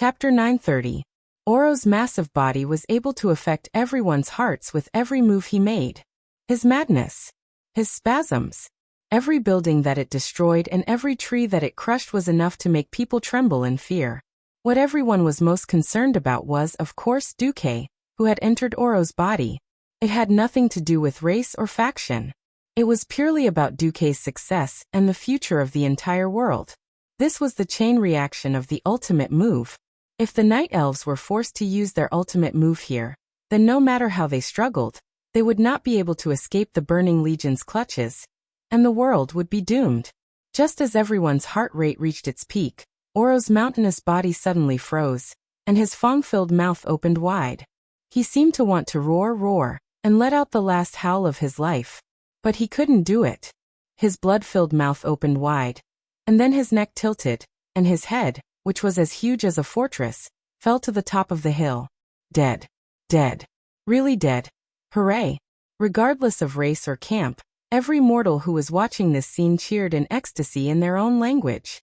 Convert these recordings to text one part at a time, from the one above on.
Chapter 930. Oro's massive body was able to affect everyone's hearts with every move he made. His madness. His spasms. Every building that it destroyed and every tree that it crushed was enough to make people tremble in fear. What everyone was most concerned about was, of course, Duque, who had entered Oro's body. It had nothing to do with race or faction. It was purely about Duque's success and the future of the entire world. This was the chain reaction of the ultimate move. If the Night Elves were forced to use their ultimate move here, then no matter how they struggled, they would not be able to escape the Burning Legion's clutches, and the world would be doomed. Just as everyone's heart rate reached its peak, Oro's mountainous body suddenly froze, and his fang-filled mouth opened wide. He seemed to want to roar, and let out the last howl of his life. But he couldn't do it. His blood-filled mouth opened wide, and then his neck tilted, and his head, which was as huge as a fortress, fell to the top of the hill. Dead. Dead. Really dead. Hooray! Regardless of race or camp, every mortal who was watching this scene cheered in ecstasy in their own language.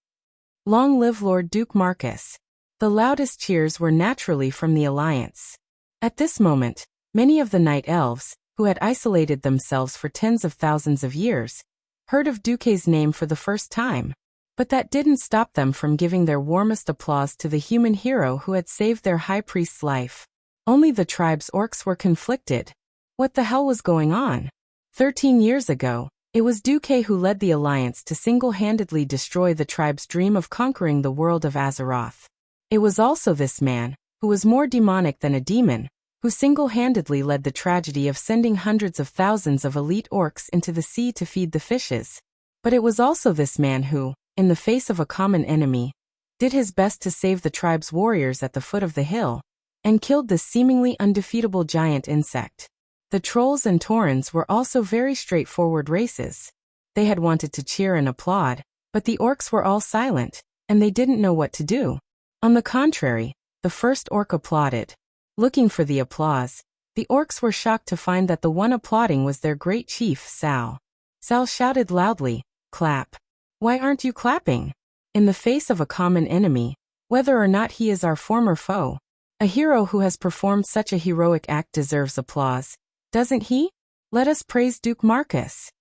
Long live Lord Duke Marcus. The loudest cheers were naturally from the Alliance. At this moment, many of the Night Elves, who had isolated themselves for tens of thousands of years, heard of Duque's name for the first time. But that didn't stop them from giving their warmest applause to the human hero who had saved their high priest's life. Only the tribe's orcs were conflicted. What the hell was going on? 13 years ago, it was Duque who led the Alliance to single-handedly destroy the tribe's dream of conquering the world of Azeroth. It was also this man, who was more demonic than a demon, who single-handedly led the tragedy of sending hundreds of thousands of elite orcs into the sea to feed the fishes. But it was also this man who, in the face of a common enemy, did his best to save the tribe's warriors at the foot of the hill, and killed this seemingly undefeatable giant insect. The trolls and taurens were also very straightforward races. They had wanted to cheer and applaud, but the orcs were all silent, and they didn't know what to do. On the contrary, the first orc applauded. Looking for the applause, the orcs were shocked to find that the one applauding was their great chief, Sal. Sal shouted loudly, "Clap! Why aren't you clapping? In the face of a common enemy, whether or not he is our former foe, a hero who has performed such a heroic act deserves applause, doesn't he? Let us praise Duke Marcus."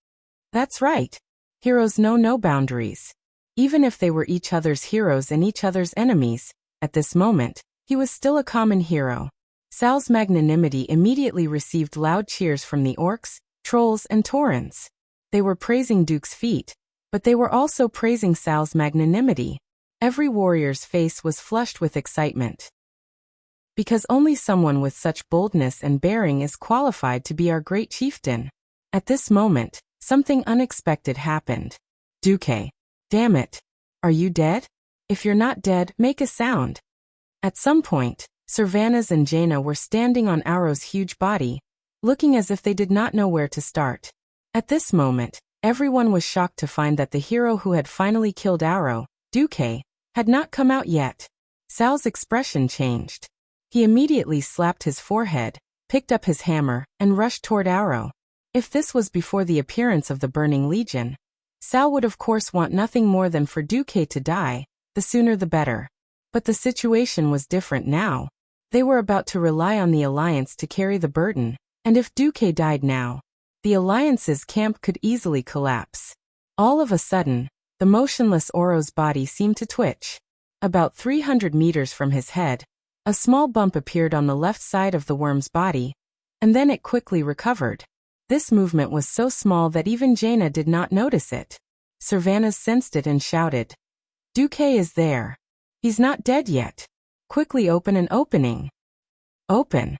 That's right. Heroes know no boundaries. Even if they were each other's heroes and each other's enemies, at this moment, he was still a common hero. Sal's magnanimity immediately received loud cheers from the orcs, trolls, and taurens. They were praising Duke's feat, but they were also praising Sal's magnanimity. Every warrior's face was flushed with excitement. Because only someone with such boldness and bearing is qualified to be our great chieftain. At this moment, something unexpected happened. Duque. Damn it. Are you dead? If you're not dead, make a sound. At some point, Servanas and Jaina were standing on Auro's huge body, looking as if they did not know where to start. At this moment, everyone was shocked to find that the hero who had finally killed Auro, Duque, had not come out yet. Sal's expression changed. He immediately slapped his forehead, picked up his hammer, and rushed toward Auro. If this was before the appearance of the Burning Legion, Sal would of course want nothing more than for Duque to die, the sooner the better. But the situation was different now. They were about to rely on the Alliance to carry the burden, and if Duque died now, the Alliance's camp could easily collapse. All of a sudden, the motionless Oro's body seemed to twitch. About 300 meters from his head, a small bump appeared on the left side of the worm's body, and then it quickly recovered. This movement was so small that even Jaina did not notice it. Servanas sensed it and shouted, "Duque is there. He's not dead yet. Quickly open an opening." Open.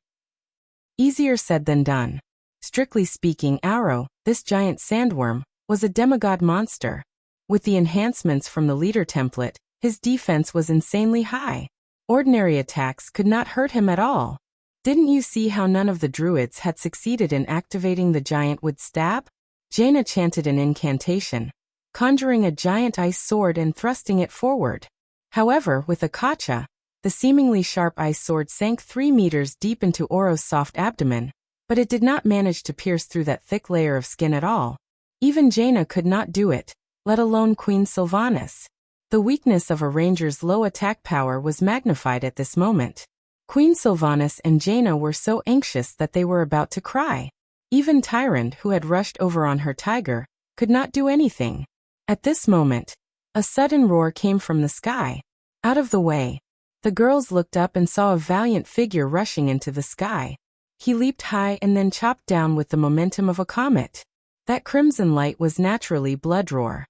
Easier said than done. Strictly speaking, Auro, this giant sandworm, was a demigod monster. With the enhancements from the leader template, his defense was insanely high. Ordinary attacks could not hurt him at all. Didn't you see how none of the druids had succeeded in activating the giant wood stab? Jaina chanted an incantation, conjuring a giant ice sword and thrusting it forward. However, with Akacha, the seemingly sharp ice sword sank 3 meters deep into Oro's soft abdomen, but it did not manage to pierce through that thick layer of skin at all. Even Jaina could not do it, let alone Queen Sylvanas. The weakness of a ranger's low attack power was magnified at this moment. Queen Sylvanas and Jaina were so anxious that they were about to cry. Even Tyrant, who had rushed over on her tiger, could not do anything. At this moment, a sudden roar came from the sky. Out of the way. The girls looked up and saw a valiant figure rushing into the sky. He leaped high and then chopped down with the momentum of a comet. That crimson light was naturally Bloodroar.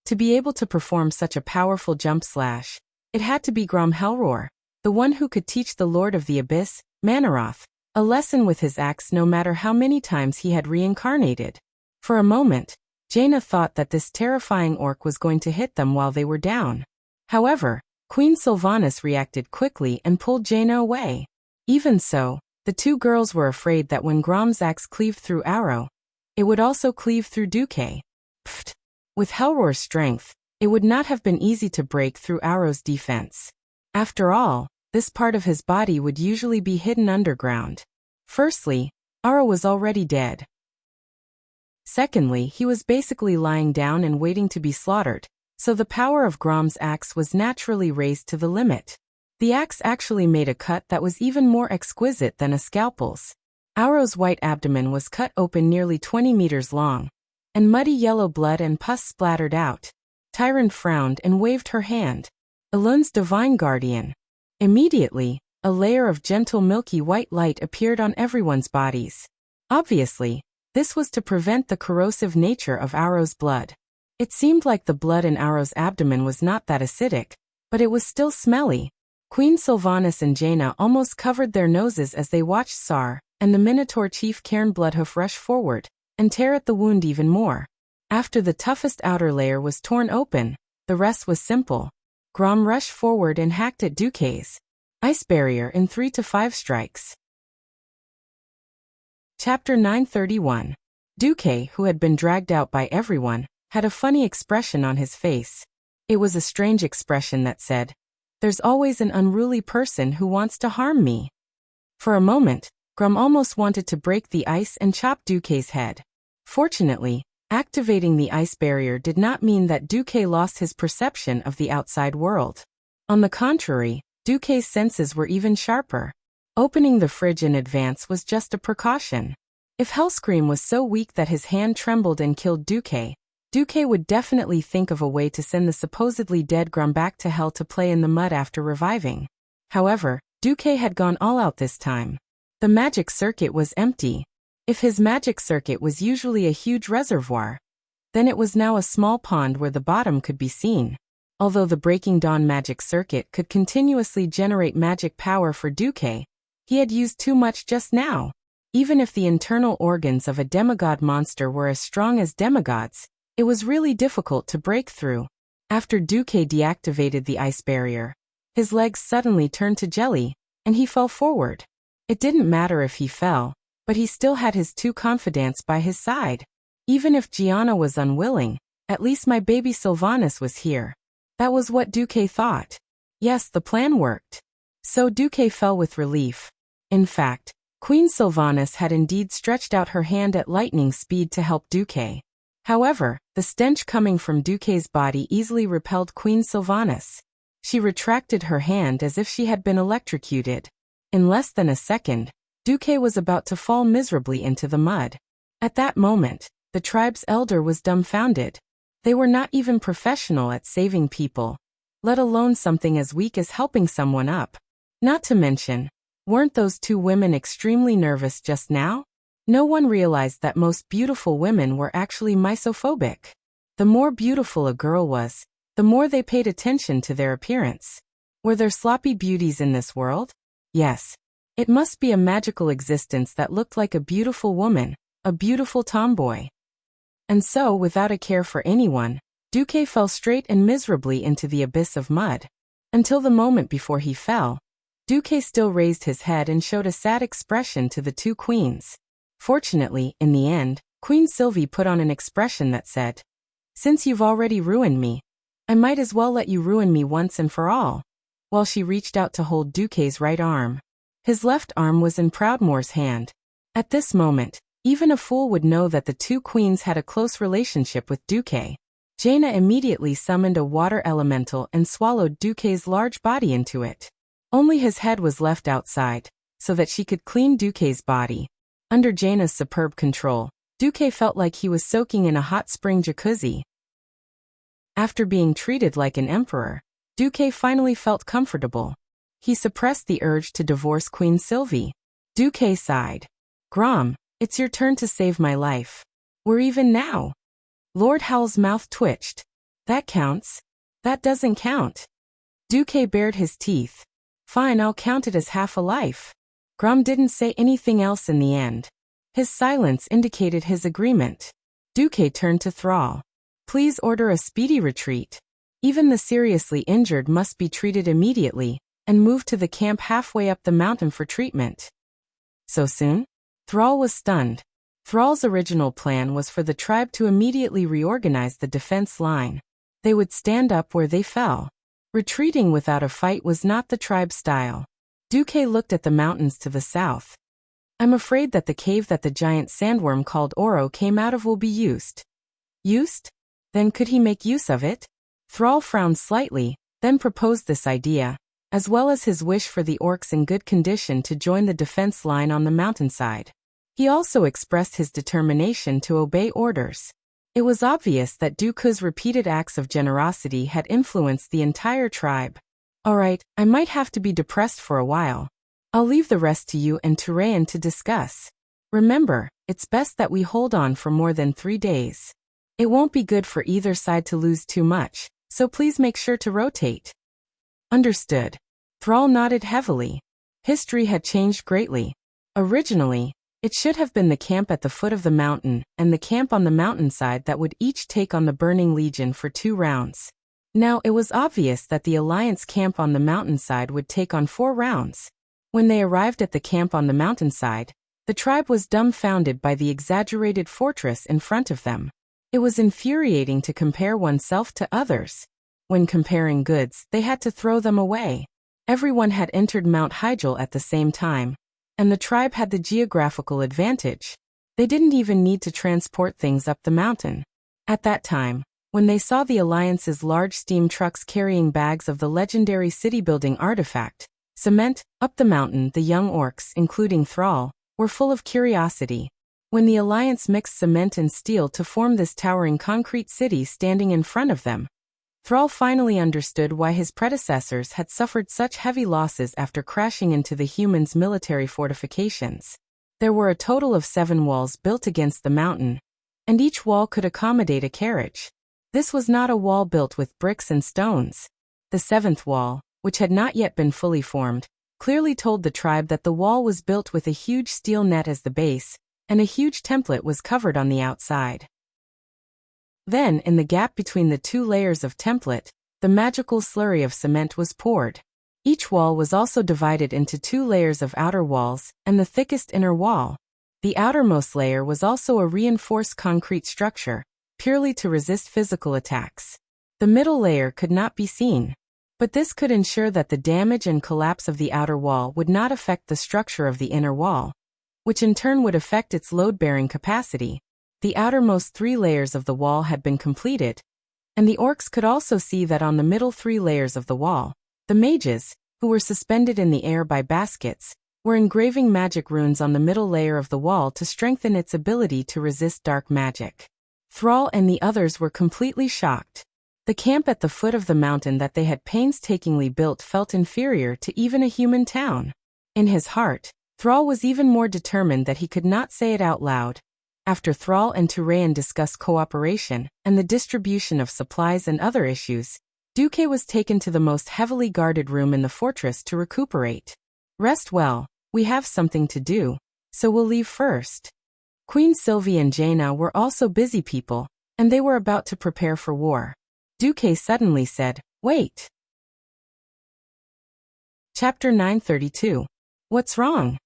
To be able to perform such a powerful jump slash, it had to be Grom Hellroar, the one who could teach the Lord of the Abyss, Manaroth, a lesson with his axe no matter how many times he had reincarnated. For a moment, Jaina thought that this terrifying orc was going to hit them while they were down. However, Queen Sylvanas reacted quickly and pulled Jaina away. Even so, the two girls were afraid that when Grom's axe cleaved through Arrow, it would also cleave through Duque. Pfft! With Hellroar's strength, it would not have been easy to break through Arrow's defense. After all, this part of his body would usually be hidden underground. Firstly, Arrow was already dead. Secondly, he was basically lying down and waiting to be slaughtered, so the power of Grom's axe was naturally raised to the limit. The axe actually made a cut that was even more exquisite than a scalpel's. Arrow's white abdomen was cut open nearly 20 meters long, and muddy yellow blood and pus splattered out. Tyrant frowned and waved her hand. Elun's divine guardian. Immediately, a layer of gentle milky white light appeared on everyone's bodies. Obviously, this was to prevent the corrosive nature of Arrow's blood. It seemed like the blood in Arrow's abdomen was not that acidic, but it was still smelly. Queen Sylvanas and Jaina almost covered their noses as they watched Sar and the Minotaur chief Cairn Bloodhoof rush forward and tear at the wound even more. After the toughest outer layer was torn open, the rest was simple. Grom rushed forward and hacked at Duque's ice barrier in 3 to 5 strikes. Chapter 931. Duque, who had been dragged out by everyone, had a funny expression on his face. It was a strange expression that said, "There's always an unruly person who wants to harm me." For a moment, Grom almost wanted to break the ice and chop Duque's head. Fortunately, activating the ice barrier did not mean that Duque lost his perception of the outside world. On the contrary, Duque's senses were even sharper. Opening the fridge in advance was just a precaution. If Hellscream was so weak that his hand trembled and killed Duque would definitely think of a way to send the supposedly dead Grom back to hell to play in the mud after reviving. However, Duque had gone all out this time. The magic circuit was empty. If his magic circuit was usually a huge reservoir, then it was now a small pond where the bottom could be seen. Although the Breaking Dawn magic circuit could continuously generate magic power for Duque, he had used too much just now. Even if the internal organs of a demigod monster were as strong as demigods, it was really difficult to break through. After Duque deactivated the ice barrier, his legs suddenly turned to jelly, and he fell forward. It didn't matter if he fell, but he still had his two confidants by his side. Even if Gianna was unwilling, at least my baby Sylvanas was here. That was what Duque thought. Yes, the plan worked. So Duque fell with relief. In fact, Queen Sylvanas had indeed stretched out her hand at lightning speed to help Duque. However, the stench coming from Duque's body easily repelled Queen Sylvanas. She retracted her hand as if she had been electrocuted. In less than a second, Duque was about to fall miserably into the mud. At that moment, the tribe's elder was dumbfounded. They were not even professional at saving people, let alone something as weak as helping someone up. Not to mention, weren't those two women extremely nervous just now? No one realized that most beautiful women were actually misophobic. The more beautiful a girl was, the more they paid attention to their appearance. Were there sloppy beauties in this world? Yes. It must be a magical existence that looked like a beautiful woman, a beautiful tomboy. And so, without a care for anyone, Duque fell straight and miserably into the abyss of mud. Until the moment before he fell, Duque still raised his head and showed a sad expression to the two queens. Fortunately, in the end, Queen Sylvie put on an expression that said, "Since you've already ruined me, I might as well let you ruin me once and for all," while she reached out to hold Duque's right arm. His left arm was in Proudmoore's hand. At this moment, even a fool would know that the two queens had a close relationship with Duque. Jaina immediately summoned a water elemental and swallowed Duque's large body into it. Only his head was left outside, so that she could clean Duque's body. Under Jaina's superb control, Duque felt like he was soaking in a hot spring jacuzzi. After being treated like an emperor, Duque finally felt comfortable. He suppressed the urge to divorce Queen Sylvie. Duque sighed. Grom, it's your turn to save my life. We're even now. Lord Howell's mouth twitched. That counts. That doesn't count. Duque bared his teeth. Fine, I'll count it as half a life. Grom didn't say anything else in the end. His silence indicated his agreement. Duque turned to Thrall. Please order a speedy retreat. Even the seriously injured must be treated immediately, and moved to the camp halfway up the mountain for treatment. So soon? Thrall was stunned. Thrall's original plan was for the tribe to immediately reorganize the defense line. They would stand up where they fell. Retreating without a fight was not the tribe's style. Duque looked at the mountains to the south. I'm afraid that the cave that the giant sandworm called Oro came out of will be used. Used? Then could he make use of it? Thrall frowned slightly, then proposed this idea, as well as his wish for the orcs in good condition to join the defense line on the mountainside. He also expressed his determination to obey orders. It was obvious that Duque's repeated acts of generosity had influenced the entire tribe. All right, I might have to be depressed for a while. I'll leave the rest to you and Turayan to discuss. Remember, it's best that we hold on for more than 3 days. It won't be good for either side to lose too much, so please make sure to rotate. Understood. Thrall nodded heavily. History had changed greatly. Originally, it should have been the camp at the foot of the mountain and the camp on the mountainside that would each take on the Burning Legion for 2 rounds. Now it was obvious that the Alliance camp on the mountainside would take on 4 rounds. When they arrived at the camp on the mountainside, the tribe was dumbfounded by the exaggerated fortress in front of them. It was infuriating to compare oneself to others. When comparing goods, they had to throw them away. Everyone had entered Mount Hyjal at the same time, and the tribe had the geographical advantage. They didn't even need to transport things up the mountain. At that time, when they saw the Alliance's large steam trucks carrying bags of the legendary city-building artifact, cement, up the mountain, the young orcs, including Thrall, were full of curiosity. When the Alliance mixed cement and steel to form this towering concrete city standing in front of them, Thrall finally understood why his predecessors had suffered such heavy losses after crashing into the humans' military fortifications. There were a total of 7 walls built against the mountain, and each wall could accommodate a carriage. This was not a wall built with bricks and stones. The 7th wall, which had not yet been fully formed, clearly told the tribe that the wall was built with a huge steel net as the base, and a huge template was covered on the outside. Then, in the gap between the 2 layers of template, the magical slurry of cement was poured. Each wall was also divided into 2 layers of outer walls, and the thickest inner wall. The outermost layer was also a reinforced concrete structure, purely to resist physical attacks. The middle layer could not be seen, but this could ensure that the damage and collapse of the outer wall would not affect the structure of the inner wall, which in turn would affect its load-bearing capacity. The outermost 3 layers of the wall had been completed, and the orcs could also see that on the middle 3 layers of the wall, the mages, who were suspended in the air by baskets, were engraving magic runes on the middle layer of the wall to strengthen its ability to resist dark magic. Thrall and the others were completely shocked. The camp at the foot of the mountain that they had painstakingly built felt inferior to even a human town. In his heart, Thrall was even more determined that he could not say it out loud. After Thrall and Turayan discussed cooperation and the distribution of supplies and other issues, Duque was taken to the most heavily guarded room in the fortress to recuperate. Rest well, we have something to do, so we'll leave first. Queen Sylvie and Jaina were also busy people, and they were about to prepare for war. Duque suddenly said, "Wait." Chapter 932. What's wrong?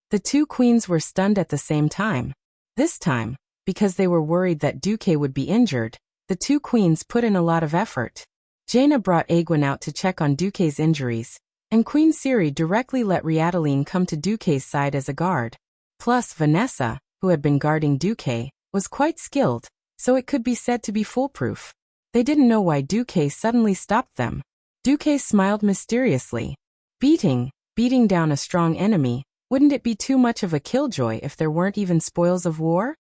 The 2 queens were stunned at the same time. This time, because they were worried that Duque would be injured, the 2 queens put in a lot of effort. Jaina brought Egwene out to check on Duque's injuries, and Queen Ciri directly let Riadaline come to Duque's side as a guard. Plus Vanessa, who had been guarding Duque, was quite skilled, so it could be said to be foolproof. They didn't know why Duque suddenly stopped them. Duque smiled mysteriously. Beating down a strong enemy, wouldn't it be too much of a killjoy if there weren't even spoils of war?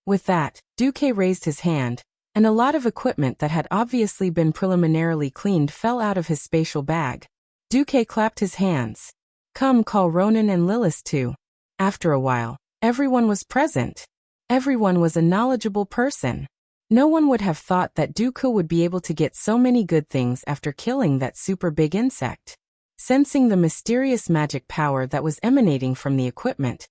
With that, Duque raised his hand, and a lot of equipment that had obviously been preliminarily cleaned fell out of his spatial bag. Duque clapped his hands. Come, call Ronan and Lilith too. After a while, everyone was present. Everyone was a knowledgeable person. No one would have thought that Dooku would be able to get so many good things after killing that super big insect. Sensing the mysterious magic power that was emanating from the equipment,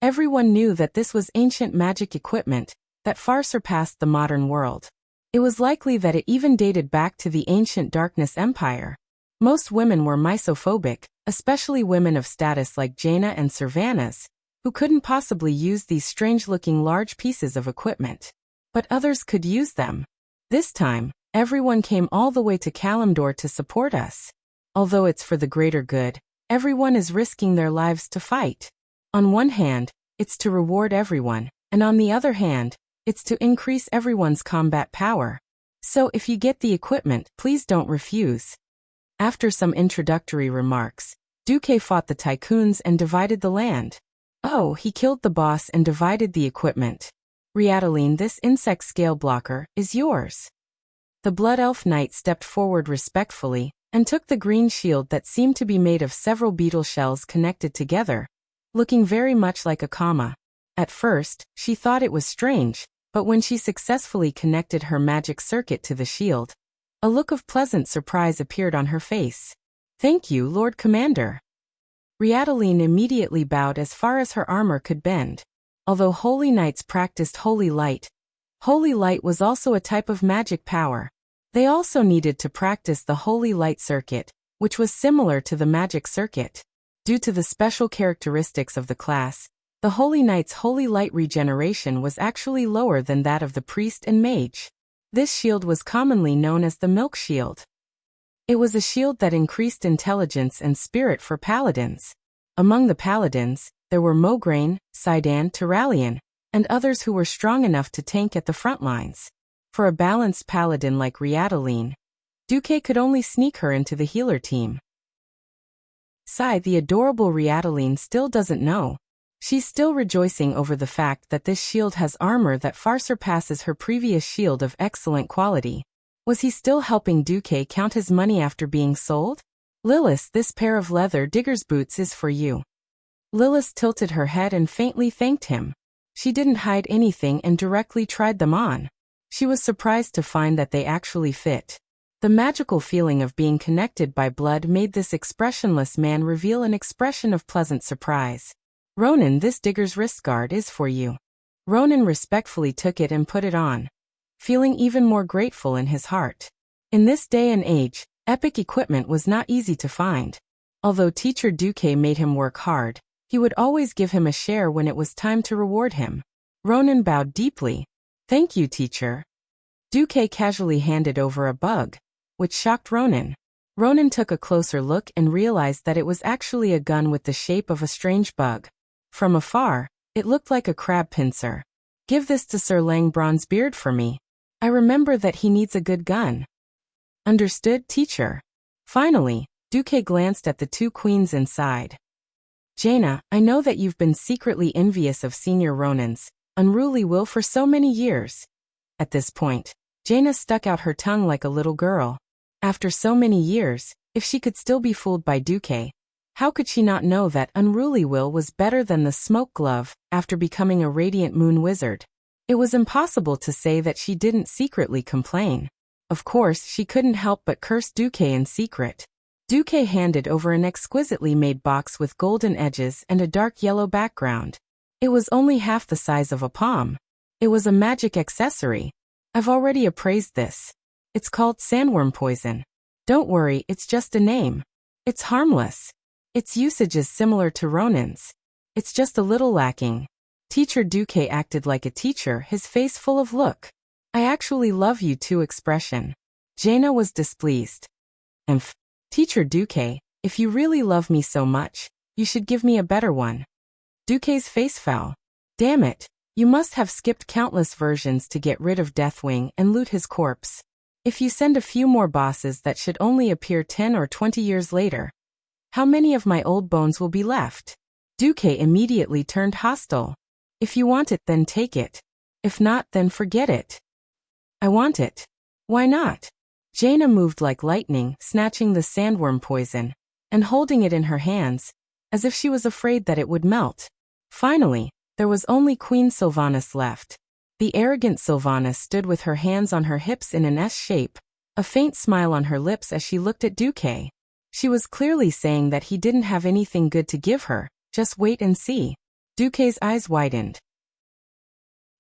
everyone knew that this was ancient magic equipment that far surpassed the modern world. It was likely that it even dated back to the ancient Darkness Empire. Most women were misophobic, especially women of status like Jaina and Servanas, who couldn't possibly use these strange-looking large pieces of equipment. But others could use them. This time, everyone came all the way to Kalimdor to support us. Although it's for the greater good, everyone is risking their lives to fight. On one hand, it's to reward everyone, and on the other hand, it's to increase everyone's combat power. So if you get the equipment, please don't refuse. After some introductory remarks, Duque fought the tycoons and divided the land. Oh, he killed the boss and divided the equipment. Riataline, this insect scale blocker is yours. The Blood Elf Knight stepped forward respectfully and took the green shield that seemed to be made of several beetle shells connected together, looking very much like a comma. At first, she thought it was strange, but when she successfully connected her magic circuit to the shield, a look of pleasant surprise appeared on her face. Thank you, Lord Commander. Riataline immediately bowed as far as her armor could bend. Although Holy Knights practiced Holy Light was also a type of magic power. They also needed to practice the Holy Light circuit, which was similar to the magic circuit. Due to the special characteristics of the class, the Holy Knight's Holy Light regeneration was actually lower than that of the priest and mage. This shield was commonly known as the Milk Shield. It was a shield that increased intelligence and spirit for paladins. Among the paladins, there were Mograine, Sidan, Tyrallion, and others who were strong enough to tank at the front lines. For a balanced paladin like Riataline, Duque could only sneak her into the healer team. The adorable Riataline still doesn't know. She's still rejoicing over the fact that this shield has armor that far surpasses her previous shield of excellent quality. Was he still helping Duque count his money after being sold? Lilith, this pair of leather digger's boots is for you. Lilith tilted her head and faintly thanked him. She didn't hide anything and directly tried them on. She was surprised to find that they actually fit. The magical feeling of being connected by blood made this expressionless man reveal an expression of pleasant surprise. Ronan, this digger's wristguard is for you. Ronan respectfully took it and put it on, feeling even more grateful in his heart. In this day and age, epic equipment was not easy to find. Although Teacher Duque made him work hard, he would always give him a share when it was time to reward him. Ronan bowed deeply. Thank you, teacher. Duque casually handed over a bug, which shocked Ronan. Ronan took a closer look and realized that it was actually a gun with the shape of a strange bug. From afar, it looked like a crab pincer. Give this to Sir Lang Bronzebeard for me. I remember that he needs a good gun. Understood, teacher. Finally, Duque glanced at the two queens inside. Jaina, I know that you've been secretly envious of Senior Ronan's unruly will for so many years. At this point, Jaina stuck out her tongue like a little girl. After so many years, if she could still be fooled by Duque, how could she not know that unruly will was better than the smoke glove after becoming a radiant moon wizard? It was impossible to say that she didn't secretly complain. Of course, she couldn't help but curse Duque in secret. Duque handed over an exquisitely made box with golden edges and a dark yellow background. It was only half the size of a palm. It was a magic accessory. I've already appraised this. It's called sandworm poison. Don't worry, it's just a name. It's harmless. Its usage is similar to Ronan's. It's just a little lacking. Teacher Duque acted like a teacher, his face full of look. I actually love you too expression. Jaina was displeased. Teacher Duque, if you really love me so much, you should give me a better one. Duque's face fell. Damn it, you must have skipped countless versions to get rid of Deathwing and loot his corpse. If you send a few more bosses that should only appear 10 or 20 years later, how many of my old bones will be left? Duque immediately turned hostile. If you want it, then take it. If not, then forget it. I want it. Why not? Jaina moved like lightning, snatching the sandworm poison and holding it in her hands, as if she was afraid that it would melt. Finally, there was only Queen Sylvanas left. The arrogant Sylvanas stood with her hands on her hips in an S shape, a faint smile on her lips as she looked at Duque. She was clearly saying that he didn't have anything good to give her, just wait and see. Duque's eyes widened.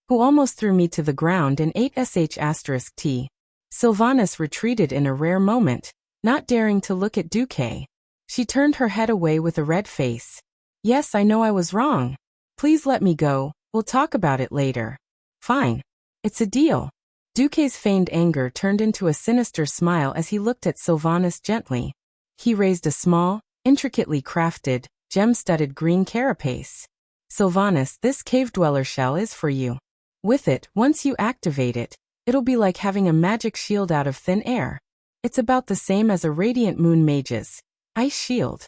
Who almost threw me to the ground and ate sh*t. Sylvanas retreated in a rare moment, not daring to look at Duque. She turned her head away with a red face. Yes, I know I was wrong. Please let me go, we'll talk about it later. Fine. It's a deal. Duque's feigned anger turned into a sinister smile as he looked at Sylvanas gently. He raised a small, intricately crafted, gem-studded green carapace. Sylvanas, this cave-dweller shell is for you. With it, once you activate it, it'll be like having a magic shield out of thin air. It's about the same as a radiant moon mage's ice shield.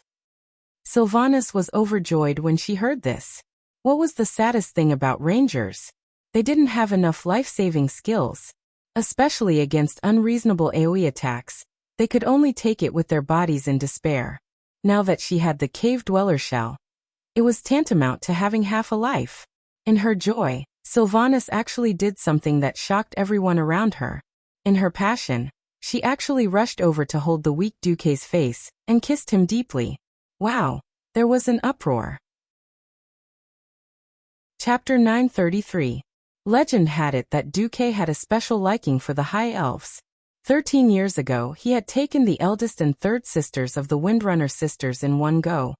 Sylvanas was overjoyed when she heard this. What was the saddest thing about rangers? They didn't have enough life-saving skills. Especially against unreasonable AoE attacks, they could only take it with their bodies in despair. Now that she had the cave-dweller shell, it was tantamount to having half a life. In her joy, Sylvanas actually did something that shocked everyone around her. In her passion, she actually rushed over to hold the weak Duque's face and kissed him deeply. Wow, there was an uproar. Chapter 933. Legend had it that Duque had a special liking for the High Elves. 13 years ago, he had taken the eldest and third sisters of the Windrunner sisters in one go,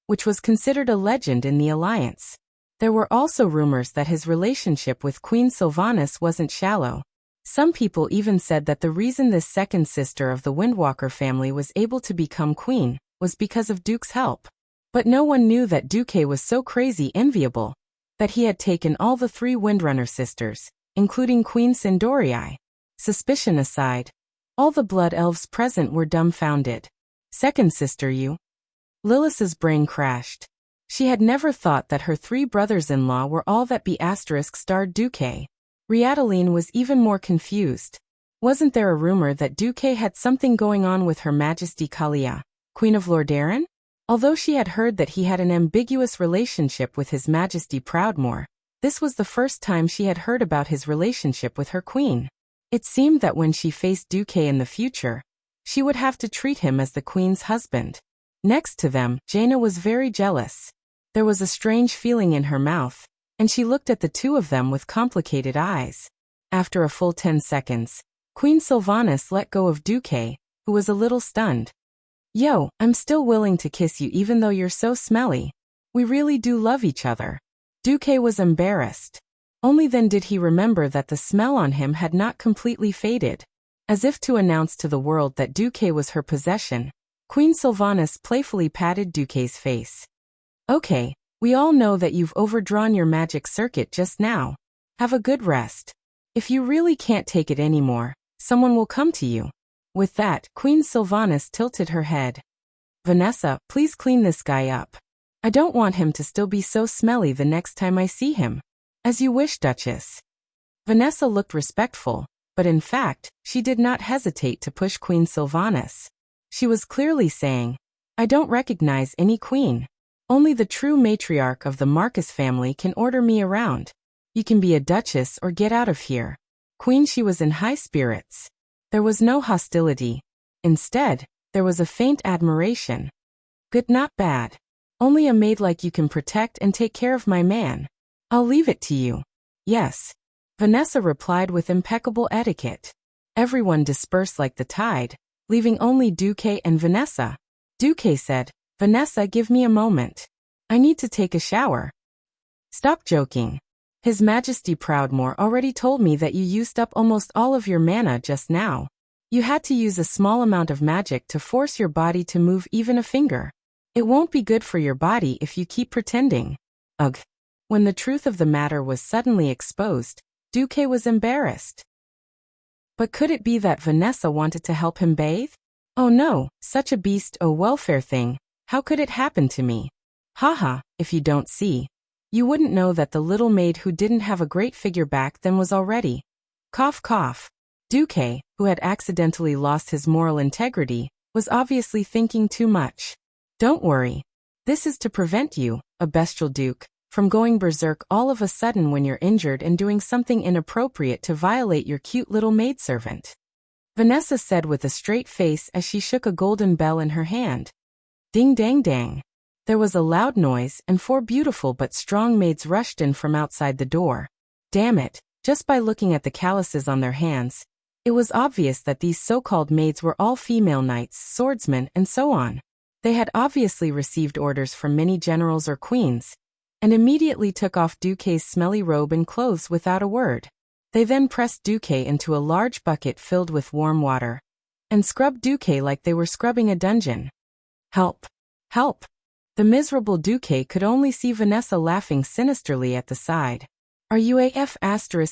which was considered a legend in the Alliance. There were also rumors that his relationship with Queen Sylvanas wasn't shallow. Some people even said that the reason this second sister of the Windwalker family was able to become queen was because of Duque's help. But no one knew that Duque was so crazy enviable that he had taken all the 3 Windrunner sisters, including Queen Sindorii. Suspicion aside, all the blood elves present were dumbfounded. Second sister, you? Lilith's brain crashed. She had never thought that her 3 brothers-in-law were all that B***starred Duque. Riadeline was even more confused. Wasn't there a rumor that Duque had something going on with Her Majesty Kalia, Queen of Lordaeron? Although she had heard that he had an ambiguous relationship with His Majesty Proudmoore, this was the first time she had heard about his relationship with her queen. It seemed that when she faced Duque in the future, she would have to treat him as the queen's husband. Next to them, Jaina was very jealous. There was a strange feeling in her mouth, and she looked at the two of them with complicated eyes. After a full 10 seconds, Queen Sylvanas let go of Duque, who was a little stunned. Yo, I'm still willing to kiss you even though you're so smelly. We really do love each other. Duque was embarrassed. Only then did he remember that the smell on him had not completely faded. As if to announce to the world that Duque was her possession, Queen Sylvanas playfully patted Duque's face. Okay, we all know that you've overdrawn your magic circuit just now. Have a good rest. If you really can't take it anymore, someone will come to you. With that, Queen Sylvanas tilted her head. Vanessa, please clean this guy up. I don't want him to still be so smelly the next time I see him. As you wish, Duchess. Vanessa looked respectful, but in fact, she did not hesitate to push Queen Sylvanas. She was clearly saying, I don't recognize any queen. Only the true matriarch of the Marcus family can order me around. You can be a duchess or get out of here. Queen, she was in high spirits. There was no hostility. Instead, there was a faint admiration. Good, not bad. Only a maid like you can protect and take care of my man. I'll leave it to you. Yes. Vanessa replied with impeccable etiquette. Everyone dispersed like the tide, leaving only Duque and Vanessa. Duque said, Vanessa, give me a moment. I need to take a shower. Stop joking. His Majesty Proudmoore already told me that you used up almost all of your mana just now. You had to use a small amount of magic to force your body to move even a finger. It won't be good for your body if you keep pretending. Ugh. When the truth of the matter was suddenly exposed, Duque was embarrassed. But could it be that Vanessa wanted to help him bathe? Oh no, such a beast, oh welfare thing, how could it happen to me? Haha, if you don't see. You wouldn't know that the little maid who didn't have a great figure back then was already. Cough cough. Duque, who had accidentally lost his moral integrity, was obviously thinking too much. Don't worry. This is to prevent you, a bestial duke, from going berserk all of a sudden when you're injured and doing something inappropriate to violate your cute little maidservant. Vanessa said with a straight face as she shook a golden bell in her hand. Ding dang dang. There was a loud noise and 4 beautiful but strong maids rushed in from outside the door. Damn it, just by looking at the calluses on their hands, it was obvious that these so-called maids were all female knights, swordsmen, and so on. They had obviously received orders from many generals or queens, and immediately took off Duque's smelly robe and clothes without a word. They then pressed Duque into a large bucket filled with warm water, and scrubbed Duque like they were scrubbing a dungeon. Help! Help! The miserable Duque could only see Vanessa laughing sinisterly at the side. Are you a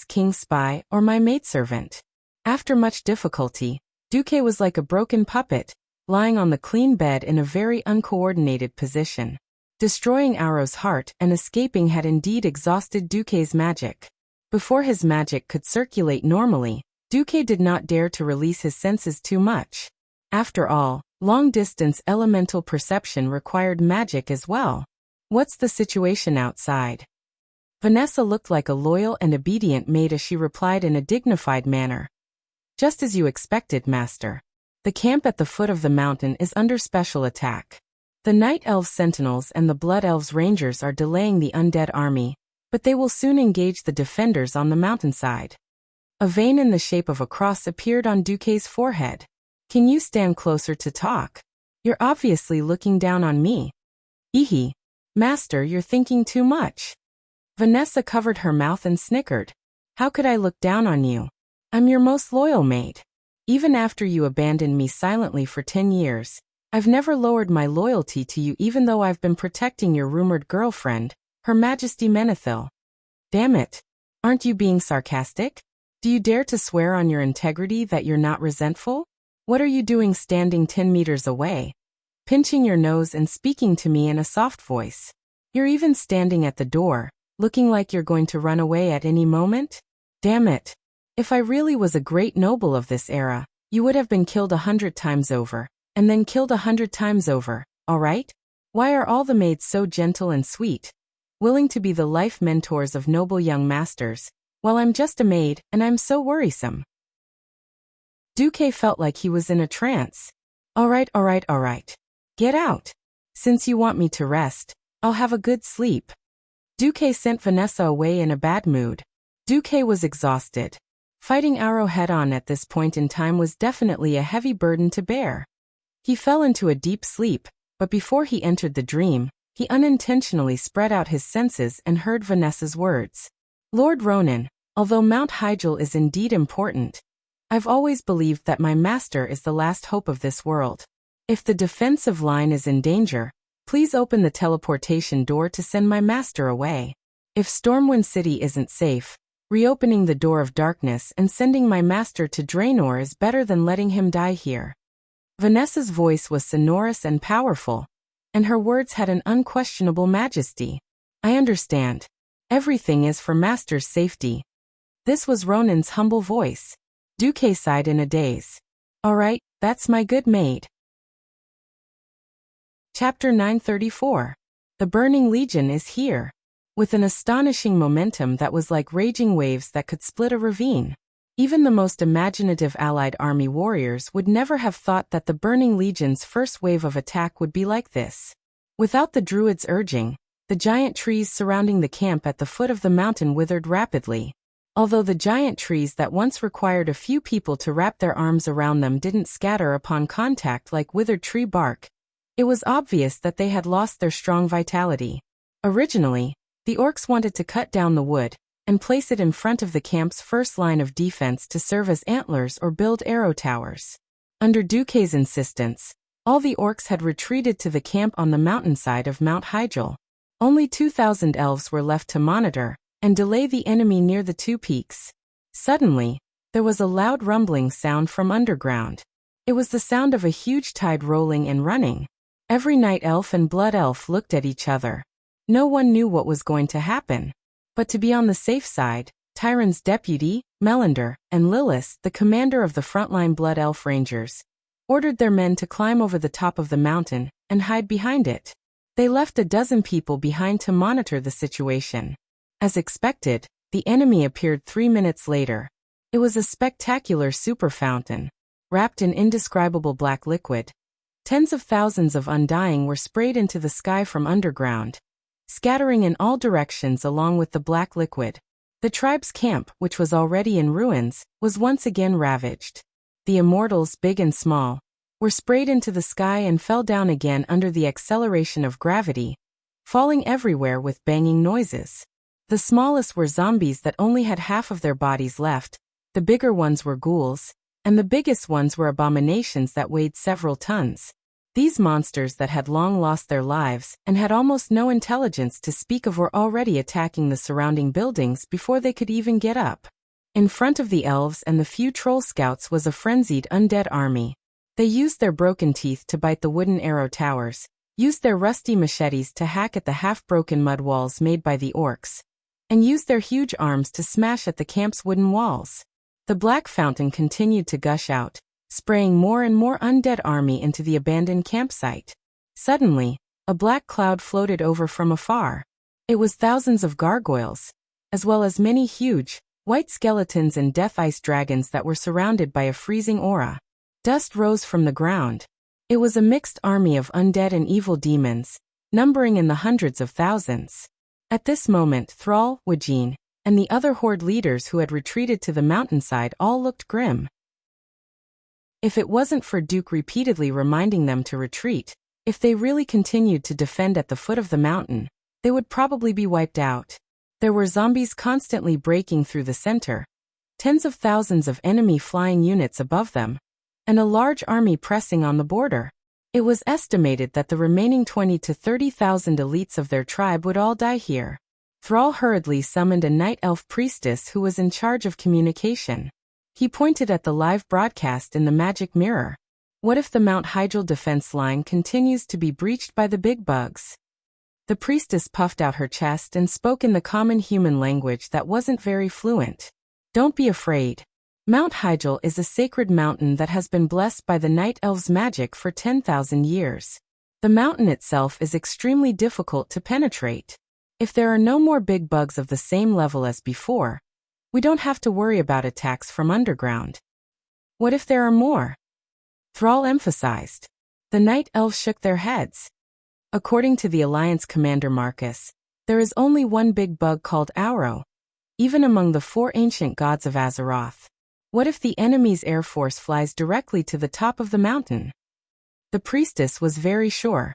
King's spy or my maidservant? After much difficulty, Duque was like a broken puppet, lying on the clean bed in a very uncoordinated position. Destroying Aro's heart and escaping had indeed exhausted Duque's magic. Before his magic could circulate normally, Duque did not dare to release his senses too much. After all, long-distance elemental perception required magic as well. What's the situation outside? Vanessa looked like a loyal and obedient maid as she replied in a dignified manner. Just as you expected, master. The camp at the foot of the mountain is under special attack. The Night Elves Sentinels and the Blood Elves Rangers are delaying the undead army, but they will soon engage the defenders on the mountainside. A vein in the shape of a cross appeared on Duque's forehead. Can you stand closer to talk? You're obviously looking down on me. Ehe. Master, you're thinking too much. Vanessa covered her mouth and snickered. How could I look down on you? I'm your most loyal maid. Even after you abandoned me silently for 10 years, I've never lowered my loyalty to you even though I've been protecting your rumored girlfriend, Her Majesty Menethil. Damn it. Aren't you being sarcastic? Do you dare to swear on your integrity that you're not resentful? What are you doing standing 10 meters away? Pinching your nose and speaking to me in a soft voice. You're even standing at the door, looking like you're going to run away at any moment? Damn it. If I really was a great noble of this era, you would have been killed 100 times over, and then killed 100 times over, alright? Why are all the maids so gentle and sweet, willing to be the life mentors of noble young masters, while I'm just a maid and I'm so worrisome? Duque felt like he was in a trance. Alright. Get out. Since you want me to rest, I'll have a good sleep. Duque sent Vanessa away in a bad mood. Duque was exhausted. Fighting Aro head-on at this point in time was definitely a heavy burden to bear. He fell into a deep sleep, but before he entered the dream, he unintentionally spread out his senses and heard Vanessa's words. Lord Ronan, although Mount Hyjal is indeed important, I've always believed that my master is the last hope of this world. If the defensive line is in danger, please open the teleportation door to send my master away. If Stormwind City isn't safe, reopening the door of darkness and sending my master to Draenor is better than letting him die here. Vanessa's voice was sonorous and powerful, and her words had an unquestionable majesty. I understand. Everything is for master's safety. This was Ronan's humble voice. Duque sighed in a daze. Alright, that's my good maid. Chapter 934. The Burning Legion is here. With an astonishing momentum that was like raging waves that could split a ravine. Even the most imaginative allied army warriors would never have thought that the Burning Legion's first wave of attack would be like this. Without the druids' urging, the giant trees surrounding the camp at the foot of the mountain withered rapidly. Although the giant trees that once required a few people to wrap their arms around them didn't scatter upon contact like withered tree bark, it was obvious that they had lost their strong vitality. Originally, the orcs wanted to cut down the wood and place it in front of the camp's first line of defense to serve as antlers or build arrow towers. Under Duque's insistence, all the orcs had retreated to the camp on the mountainside of Mount Hyjal. Only 2,000 elves were left to monitor and delay the enemy near the 2 peaks. Suddenly, There was a loud rumbling sound from underground. It was the sound of a huge tide rolling and running. Every night elf and blood elf looked at each other. No one knew what was going to happen. But to be on the safe side, Tyron's deputy, Melander, and Lilith, the commander of the frontline blood elf rangers, ordered their men to climb over the top of the mountain and hide behind it. They left a dozen people behind to monitor the situation. As expected, the enemy appeared 3 minutes later. It was a spectacular super fountain, wrapped in indescribable black liquid. Tens of thousands of undying were sprayed into the sky from underground, scattering in all directions along with the black liquid. The tribe's camp, which was already in ruins, was once again ravaged. The immortals, big and small, were sprayed into the sky and fell down again under the acceleration of gravity, falling everywhere with banging noises. The smallest were zombies that only had half of their bodies left, the bigger ones were ghouls, and the biggest ones were abominations that weighed several tons. These monsters that had long lost their lives and had almost no intelligence to speak of were already attacking the surrounding buildings before they could even get up. In front of the elves and the few troll scouts was a frenzied undead army. They used their broken teeth to bite the wooden arrow towers, used their rusty machetes to hack at the half-broken mud walls made by the orcs, and used their huge arms to smash at the camp's wooden walls. The black fountain continued to gush out, spraying more and more undead army into the abandoned campsite. Suddenly, a black cloud floated over from afar. It was thousands of gargoyles, as well as many huge, white skeletons and death ice dragons that were surrounded by a freezing aura. Dust rose from the ground. It was a mixed army of undead and evil demons, numbering in the hundreds of thousands. At this moment, Thrall, Wajin, and the other horde leaders who had retreated to the mountainside all looked grim. If it wasn't for Duke repeatedly reminding them to retreat, if they really continued to defend at the foot of the mountain, they would probably be wiped out. There were zombies constantly breaking through the center, tens of thousands of enemy flying units above them, and a large army pressing on the border. It was estimated that the remaining 20 to 30,000 elites of their tribe would all die here. Thrall hurriedly summoned a night elf priestess who was in charge of communication. He pointed at the live broadcast in the magic mirror. What if the Mount Hygel defense line continues to be breached by the big bugs? The priestess puffed out her chest and spoke in the common human language that wasn't very fluent. Don't be afraid. Mount Hygel is a sacred mountain that has been blessed by the night elves' magic for 10,000 years. The mountain itself is extremely difficult to penetrate. If there are no more big bugs of the same level as before, we don't have to worry about attacks from underground. What if there are more? Thrall emphasized. The night elves shook their heads. According to the Alliance commander Marcus, there is only one big bug called Auro, even among the 4 ancient gods of Azeroth. What if the enemy's air force flies directly to the top of the mountain? The priestess was very sure.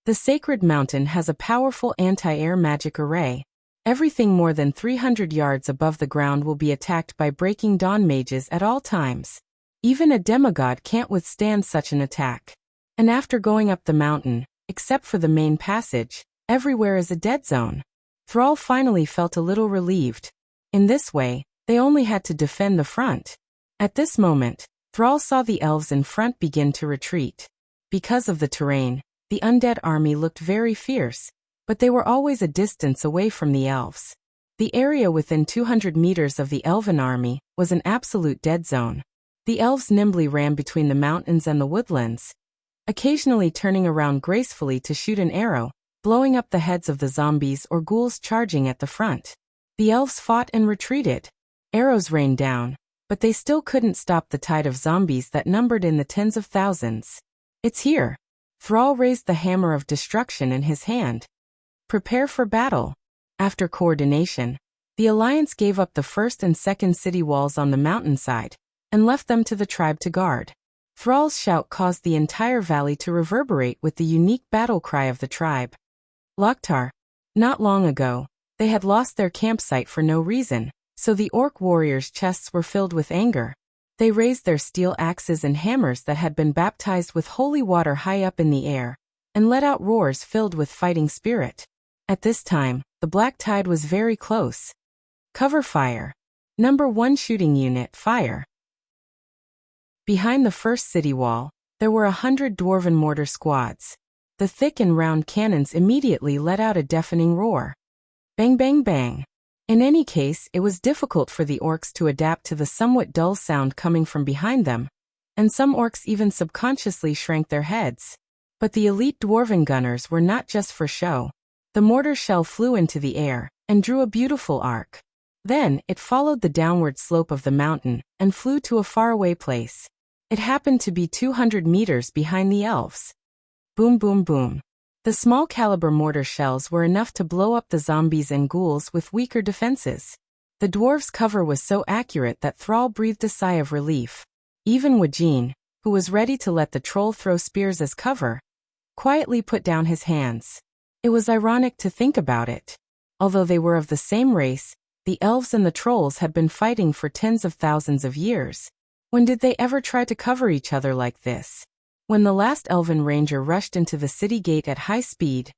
The sacred mountain has a powerful anti-air magic array. Everything more than 300 yards above the ground will be attacked by Breaking Dawn mages at all times. Even a demigod can't withstand such an attack. And after going up the mountain, except for the main passage, everywhere is a dead zone. Thrall finally felt a little relieved. In this way, they only had to defend the front. At this moment, Thrall saw the elves in front begin to retreat. Because of the terrain, the undead army looked very fierce, but they were always a distance away from the elves. The area within 200 meters of the elven army was an absolute dead zone. The elves nimbly ran between the mountains and the woodlands, occasionally turning around gracefully to shoot an arrow, blowing up the heads of the zombies or ghouls charging at the front. The elves fought and retreated. Arrows rained down, but they still couldn't stop the tide of zombies that numbered in the tens of thousands. It's here. Thrall raised the hammer of destruction in his hand. Prepare for battle. After coordination, the Alliance gave up the first and second city walls on the mountainside and left them to the tribe to guard. Thrall's shout caused the entire valley to reverberate with the unique battle cry of the tribe. Loktar. Not long ago, they had lost their campsite for no reason, so the orc warriors' chests were filled with anger. They raised their steel axes and hammers that had been baptized with holy water high up in the air, and let out roars filled with fighting spirit. At this time, the black tide was very close. Cover fire. Number 1 Shooting Unit, Fire. Behind the first city wall, there were 100 dwarven mortar squads. The thick and round cannons immediately let out a deafening roar. Bang bang bang. In any case, it was difficult for the orcs to adapt to the somewhat dull sound coming from behind them, and some orcs even subconsciously shrank their heads. But the elite dwarven gunners were not just for show. The mortar shell flew into the air and drew a beautiful arc. Then, it followed the downward slope of the mountain and flew to a faraway place. It happened to be 200 meters behind the elves. Boom boom boom. The small caliber mortar shells were enough to blow up the zombies and ghouls with weaker defenses. The dwarves' cover was so accurate that Thrall breathed a sigh of relief. Even Wajin, who was ready to let the troll throw spears as cover, quietly put down his hands. It was ironic to think about it. Although they were of the same race, the elves and the trolls had been fighting for tens of thousands of years. When did they ever try to cover each other like this? When the last elven ranger rushed into the city gate at high speed,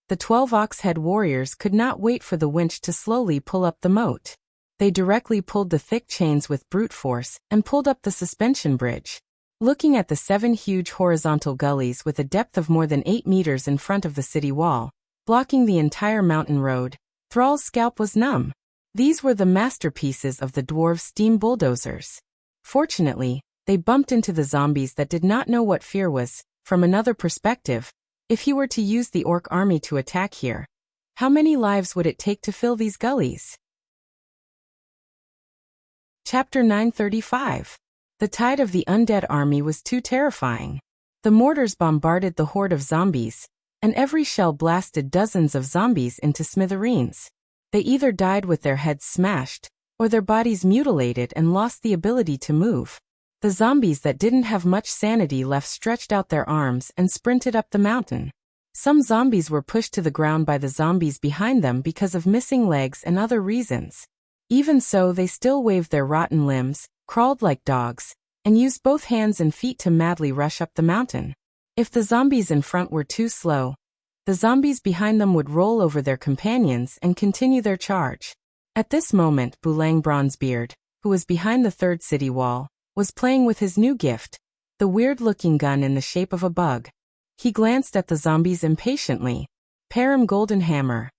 the 12 ox-head warriors could not wait for the winch to slowly pull up the moat. They directly pulled the thick chains with brute force and pulled up the suspension bridge. Looking at the 7 huge horizontal gullies with a depth of more than 8 meters in front of the city wall, blocking the entire mountain road, Thrall's scalp was numb. These were the masterpieces of the dwarves' steam bulldozers. Fortunately, they bumped into the zombies that did not know what fear was. From another perspective, if he were to use the orc army to attack here, how many lives would it take to fill these gullies? Chapter 935. The tide of the undead army was too terrifying. The mortars bombarded the horde of zombies, and every shell blasted dozens of zombies into smithereens. They either died with their heads smashed, or their bodies mutilated and lost the ability to move. The zombies that didn't have much sanity left stretched out their arms and sprinted up the mountain. Some zombies were pushed to the ground by the zombies behind them because of missing legs and other reasons. Even so, they still waved their rotten limbs, crawled like dogs, and used both hands and feet to madly rush up the mountain. If the zombies in front were too slow, the zombies behind them would roll over their companions and continue their charge. At this moment, Bulang Bronzebeard, who was behind the third city wall, was playing with his new gift, the weird-looking gun in the shape of a bug. He glanced at the zombies impatiently. Param Golden Hammer.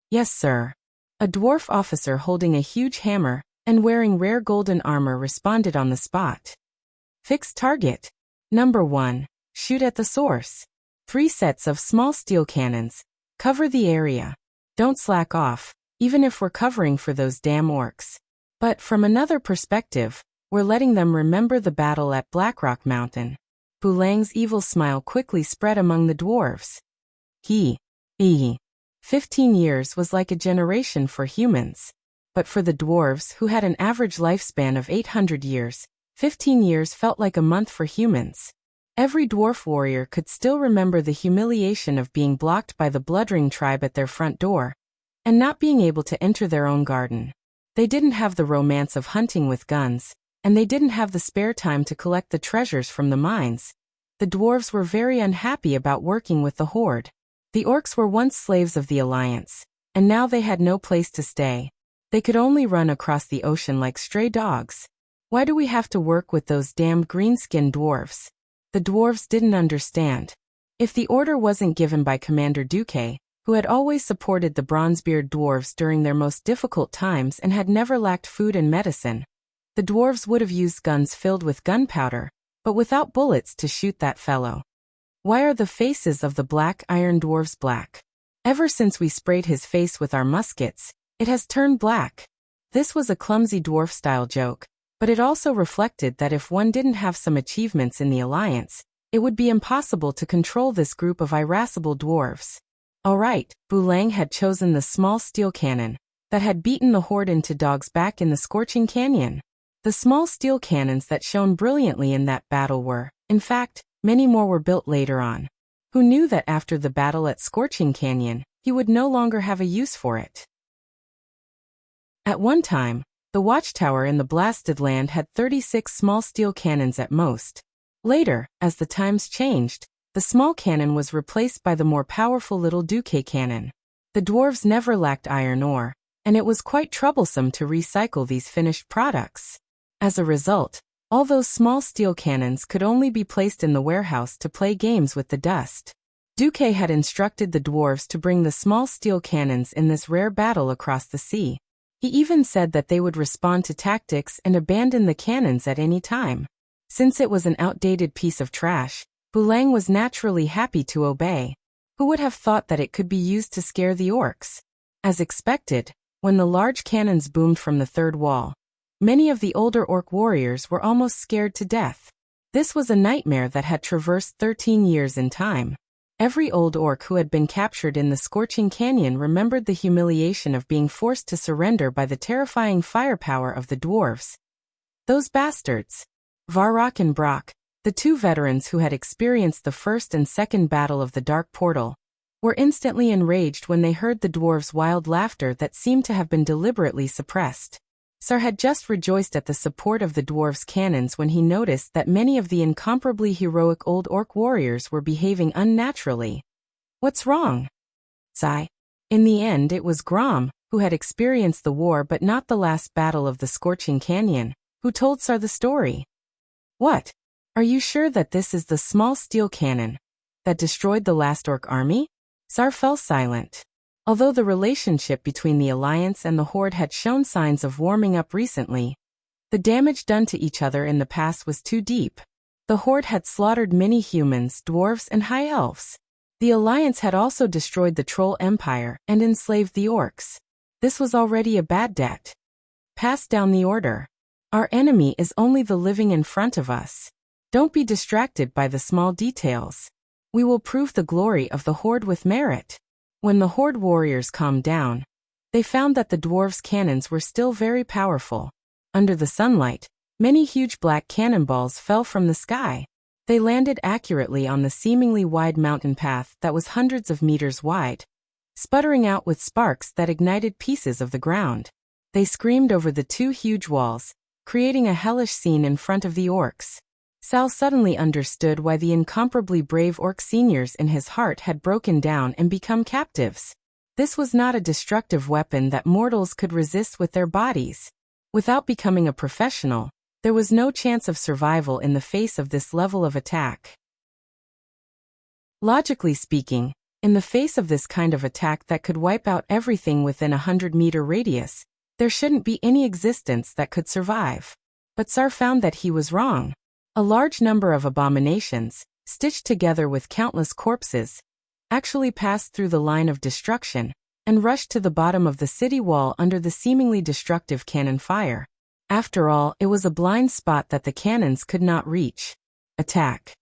Yes, sir. A dwarf officer holding a huge hammer and wearing rare golden armor responded on the spot. Fixed target. Number 1. Shoot at the source. 3 sets of small steel cannons. Cover the area. Don't slack off, even if we're covering for those damn orcs. But from another perspective, we're letting them remember the battle at Blackrock Mountain. Bulang's evil smile quickly spread among the dwarves. 15 years was like a generation for humans. But for the dwarves, who had an average lifespan of 800 years, 15 years felt like a month for humans. Every dwarf warrior could still remember the humiliation of being blocked by the Bloodring tribe at their front door, and not being able to enter their own garden. They didn't have the romance of hunting with guns, and they didn't have the spare time to collect the treasures from the mines. The dwarves were very unhappy about working with the horde. The orcs were once slaves of the Alliance, and now they had no place to stay. They could only run across the ocean like stray dogs. Why do we have to work with those damned green-skinned dwarves? The dwarves didn't understand. If the order wasn't given by Commander Duque, who had always supported the Bronzebeard dwarves during their most difficult times and had never lacked food and medicine, the dwarves would have used guns filled with gunpowder, but without bullets to shoot that fellow. Why are the faces of the black iron dwarves black? Ever since we sprayed his face with our muskets, it has turned black. This was a clumsy dwarf-style joke, but it also reflected that if one didn't have some achievements in the Alliance, it would be impossible to control this group of irascible dwarves. Alright, Bulang had chosen the small steel cannon that had beaten the horde into dogs back in the Scorching Canyon. The small steel cannons that shone brilliantly in that battle were, in fact, many more were built later on. Who knew that after the battle at Scorching Canyon, he would no longer have a use for it? At one time, the watchtower in the blasted land had 36 small steel cannons at most. Later, as the times changed, the small cannon was replaced by the more powerful Little Duque cannon. The dwarves never lacked iron ore, and it was quite troublesome to recycle these finished products. As a result, all those small steel cannons could only be placed in the warehouse to play games with the dust. Duque had instructed the dwarves to bring the small steel cannons in this rare battle across the sea. He even said that they would respond to tactics and abandon the cannons at any time. Since it was an outdated piece of trash, Bulang was naturally happy to obey. Who would have thought that it could be used to scare the orcs? As expected, when the large cannons boomed from the third wall, many of the older orc warriors were almost scared to death. This was a nightmare that had traversed 13 years in time. Every old orc who had been captured in the scorching canyon remembered the humiliation of being forced to surrender by the terrifying firepower of the dwarves. Those bastards! Varrock and Brock, the two veterans who had experienced the first and second battle of the Dark Portal, were instantly enraged when they heard the dwarves' wild laughter that seemed to have been deliberately suppressed. Sar had just rejoiced at the support of the dwarves' cannons when he noticed that many of the incomparably heroic old orc warriors were behaving unnaturally. What's wrong? Sigh. In the end it was Grom, who had experienced the war but not the last battle of the Scorching Canyon, who told Sar the story. What? Are you sure that this is the small steel cannon that destroyed the last orc army? Sar fell silent. Although the relationship between the Alliance and the Horde had shown signs of warming up recently, the damage done to each other in the past was too deep. The Horde had slaughtered many humans, dwarves, and high elves. The Alliance had also destroyed the Troll Empire and enslaved the orcs. This was already a bad debt. Pass down the order. Our enemy is only the living in front of us. Don't be distracted by the small details. We will prove the glory of the Horde with merit. When the Horde warriors calmed down, they found that the dwarves' cannons were still very powerful. Under the sunlight, many huge black cannonballs fell from the sky. They landed accurately on the seemingly wide mountain path that was hundreds of meters wide, sputtering out with sparks that ignited pieces of the ground. They screamed over the two huge walls, creating a hellish scene in front of the orcs. Sal suddenly understood why the incomparably brave orc seniors in his heart had broken down and become captives. This was not a destructive weapon that mortals could resist with their bodies. Without becoming a professional, there was no chance of survival in the face of this level of attack. Logically speaking, in the face of this kind of attack that could wipe out everything within a 100-meter radius, there shouldn't be any existence that could survive. But Sar found that he was wrong. A large number of abominations, stitched together with countless corpses, actually passed through the line of destruction and rushed to the bottom of the city wall under the seemingly destructive cannon fire. After all, it was a blind spot that the cannons could not reach. Attack.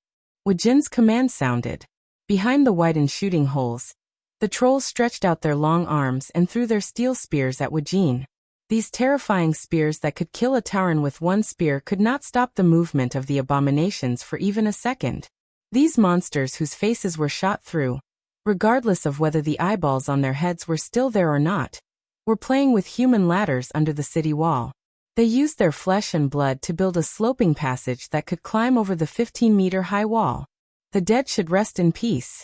Wujin's command sounded. Behind the widened shooting holes, the trolls stretched out their long arms and threw their steel spears at Wujin. These terrifying spears that could kill a Tauren with one spear could not stop the movement of the abominations for even a second. These monsters whose faces were shot through, regardless of whether the eyeballs on their heads were still there or not, were playing with human ladders under the city wall. They used their flesh and blood to build a sloping passage that could climb over the 15-meter-high wall. The dead should rest in peace.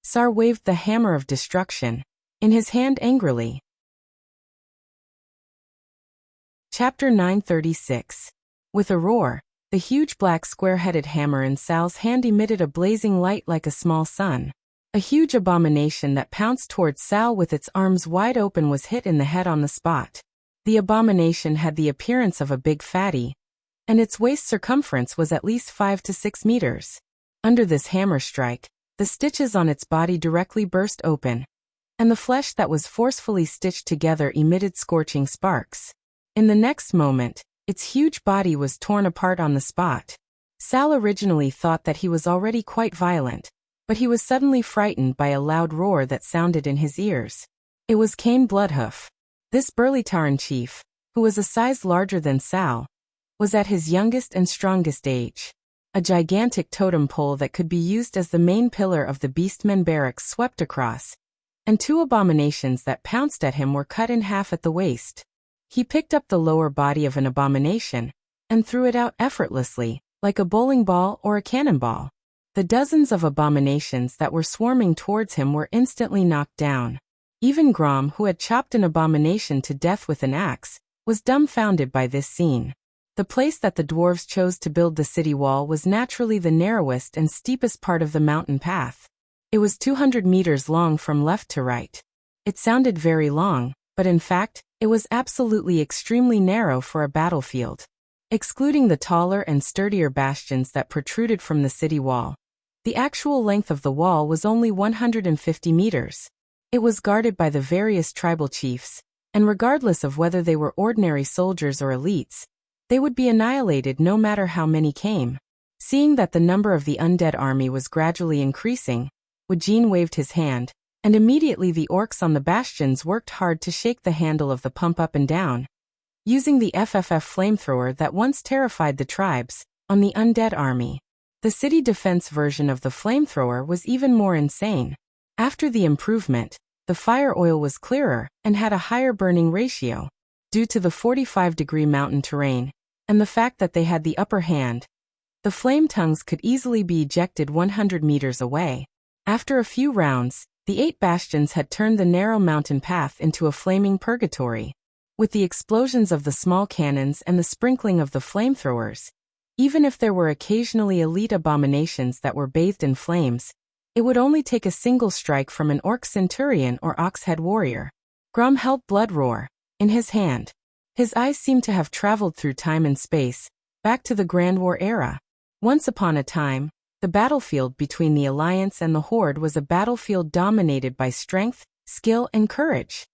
Sar waved the hammer of destruction in his hand angrily. Chapter 936. With a roar, the huge black square-headed hammer in Sal's hand emitted a blazing light like a small sun. A huge abomination that pounced towards Sal with its arms wide open was hit in the head on the spot. The abomination had the appearance of a big fatty, and its waist circumference was at least 5 to 6 meters. Under this hammer strike, the stitches on its body directly burst open, and the flesh that was forcefully stitched together emitted scorching sparks. In the next moment, its huge body was torn apart on the spot. Sal originally thought that he was already quite violent, but he was suddenly frightened by a loud roar that sounded in his ears. It was Cain Bloodhoof. This burly Tauren chief, who was a size larger than Sal, was at his youngest and strongest age. A gigantic totem pole that could be used as the main pillar of the Beastmen barracks swept across, and two abominations that pounced at him were cut in half at the waist. He picked up the lower body of an abomination and threw it out effortlessly, like a bowling ball or a cannonball. The dozens of abominations that were swarming towards him were instantly knocked down. Even Grom, who had chopped an abomination to death with an axe, was dumbfounded by this scene. The place that the dwarves chose to build the city wall was naturally the narrowest and steepest part of the mountain path. It was 200 meters long from left to right. It sounded very long, but in fact, it was absolutely extremely narrow for a battlefield. Excluding the taller and sturdier bastions that protruded from the city wall, the actual length of the wall was only 150 meters. It was guarded by the various tribal chiefs, and regardless of whether they were ordinary soldiers or elites, they would be annihilated no matter how many came. Seeing that the number of the undead army was gradually increasing, Wujin waved his hand, and immediately the orcs on the bastions worked hard to shake the handle of the pump up and down, using the FFF flamethrower that once terrified the tribes, on the undead army. The city defense version of the flamethrower was even more insane. After the improvement, the fire oil was clearer and had a higher burning ratio. Due to the 45-degree mountain terrain, and the fact that they had the upper hand, the flame tongues could easily be ejected 100 meters away. After a few rounds, the 8 bastions had turned the narrow mountain path into a flaming purgatory. With the explosions of the small cannons and the sprinkling of the flamethrowers, even if there were occasionally elite abominations that were bathed in flames, it would only take a single strike from an orc centurion or ox-head warrior. Grom held blood roar in his hand. His eyes seemed to have traveled through time and space, back to the Grand War era. Once upon a time, the battlefield between the Alliance and the Horde was a battlefield dominated by strength, skill, and courage.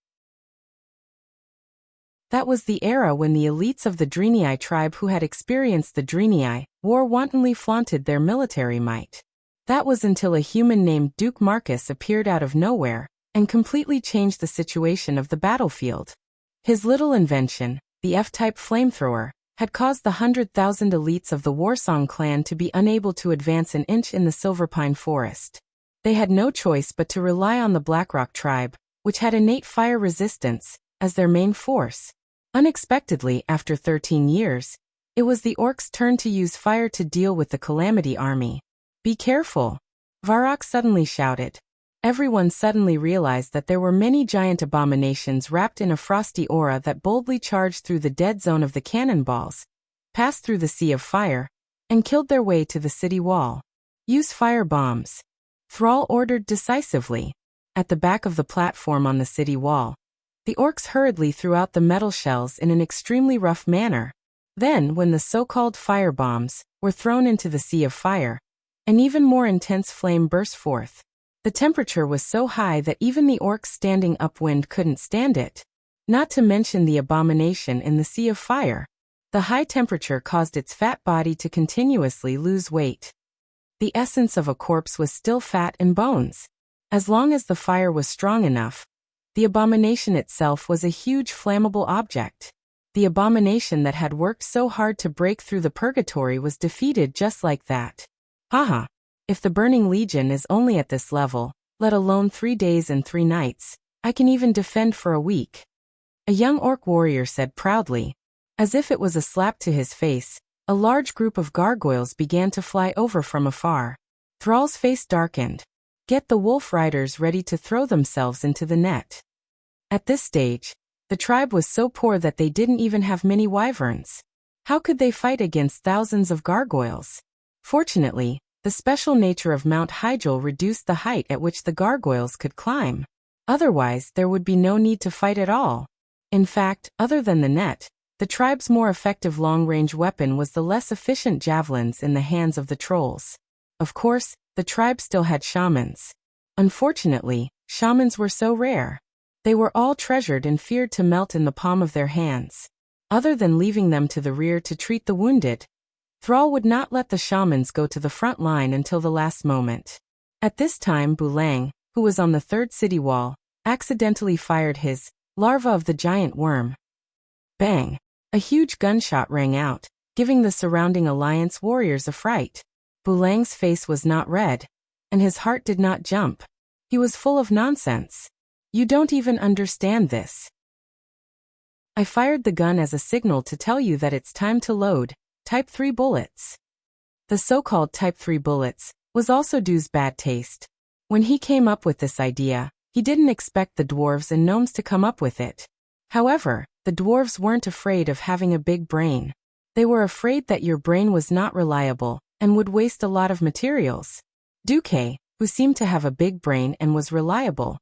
That was the era when the elites of the Drenii tribe who had experienced the Drenii war wantonly flaunted their military might. That was until a human named Duke Marcus appeared out of nowhere and completely changed the situation of the battlefield. His little invention, the F-type flamethrower, had caused the 100,000 elites of the Warsong clan to be unable to advance an inch in the Silverpine forest. They had no choice but to rely on the Blackrock tribe, which had innate fire resistance, as their main force. Unexpectedly, after 13 years, it was the orcs' turn to use fire to deal with the Calamity army. "Be careful!" Varrock suddenly shouted. Everyone suddenly realized that there were many giant abominations wrapped in a frosty aura that boldly charged through the dead zone of the cannonballs, passed through the sea of fire, and killed their way to the city wall. "Use fire bombs," Thrall ordered decisively. At the back of the platform on the city wall, the orcs hurriedly threw out the metal shells in an extremely rough manner. Then, when the so-called fire bombs were thrown into the sea of fire, an even more intense flame burst forth. The temperature was so high that even the orcs standing upwind couldn't stand it. Not to mention the abomination in the sea of fire. The high temperature caused its fat body to continuously lose weight. The essence of a corpse was still fat and bones. As long as the fire was strong enough, the abomination itself was a huge flammable object. The abomination that had worked so hard to break through the purgatory was defeated just like that. Haha. If the Burning Legion is only at this level, let alone 3 days and 3 nights, I can even defend for a week. A young orc warrior said proudly. As if it was a slap to his face, a large group of gargoyles began to fly over from afar. Thrall's face darkened. Get the wolf riders ready to throw themselves into the net. At this stage, the tribe was so poor that they didn't even have many wyverns. How could they fight against thousands of gargoyles? Fortunately, the special nature of Mount Hyjal reduced the height at which the gargoyles could climb. Otherwise, there would be no need to fight at all. In fact, other than the net, the tribe's more effective long-range weapon was the less efficient javelins in the hands of the trolls. Of course, the tribe still had shamans. Unfortunately, shamans were so rare. They were all treasured and feared to melt in the palm of their hands. Other than leaving them to the rear to treat the wounded, Thrall would not let the shamans go to the front line until the last moment. At this time, Bulang, who was on the 3rd city wall, accidentally fired his larva of the giant worm. Bang! A huge gunshot rang out, giving the surrounding Alliance warriors a fright. Bulang's face was not red, and his heart did not jump. He was full of nonsense. You don't even understand this. I fired the gun as a signal to tell you that it's time to load. Type 3 bullets. The so-called Type 3 bullets was also Du's bad taste. When he came up with this idea, He didn't expect the dwarves and gnomes to come up with it. However, the dwarves weren't afraid of having a big brain. They were afraid that your brain was not reliable and would waste a lot of materials. Duque, who seemed to have a big brain and was reliable,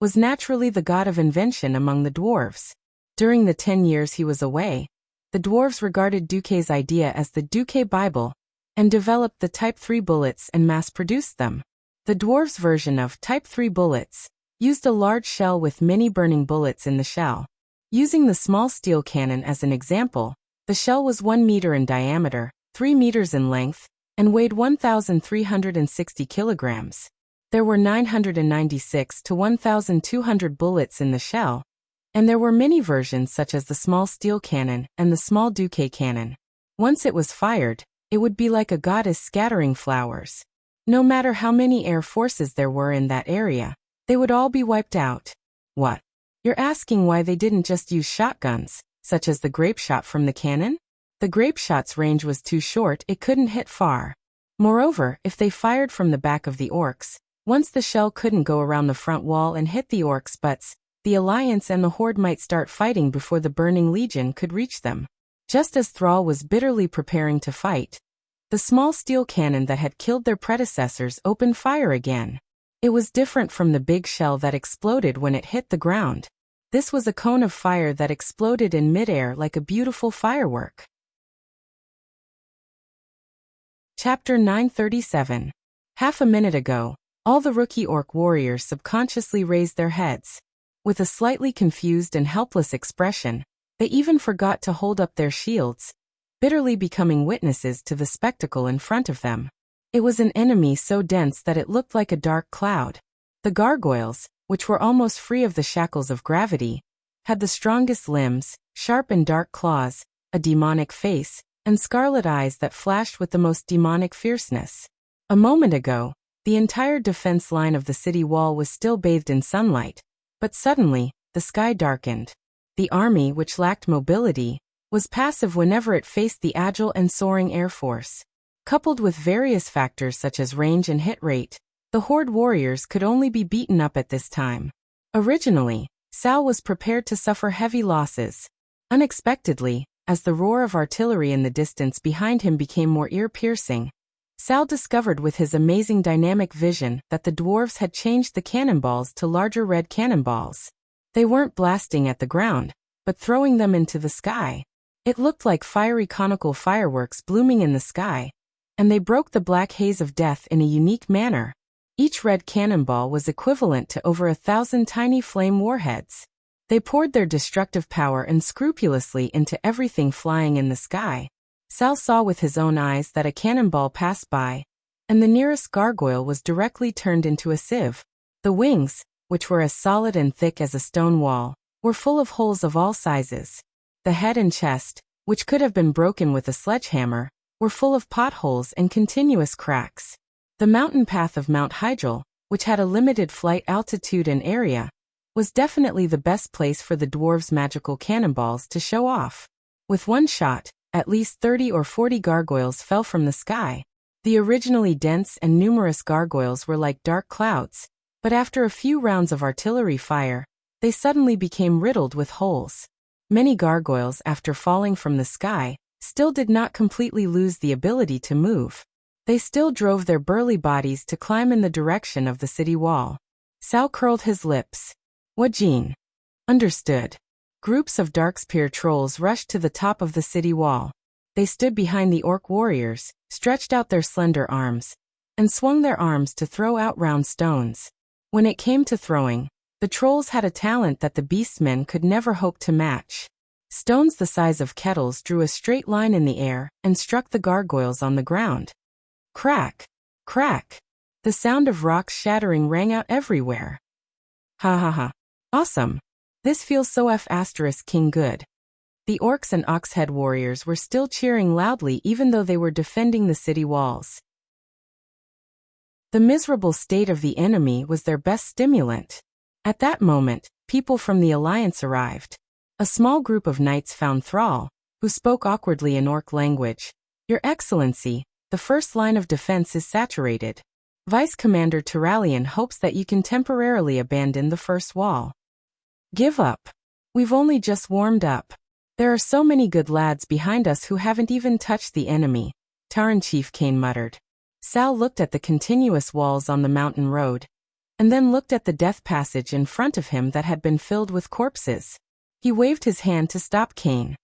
was naturally the god of invention among the dwarves. During the 10 years he was away, the dwarves regarded Duque's idea as the Duque Bible and developed the Type 3 bullets and mass-produced them. The dwarves' version of Type 3 bullets used a large shell with many burning bullets in the shell. Using the small steel cannon as an example, the shell was 1 meter in diameter, 3 meters in length, and weighed 1,360 kilograms. There were 996 to 1,200 bullets in the shell, and there were many versions such as the small steel cannon and the small Duque cannon. Once it was fired, it would be like a goddess scattering flowers. No matter how many air forces there were in that area, they would all be wiped out. What? You're asking why they didn't just use shotguns, such as the grape shot from the cannon? The grape shot's range was too short, it couldn't hit far. Moreover, if they fired from the back of the orcs, once the shell couldn't go around the front wall and hit the orcs' butts, the Alliance and the Horde might start fighting before the Burning Legion could reach them. Just as Thrall was bitterly preparing to fight, the small steel cannon that had killed their predecessors opened fire again. It was different from the big shell that exploded when it hit the ground. This was a cone of fire that exploded in midair like a beautiful firework. Chapter 937. Half a minute ago, all the rookie orc warriors subconsciously raised their heads. With a slightly confused and helpless expression, they even forgot to hold up their shields, bitterly becoming witnesses to the spectacle in front of them. It was an enemy so dense that it looked like a dark cloud. The gargoyles, which were almost free of the shackles of gravity, had the strongest limbs, sharp and dark claws, a demonic face, and scarlet eyes that flashed with the most demonic fierceness. A moment ago, the entire defense line of the city wall was still bathed in sunlight, but suddenly, the sky darkened. The army, which lacked mobility, was passive whenever it faced the agile and soaring air force. Coupled with various factors such as range and hit rate, the Horde warriors could only be beaten up at this time. Originally, Sal was prepared to suffer heavy losses. Unexpectedly, as the roar of artillery in the distance behind him became more ear-piercing, Sal discovered with his amazing dynamic vision that the dwarves had changed the cannonballs to larger red cannonballs. They weren't blasting at the ground, but throwing them into the sky. It looked like fiery conical fireworks blooming in the sky, and they broke the black haze of death in a unique manner. Each red cannonball was equivalent to over 1,000 tiny flame warheads. They poured their destructive power unscrupulously into everything flying in the sky. Sal saw with his own eyes that a cannonball passed by, and the nearest gargoyle was directly turned into a sieve. The wings, which were as solid and thick as a stone wall, were full of holes of all sizes. The head and chest, which could have been broken with a sledgehammer, were full of potholes and continuous cracks. The mountain path of Mount Hydril, which had a limited flight altitude and area, was definitely the best place for the dwarves' magical cannonballs to show off. With one shot, at least 30 or 40 gargoyles fell from the sky. The originally dense and numerous gargoyles were like dark clouds, but after a few rounds of artillery fire, they suddenly became riddled with holes. Many gargoyles, after falling from the sky, still did not completely lose the ability to move. They still drove their burly bodies to climb in the direction of the city wall. Sal curled his lips. Wajin. Understood. Groups of Darkspear trolls rushed to the top of the city wall. They stood behind the orc warriors, stretched out their slender arms, and swung their arms to throw out round stones. When it came to throwing, the trolls had a talent that the beastmen could never hope to match. Stones the size of kettles drew a straight line in the air and struck the gargoyles on the ground. Crack! Crack! The sound of rocks shattering rang out everywhere. Ha ha ha. Awesome! This feels so King good. The orcs and Oxhead warriors were still cheering loudly even though they were defending the city walls. The miserable state of the enemy was their best stimulant. At that moment, people from the Alliance arrived. A small group of knights found Thrall, who spoke awkwardly in orc language. Your Excellency, the first line of defense is saturated. Vice Commander Turalian hopes that you can temporarily abandon the first wall. Give up. We've only just warmed up. There are so many good lads behind us who haven't even touched the enemy, Taran Chief Kane muttered. Sal looked at the continuous walls on the mountain road, and then looked at the death passage in front of him that had been filled with corpses. He waved his hand to stop Kane.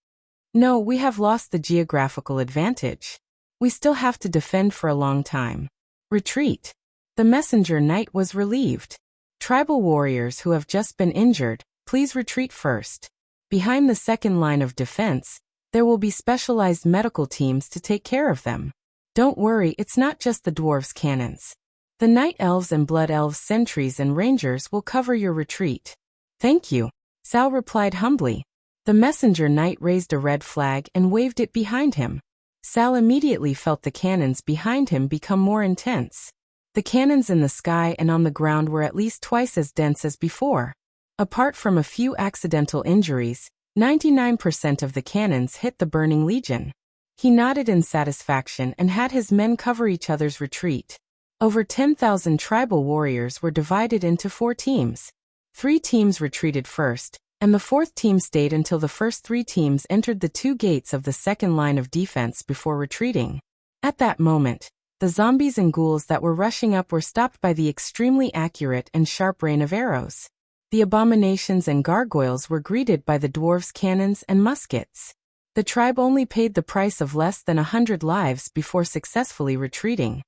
No, we have lost the geographical advantage. We still have to defend for a long time. Retreat. The messenger knight was relieved. Tribal warriors who have just been injured, please retreat first. Behind the second line of defense, there will be specialized medical teams to take care of them. Don't worry, it's not just the dwarves' cannons. The night elves and blood elves' sentries and rangers will cover your retreat. Thank you, Sal replied humbly. The messenger knight raised a red flag and waved it behind him. Sal immediately felt the cannons behind him become more intense. The cannons in the sky and on the ground were at least twice as dense as before. Apart from a few accidental injuries, 99% of the cannons hit the Burning Legion. He nodded in satisfaction and had his men cover each other's retreat. Over 10,000 tribal warriors were divided into 4 teams. 3 teams retreated first, and the 4th team stayed until the first 3 teams entered the 2 gates of the second line of defense before retreating. At that moment, the zombies and ghouls that were rushing up were stopped by the extremely accurate and sharp rain of arrows. The abominations and gargoyles were greeted by the dwarves' cannons and muskets. The tribe only paid the price of less than 100 lives before successfully retreating.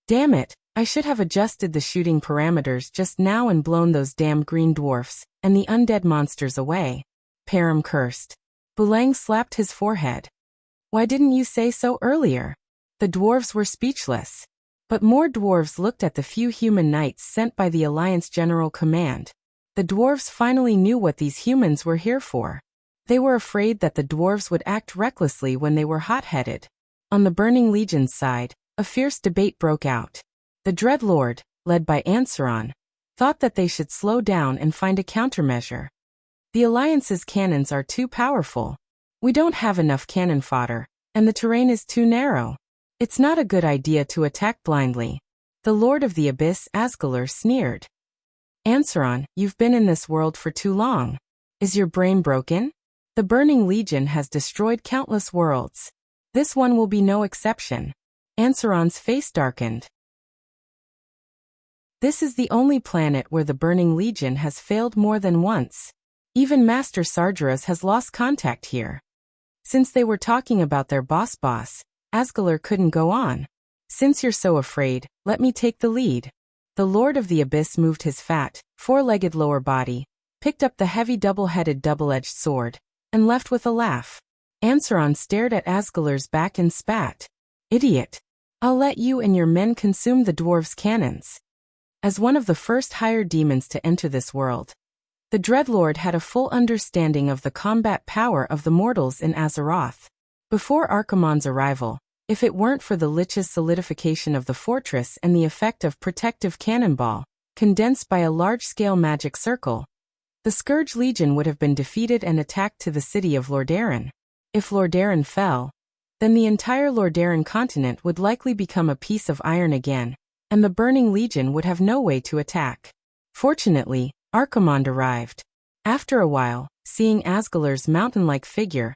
Damn it, I should have adjusted the shooting parameters just now and blown those damn green dwarfs and the undead monsters away. Param cursed. Bulang slapped his forehead. Why didn't you say so earlier? The dwarves were speechless. But more dwarves looked at the few human knights sent by the Alliance General Command. The dwarves finally knew what these humans were here for. They were afraid that the dwarves would act recklessly when they were hot-headed. On the Burning Legion's side, a fierce debate broke out. The Dreadlord, led by Ansaron, thought that they should slow down and find a countermeasure. The Alliance's cannons are too powerful. We don't have enough cannon fodder, and the terrain is too narrow. It's not a good idea to attack blindly. The Lord of the Abyss, Asgalar, sneered. Ansaron, you've been in this world for too long. Is your brain broken? The Burning Legion has destroyed countless worlds. This one will be no exception. Ansaron's face darkened. This is the only planet where the Burning Legion has failed more than once. Even Master Sargeras has lost contact here. Since they were talking about their boss, Asgalar couldn't go on. Since you're so afraid, let me take the lead. The Lord of the Abyss moved his fat, 4-legged lower body, picked up the heavy double-headed double-edged sword, and left with a laugh. Ansaron stared at Asgalar's back and spat. Idiot. I'll let you and your men consume the dwarves' cannons. As one of the first higher demons to enter this world, the Dreadlord had a full understanding of the combat power of the mortals in Azeroth. Before Archimonde's arrival, if it weren't for the Lich's solidification of the fortress and the effect of protective cannonball, condensed by a large-scale magic circle, the Scourge Legion would have been defeated and attacked to the city of Lordaeron. If Lordaeron fell, then the entire Lordaeron continent would likely become a piece of iron again, and the Burning Legion would have no way to attack. Fortunately, Archimonde arrived. After a while, seeing Asgalar's mountain-like figure,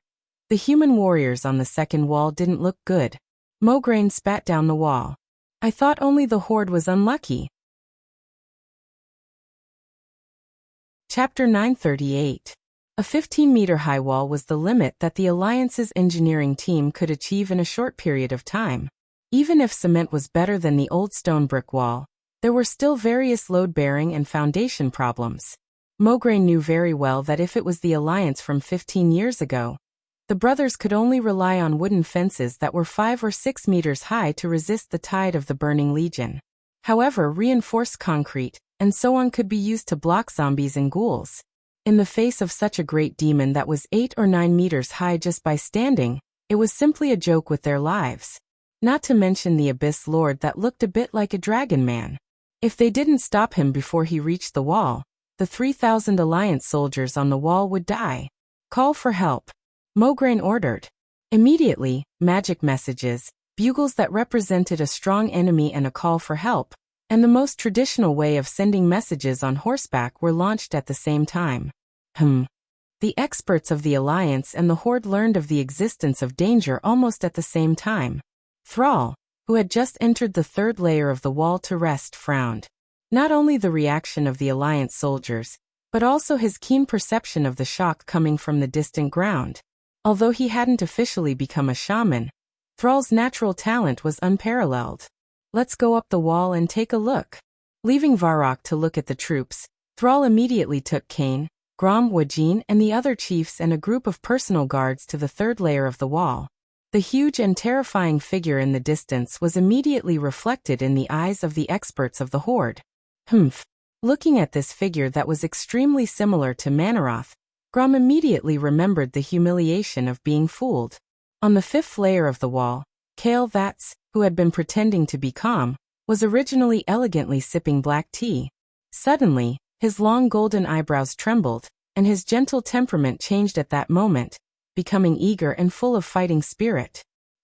the human warriors on the second wall didn't look good. Mograine spat down the wall. I thought only the Horde was unlucky. Chapter 938. A 15-meter-high wall was the limit that the Alliance's engineering team could achieve in a short period of time. Even if cement was better than the old stone brick wall, there were still various load-bearing and foundation problems. Mograine knew very well that if it was the Alliance from 15 years ago, the brothers could only rely on wooden fences that were 5 or 6 meters high to resist the tide of the Burning Legion. However, reinforced concrete, and so on could be used to block zombies and ghouls. In the face of such a great demon that was 8 or 9 meters high just by standing, it was simply a joke with their lives. Not to mention the Abyss Lord that looked a bit like a dragon man. If they didn't stop him before he reached the wall, the 3,000 Alliance soldiers on the wall would die. Call for help. Mograine ordered. Immediately, magic messages, bugles that represented a strong enemy and a call for help, and the most traditional way of sending messages on horseback were launched at the same time. The experts of the Alliance and the Horde learned of the existence of danger almost at the same time. Thrall, who had just entered the third layer of the wall to rest, frowned. Not only the reaction of the Alliance soldiers, but also his keen perception of the shock coming from the distant ground. Although he hadn't officially become a shaman, Thrall's natural talent was unparalleled. Let's go up the wall and take a look. Leaving Varrock to look at the troops, Thrall immediately took Kane, Grom, Wajin, and the other chiefs and a group of personal guards to the third layer of the wall. The huge and terrifying figure in the distance was immediately reflected in the eyes of the experts of the Horde. Looking at this figure that was extremely similar to Manaroth, Grom immediately remembered the humiliation of being fooled. On the fifth layer of the wall, Kale Vats, who had been pretending to be calm, was originally elegantly sipping black tea. Suddenly, his long golden eyebrows trembled, and his gentle temperament changed at that moment, becoming eager and full of fighting spirit.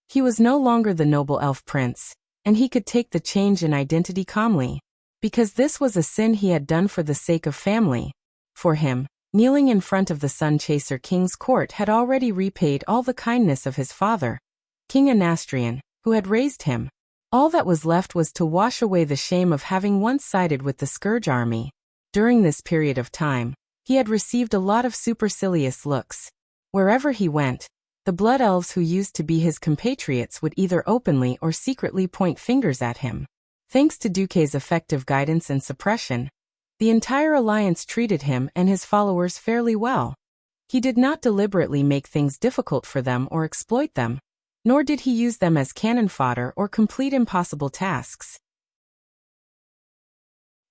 He was no longer the noble elf prince, and he could take the change in identity calmly, because this was a sin he had done for the sake of family. For him, kneeling in front of the Sun Chaser King's court had already repaid all the kindness of his father, King Anastrian, who had raised him. All that was left was to wash away the shame of having once sided with the Scourge army. During this period of time, he had received a lot of supercilious looks. Wherever he went, the blood elves who used to be his compatriots would either openly or secretly point fingers at him. Thanks to Duque's effective guidance and suppression, the entire Alliance treated him and his followers fairly well. He did not deliberately make things difficult for them or exploit them, nor did he use them as cannon fodder or complete impossible tasks.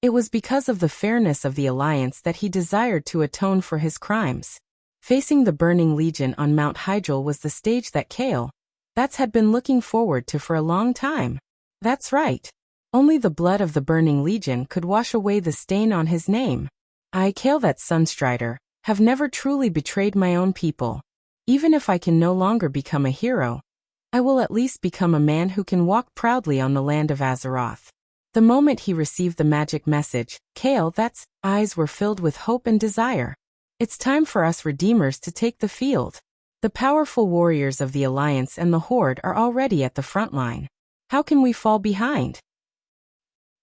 It was because of the fairness of the Alliance that he desired to atone for his crimes. Facing the Burning Legion on Mount Hydril was the stage that Kale Vats had been looking forward to for a long time. That's right. Only the blood of the Burning Legion could wash away the stain on his name. I, Kale Vats Sunstrider, have never truly betrayed my own people. Even if I can no longer become a hero, I will at least become a man who can walk proudly on the land of Azeroth. The moment he received the magic message, Kale Vats' eyes were filled with hope and desire. It's time for us Redeemers to take the field. The powerful warriors of the Alliance and the Horde are already at the front line. How can we fall behind?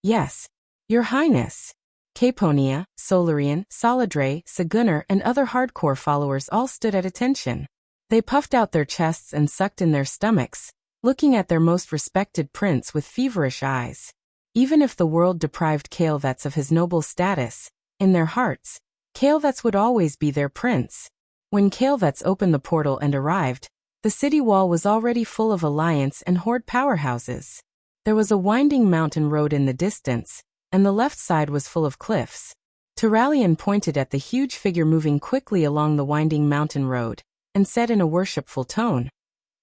Yes, Your Highness. Caponia, Solarian, Saladre, Sagunnar, and other hardcore followers all stood at attention. They puffed out their chests and sucked in their stomachs, looking at their most respected prince with feverish eyes. Even if the world deprived Kale Vats of his noble status, in their hearts, Kale Vats would always be their prince. When Kale Vats opened the portal and arrived, the city wall was already full of Alliance and Horde powerhouses. There was a winding mountain road in the distance, and the left side was full of cliffs. Turalian pointed at the huge figure moving quickly along the winding mountain road, and said in a worshipful tone,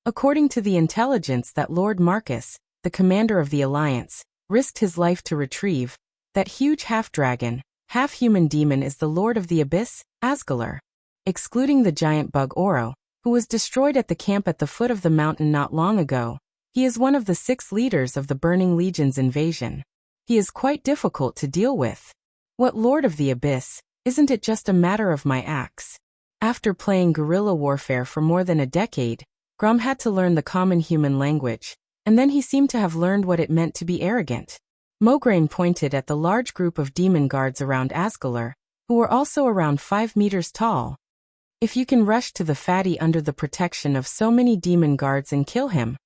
"According to the intelligence that Lord Marcus, the commander of the Alliance, risked his life to retrieve, that huge half-dragon, half-human demon is the Lord of the Abyss, Asgalar. Excluding the giant bug Oro, who was destroyed at the camp at the foot of the mountain not long ago, he is one of the 6 leaders of the Burning Legion's invasion. He is quite difficult to deal with. What Lord of the Abyss, isn't it just a matter of my axe?" After playing guerrilla warfare for more than a decade, Grom had to learn the common human language, and then he seemed to have learned what it meant to be arrogant. Mograine pointed at the large group of demon guards around Asgalar, who were also around 5 meters tall. "If you can rush to the fatty under the protection of so many demon guards and kill him,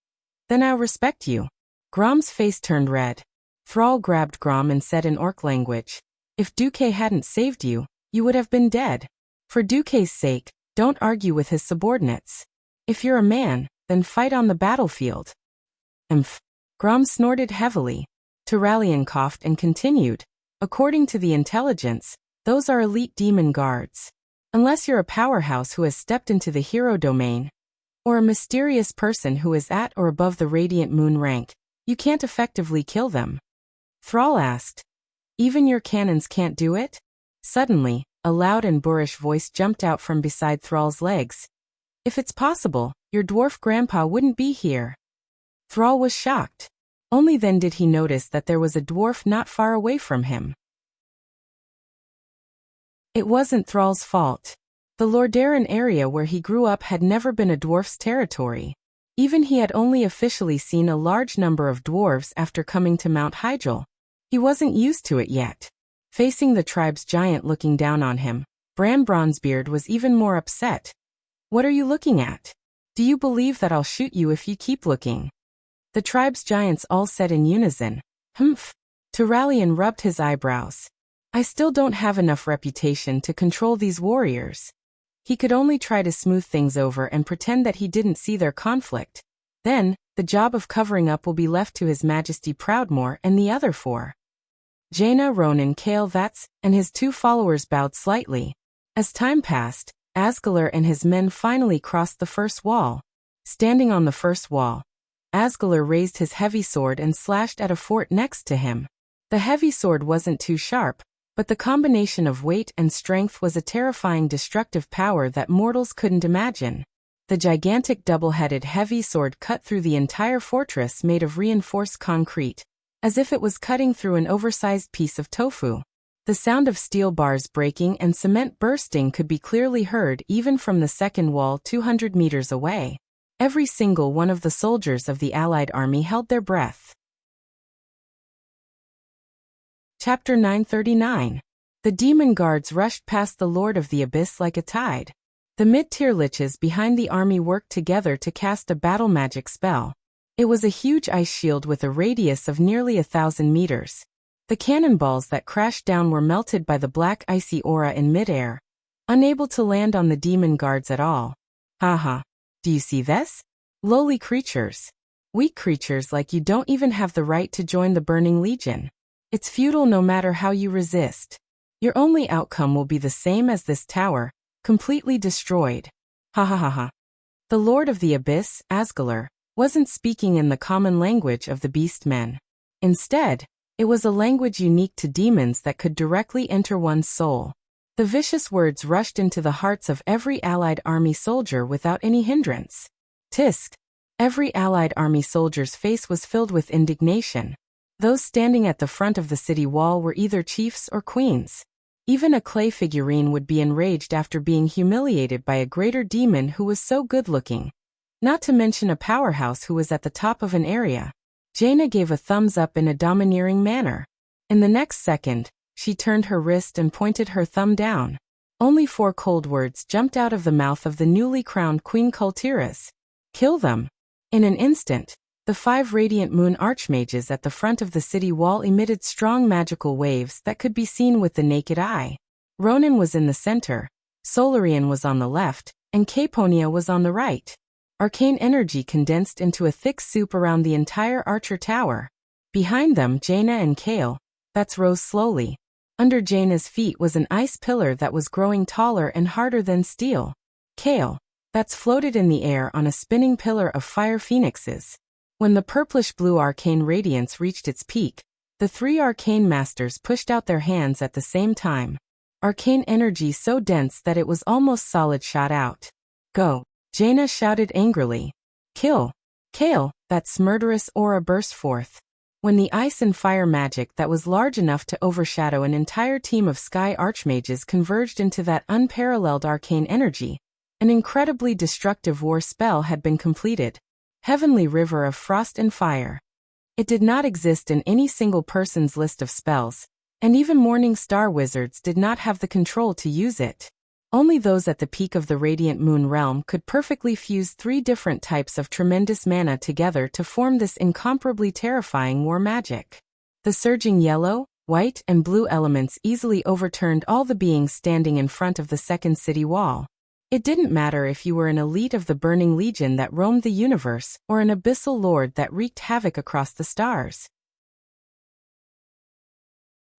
then I'll respect you." Grom's face turned red. Thrall grabbed Grom and said in Orc language, "If Duque hadn't saved you, you would have been dead. For Duque's sake, don't argue with his subordinates. If you're a man, then fight on the battlefield." Grom snorted heavily. Turalian coughed and continued, "According to the intelligence, those are elite demon guards. Unless you're a powerhouse who has stepped into the hero domain, or a mysterious person who is at or above the Radiant Moon rank, you can't effectively kill them." Thrall asked, "Even your cannons can't do it?" Suddenly, a loud and boorish voice jumped out from beside Thrall's legs. "If it's possible, your dwarf grandpa wouldn't be here." Thrall was shocked. Only then did he notice that there was a dwarf not far away from him. It wasn't Thrall's fault. The Lordaeron area where he grew up had never been a dwarf's territory. Even he had only officially seen a large number of dwarves after coming to Mount Hyjal. He wasn't used to it yet. Facing the tribe's giant looking down on him, Bran Bronzebeard was even more upset. "What are you looking at? Do you believe that I'll shoot you if you keep looking?" The tribe's giants all said in unison, "Humph." Turalyon rubbed his eyebrows. "I still don't have enough reputation to control these warriors." He could only try to smooth things over and pretend that he didn't see their conflict. Then, the job of covering up will be left to His Majesty Proudmoore and the other four. Jaina, Ronan, Kael Vats, and his 2 followers bowed slightly. As time passed, Asgalar and his men finally crossed the first wall. Standing on the first wall, Asgalar raised his heavy sword and slashed at a fort next to him. The heavy sword wasn't too sharp, but the combination of weight and strength was a terrifying destructive power that mortals couldn't imagine. The gigantic double-headed heavy sword cut through the entire fortress made of reinforced concrete, as if it was cutting through an oversized piece of tofu. The sound of steel bars breaking and cement bursting could be clearly heard even from the second wall 200 meters away. Every single one of the soldiers of the Allied army held their breath. Chapter 939. The demon guards rushed past the Lord of the Abyss like a tide. The mid-tier liches behind the army worked together to cast a battle magic spell. It was a huge ice shield with a radius of nearly 1,000 meters. The cannonballs that crashed down were melted by the black icy aura in midair, unable to land on the demon guards at all. Haha. Do you see this? Lowly creatures. Weak creatures like you don't even have the right to join the Burning Legion. It's futile no matter how you resist. Your only outcome will be the same as this tower, completely destroyed. Ha ha ha ha. The Lord of the Abyss, Asgalar, wasn't speaking in the common language of the beast men. Instead, it was a language unique to demons that could directly enter one's soul. The vicious words rushed into the hearts of every Allied army soldier without any hindrance. Tisk! Every Allied army soldier's face was filled with indignation. Those standing at the front of the city wall were either chiefs or queens. Even a clay figurine would be enraged after being humiliated by a greater demon who was so good-looking. Not to mention a powerhouse who was at the top of an area. Jaina gave a thumbs up in a domineering manner. In the next second, she turned her wrist and pointed her thumb down. Only 4 cold words jumped out of the mouth of the newly crowned Queen Kultiras. Kill them. In an instant, the 5 radiant moon archmages at the front of the city wall emitted strong magical waves that could be seen with the naked eye. Ronan was in the center, Solarian was on the left, and Caponia was on the right. Arcane energy condensed into a thick soup around the entire Archer Tower. Behind them, Jaina and Kael Vats rose slowly. Under Jaina's feet was an ice pillar that was growing taller and harder than steel. Kael Vats floated in the air on a spinning pillar of fire phoenixes. When the purplish-blue arcane radiance reached its peak, the 3 arcane masters pushed out their hands at the same time. Arcane energy so dense that it was almost solid shot out. Go! Jaina shouted angrily. Kill! Kael Vats' murderous aura burst forth. When the ice and fire magic that was large enough to overshadow an entire team of sky archmages converged into that unparalleled arcane energy, an incredibly destructive war spell had been completed. Heavenly River of Frost and Fire. It did not exist in any single person's list of spells, and even Morning Star wizards did not have the control to use it. Only those at the peak of the Radiant Moon realm could perfectly fuse 3 different types of tremendous mana together to form this incomparably terrifying war magic. The surging yellow, white, and blue elements easily overturned all the beings standing in front of the second city wall. It didn't matter if you were an elite of the Burning Legion that roamed the universe or an abyssal lord that wreaked havoc across the stars.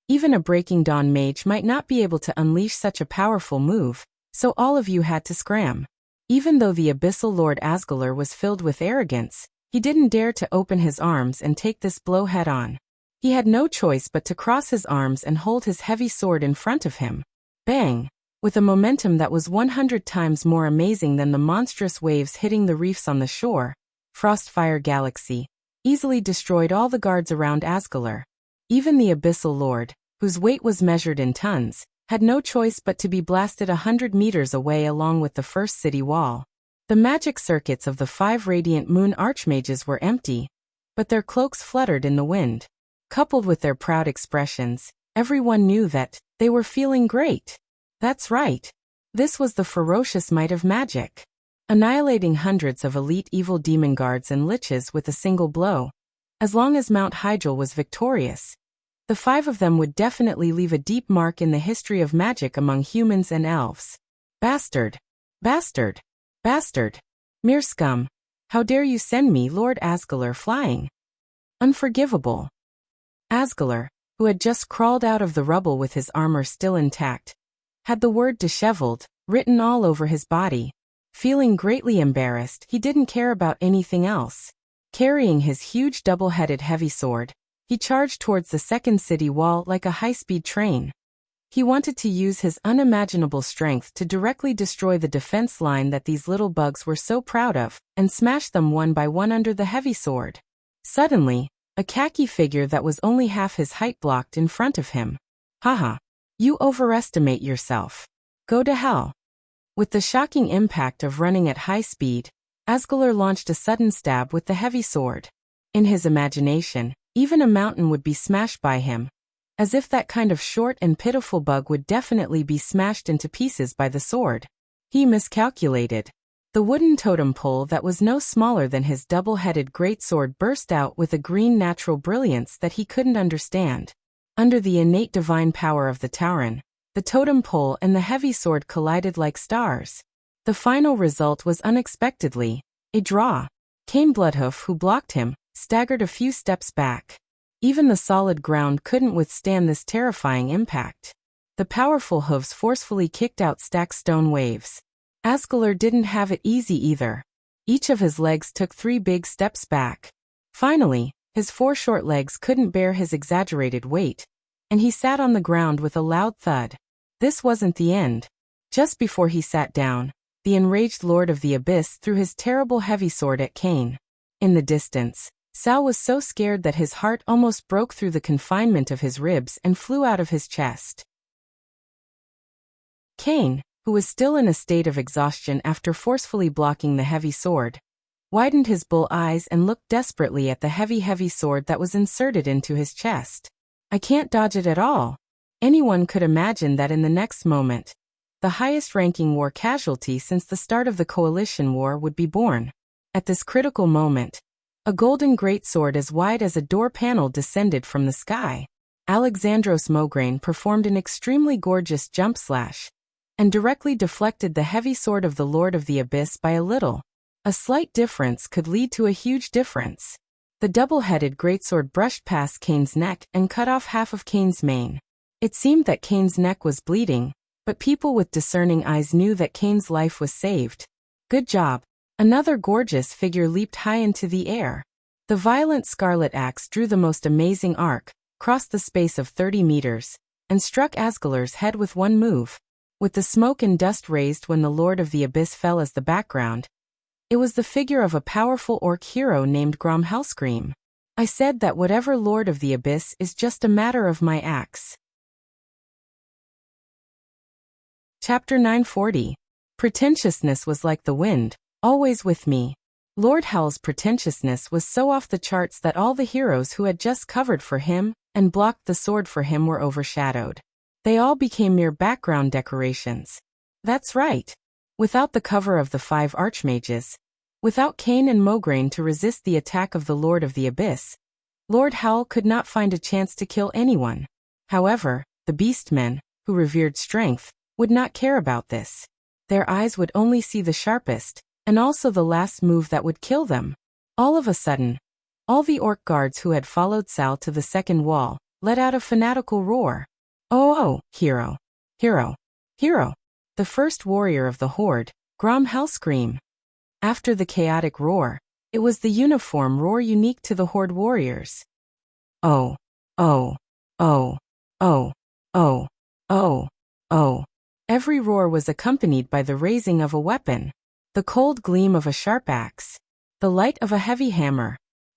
Even a Breaking Dawn mage might not be able to unleash such a powerful move, so all of you had to scram. Even though the abyssal lord Asgalar was filled with arrogance, he didn't dare to open his arms and take this blow head-on. He had no choice but to cross his arms and hold his heavy sword in front of him. Bang! With a momentum that was 100 times more amazing than the monstrous waves hitting the reefs on the shore, Frostfire Galaxy, easily destroyed all the guards around Asgulr. Even the Abyssal Lord, whose weight was measured in tons, had no choice but to be blasted 100 meters away along with the first city wall. The magic circuits of the 5 radiant moon archmages were empty, but their cloaks fluttered in the wind. Coupled with their proud expressions, everyone knew that they were feeling great. That's right. This was the ferocious might of magic. Annihilating hundreds of elite evil demon guards and liches with a single blow. As long as Mount Hyjal was victorious, the 5 of them would definitely leave a deep mark in the history of magic among humans and elves. Bastard! Bastard! Bastard! Mere scum! How dare you send me, Lord Asgulr, flying? Unforgivable! Asgulr, who had just crawled out of the rubble with his armor still intact, had the word disheveled written all over his body. Feeling greatly embarrassed, he didn't care about anything else. Carrying his huge double-headed heavy sword, he charged towards the second city wall like a high-speed train. He wanted to use his unimaginable strength to directly destroy the defense line that these little bugs were so proud of, and smash them one by one under the heavy sword. Suddenly, a khaki figure that was only half his height blocked in front of him. Haha. You overestimate yourself. Go to hell. With the shocking impact of running at high speed, Asgulr launched a sudden stab with the heavy sword. In his imagination, even a mountain would be smashed by him. As if that kind of short and pitiful bug would definitely be smashed into pieces by the sword. He miscalculated. The wooden totem pole that was no smaller than his double-headed greatsword burst out with a green natural brilliance that he couldn't understand. Under the innate divine power of the Tauren, the totem pole and the heavy sword collided like stars. The final result was unexpectedly a draw. Cain Bloodhoof, who blocked him, staggered a few steps back. Even the solid ground couldn't withstand this terrifying impact. The powerful hooves forcefully kicked out stacked stone waves. Asgulr didn't have it easy either. Each of his legs took 3 big steps back. Finally, his 4 short legs couldn't bear his exaggerated weight, and he sat on the ground with a loud thud. This wasn't the end. Just before he sat down, the enraged Lord of the Abyss threw his terrible heavy sword at Cain. In the distance, Sal was so scared that his heart almost broke through the confinement of his ribs and flew out of his chest. Cain, who was still in a state of exhaustion after forcefully blocking the heavy sword, widened his bull eyes and looked desperately at the heavy sword that was inserted into his chest. I can't dodge it at all. Anyone could imagine that in the next moment, the highest-ranking war casualty since the start of the Coalition War would be born. At this critical moment, a golden greatsword as wide as a door panel descended from the sky. Alexandros Mograine performed an extremely gorgeous jump slash, and directly deflected the heavy sword of the Lord of the Abyss by a little. A slight difference could lead to a huge difference. The double-headed greatsword brushed past Cain's neck and cut off half of Cain's mane. It seemed that Cain's neck was bleeding, but people with discerning eyes knew that Cain's life was saved. Good job. Another gorgeous figure leaped high into the air. The violent scarlet axe drew the most amazing arc, crossed the space of 30 meters, and struck Asgulr's head with one move. With the smoke and dust raised when the Lord of the Abyss fell as the background, it was the figure of a powerful orc hero named Grom Hellscream. I said that whatever Lord of the Abyss is just a matter of my axe. Chapter 940. Pretentiousness was like the wind, always with me. Lord Hell's pretentiousness was so off the charts that all the heroes who had just covered for him and blocked the sword for him were overshadowed. They all became mere background decorations. That's right. Without the cover of the 5 archmages, without Cain and Mograine to resist the attack of the Lord of the Abyss, Lord Hell could not find a chance to kill anyone. However, the beastmen, who revered strength, would not care about this. Their eyes would only see the sharpest, and also the last move that would kill them. All of a sudden, all the orc guards who had followed Sal to the second wall let out a fanatical roar. Oh, hero! Hero! Hero! The first warrior of the horde, Grom Hellscream. After the chaotic roar, it was the uniform roar unique to the horde warriors. Oh! Oh! Oh! Oh! Oh! Oh! Oh! Every roar was accompanied by the raising of a weapon, the cold gleam of a sharp axe, the light of a heavy hammer.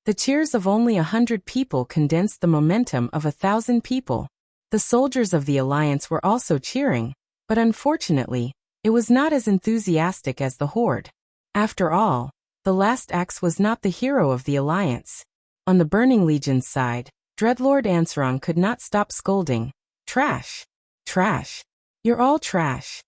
The cheers of only 100 people condensed the momentum of 1,000 people. The soldiers of the alliance were also cheering, but unfortunately, it was not as enthusiastic as the horde. After all, the last axe was not the hero of the alliance. On the Burning Legion's side, Dreadlord Ansaron could not stop scolding. Trash! Trash! You're all trash!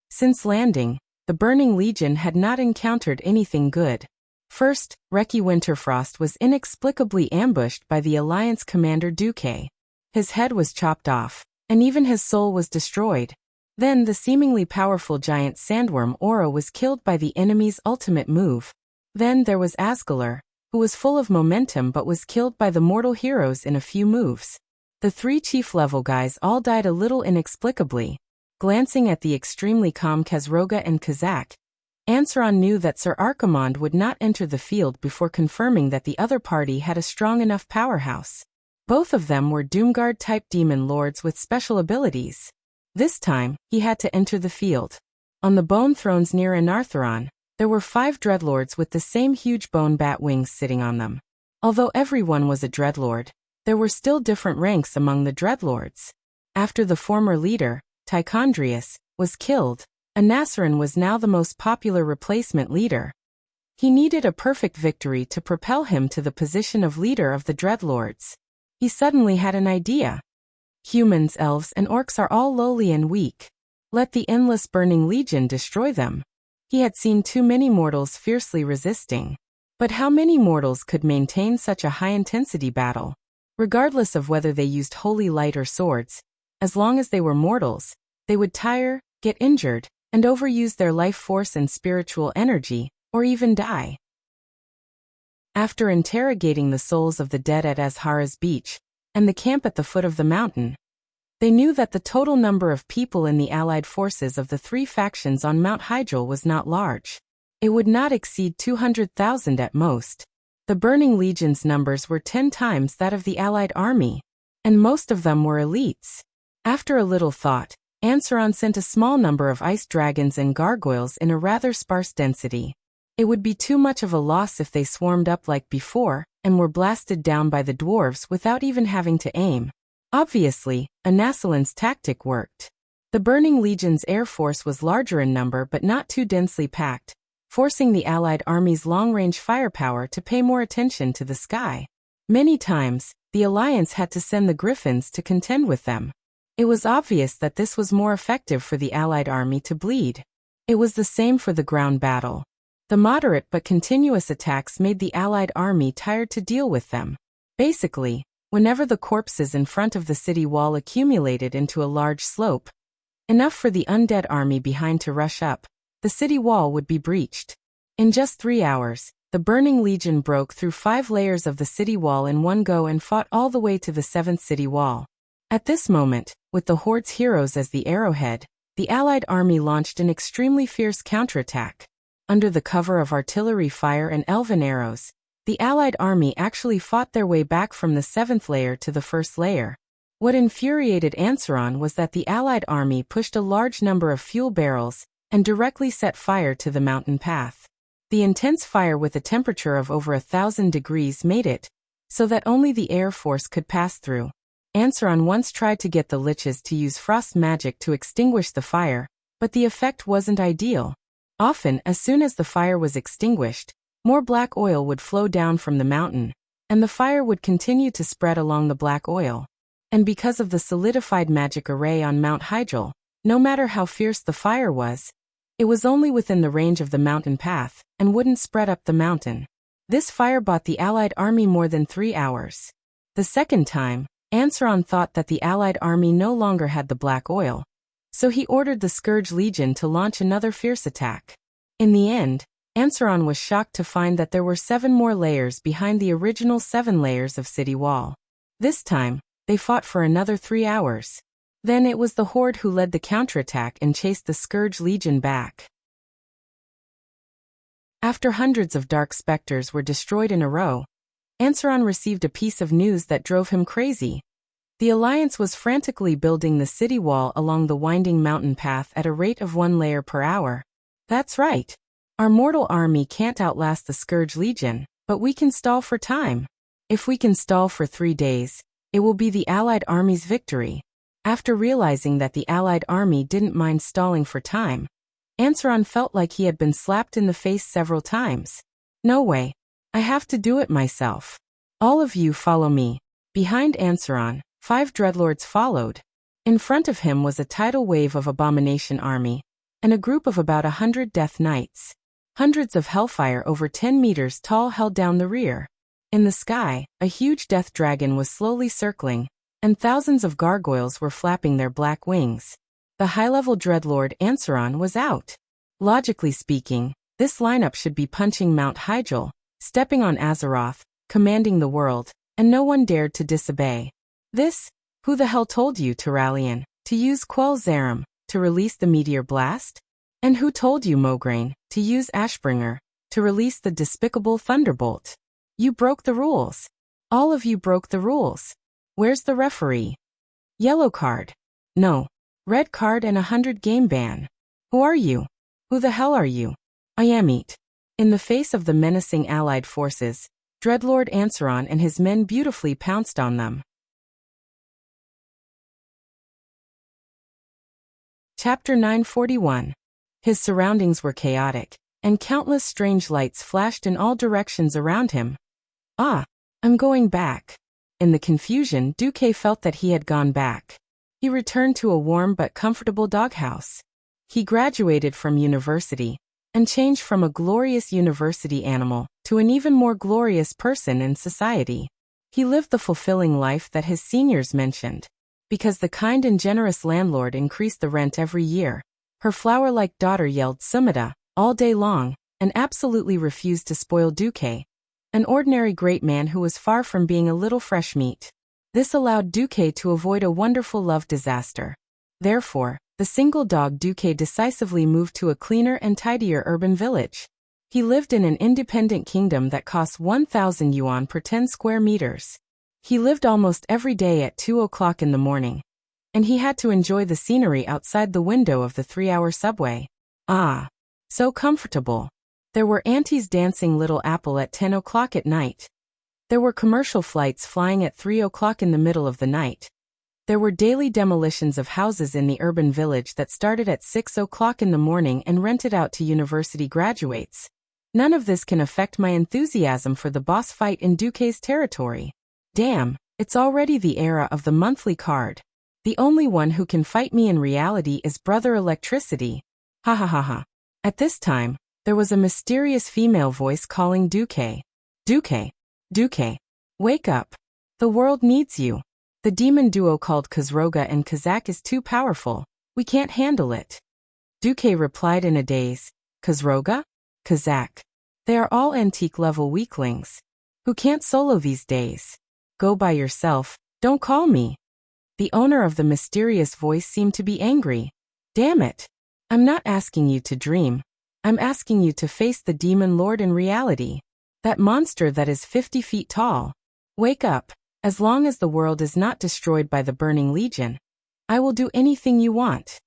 Since landing, the Burning Legion had not encountered anything good. First, Reki Winterfrost was inexplicably ambushed by the Alliance commander Duque. His head was chopped off, and even his soul was destroyed. Then the seemingly powerful giant sandworm Aura was killed by the enemy's ultimate move. Then there was Asgalar, who was full of momentum but was killed by the mortal heroes in a few moves. The 3 chief-level guys all died a little inexplicably. Glancing at the extremely calm Khazroga and Kazak, Ansaron knew that Sir Archimond would not enter the field before confirming that the other party had a strong enough powerhouse. Both of them were Doomguard-type demon lords with special abilities. This time, he had to enter the field. On the bone thrones near Anartheron, there were 5 dreadlords with the same huge bone bat wings sitting on them. Although everyone was a dreadlord, there were still different ranks among the dreadlords. After the former leader, Tichondrius, was killed, Anasarin was now the most popular replacement leader. He needed a perfect victory to propel him to the position of leader of the dreadlords. He suddenly had an idea. Humans, elves, and orcs are all lowly and weak. Let the endless Burning Legion destroy them. He had seen too many mortals fiercely resisting. But how many mortals could maintain such a high-intensity battle? Regardless of whether they used holy light or swords, as long as they were mortals, they would tire, get injured, and overuse their life force and spiritual energy, or even die. After interrogating the souls of the dead at Azhara's beach, and the camp at the foot of the mountain, they knew that the total number of people in the allied forces of the 3 factions on Mount Hyjal was not large. It would not exceed 200,000 at most. The Burning Legion's numbers were 10 times that of the allied army, and most of them were elites. After a little thought, Ansaron sent a small number of ice dragons and gargoyles in a rather sparse density. It would be too much of a loss if they swarmed up like before, and were blasted down by the dwarves without even having to aim. Obviously, Anasalin's tactic worked. The Burning Legion's air force was larger in number but not too densely packed, forcing the allied army's long-range firepower to pay more attention to the sky. Many times, the alliance had to send the griffins to contend with them. It was obvious that this was more effective for the allied army to bleed. It was the same for the ground battle. The moderate but continuous attacks made the allied army tired to deal with them. Basically, whenever the corpses in front of the city wall accumulated into a large slope, enough for the undead army behind to rush up, the city wall would be breached. In just 3 hours, the Burning Legion broke through 5 layers of the city wall in one go and fought all the way to the 7th city wall. At this moment, with the Horde's heroes as the arrowhead, the allied army launched an extremely fierce counterattack. Under the cover of artillery fire and elven arrows, the allied army actually fought their way back from the 7th layer to the 1st layer. What infuriated Ansaron was that the allied army pushed a large number of fuel barrels and directly set fire to the mountain path. The intense fire with a temperature of over 1,000 degrees made it so that only the air force could pass through. Ansaron once tried to get the liches to use frost magic to extinguish the fire, but the effect wasn't ideal. Often, as soon as the fire was extinguished, more black oil would flow down from the mountain, and the fire would continue to spread along the black oil. And because of the solidified magic array on Mount Hyjal, no matter how fierce the fire was, it was only within the range of the mountain path, and wouldn't spread up the mountain. This fire bought the allied army more than 3 hours. The second time, Ansaron thought that the allied army no longer had the black oil, so he ordered the Scourge Legion to launch another fierce attack. In the end, Ansaron was shocked to find that there were 7 more layers behind the original 7 layers of city wall. This time, they fought for another 3 hours. Then it was the Horde who led the counterattack and chased the Scourge Legion back. After hundreds of dark specters were destroyed in a row, Ansaron received a piece of news that drove him crazy. The Alliance was frantically building the city wall along the winding mountain path at a rate of 1 layer per hour. That's right. Our mortal army can't outlast the Scourge Legion, But we can stall for time. If we can stall for 3 days, it will be the Allied army's victory. After realizing that the Allied army didn't mind stalling for time, Ansaron felt like he had been slapped in the face several times. No way. I have to do it myself. All of you follow me. Behind Ansaron, 5 dreadlords followed. In front of him was a tidal wave of abomination army, and a group of about 100 death knights. Hundreds of hellfire over 10 meters tall held down the rear. In the sky, a huge death dragon was slowly circling, and thousands of gargoyles were flapping their black wings. The high-level dreadlord Ansaron was out. Logically speaking, this lineup should be punching Mount Hyjal, stepping on Azeroth, commanding the world, and no one dared to disobey. This? Who the hell told you, Turalian, to use Quell Zarum, to release the meteor blast? And who told you, Mograine, to use Ashbringer, to release the despicable thunderbolt? You broke the rules. All of you broke the rules. Where's the referee? Yellow card. No. Red card and 100 game ban. Who are you? Who the hell are you? I am Eat. In the face of the menacing allied forces, Dreadlord Ansaron and his men beautifully pounced on them. Chapter 941. His surroundings were chaotic, and countless strange lights flashed in all directions around him. Ah, I'm going back. In the confusion, Duque felt that he had gone back. He returned to a warm but comfortable doghouse. He graduated from university, and changed from a glorious university animal to an even more glorious person in society. He lived the fulfilling life that his seniors mentioned. Because the kind and generous landlord increased the rent every year, her flower-like daughter yelled Sumida all day long, and absolutely refused to spoil Duque, an ordinary great man who was far from being a little fresh meat. This allowed Duque to avoid a wonderful love disaster. Therefore, the single dog Duque decisively moved to a cleaner and tidier urban village. He lived in an independent kingdom that cost 1,000 yuan per 10 square meters. He lived almost every day at 2 o'clock in the morning, and he had to enjoy the scenery outside the window of the 3-hour subway. Ah, so comfortable. There were aunties dancing Little Apple at 10 o'clock at night. There were commercial flights flying at 3 o'clock in the middle of the night. There were daily demolitions of houses in the urban village that started at 6 o'clock in the morning and rented out to university graduates. None of this can affect my enthusiasm for the boss fight in Duque's territory. Damn, it's already the era of the monthly card. The only one who can fight me in reality is Brother Electricity. Ha ha ha ha. At this time, there was a mysterious female voice calling Duque. Duque. Duque. Wake up. The world needs you. The demon duo called Kazroga and Kazak is too powerful. We can't handle it. Duque replied in a daze. Kazroga? Kazak. They are all antique-level weaklings. Who can't solo these days? Go by yourself, don't call me. The owner of the mysterious voice seemed to be angry. Damn it. I'm not asking you to dream. I'm asking you to face the demon lord in reality. That monster that is 50 feet tall. Wake up. As long as the world is not destroyed by the Burning Legion, I will do anything you want.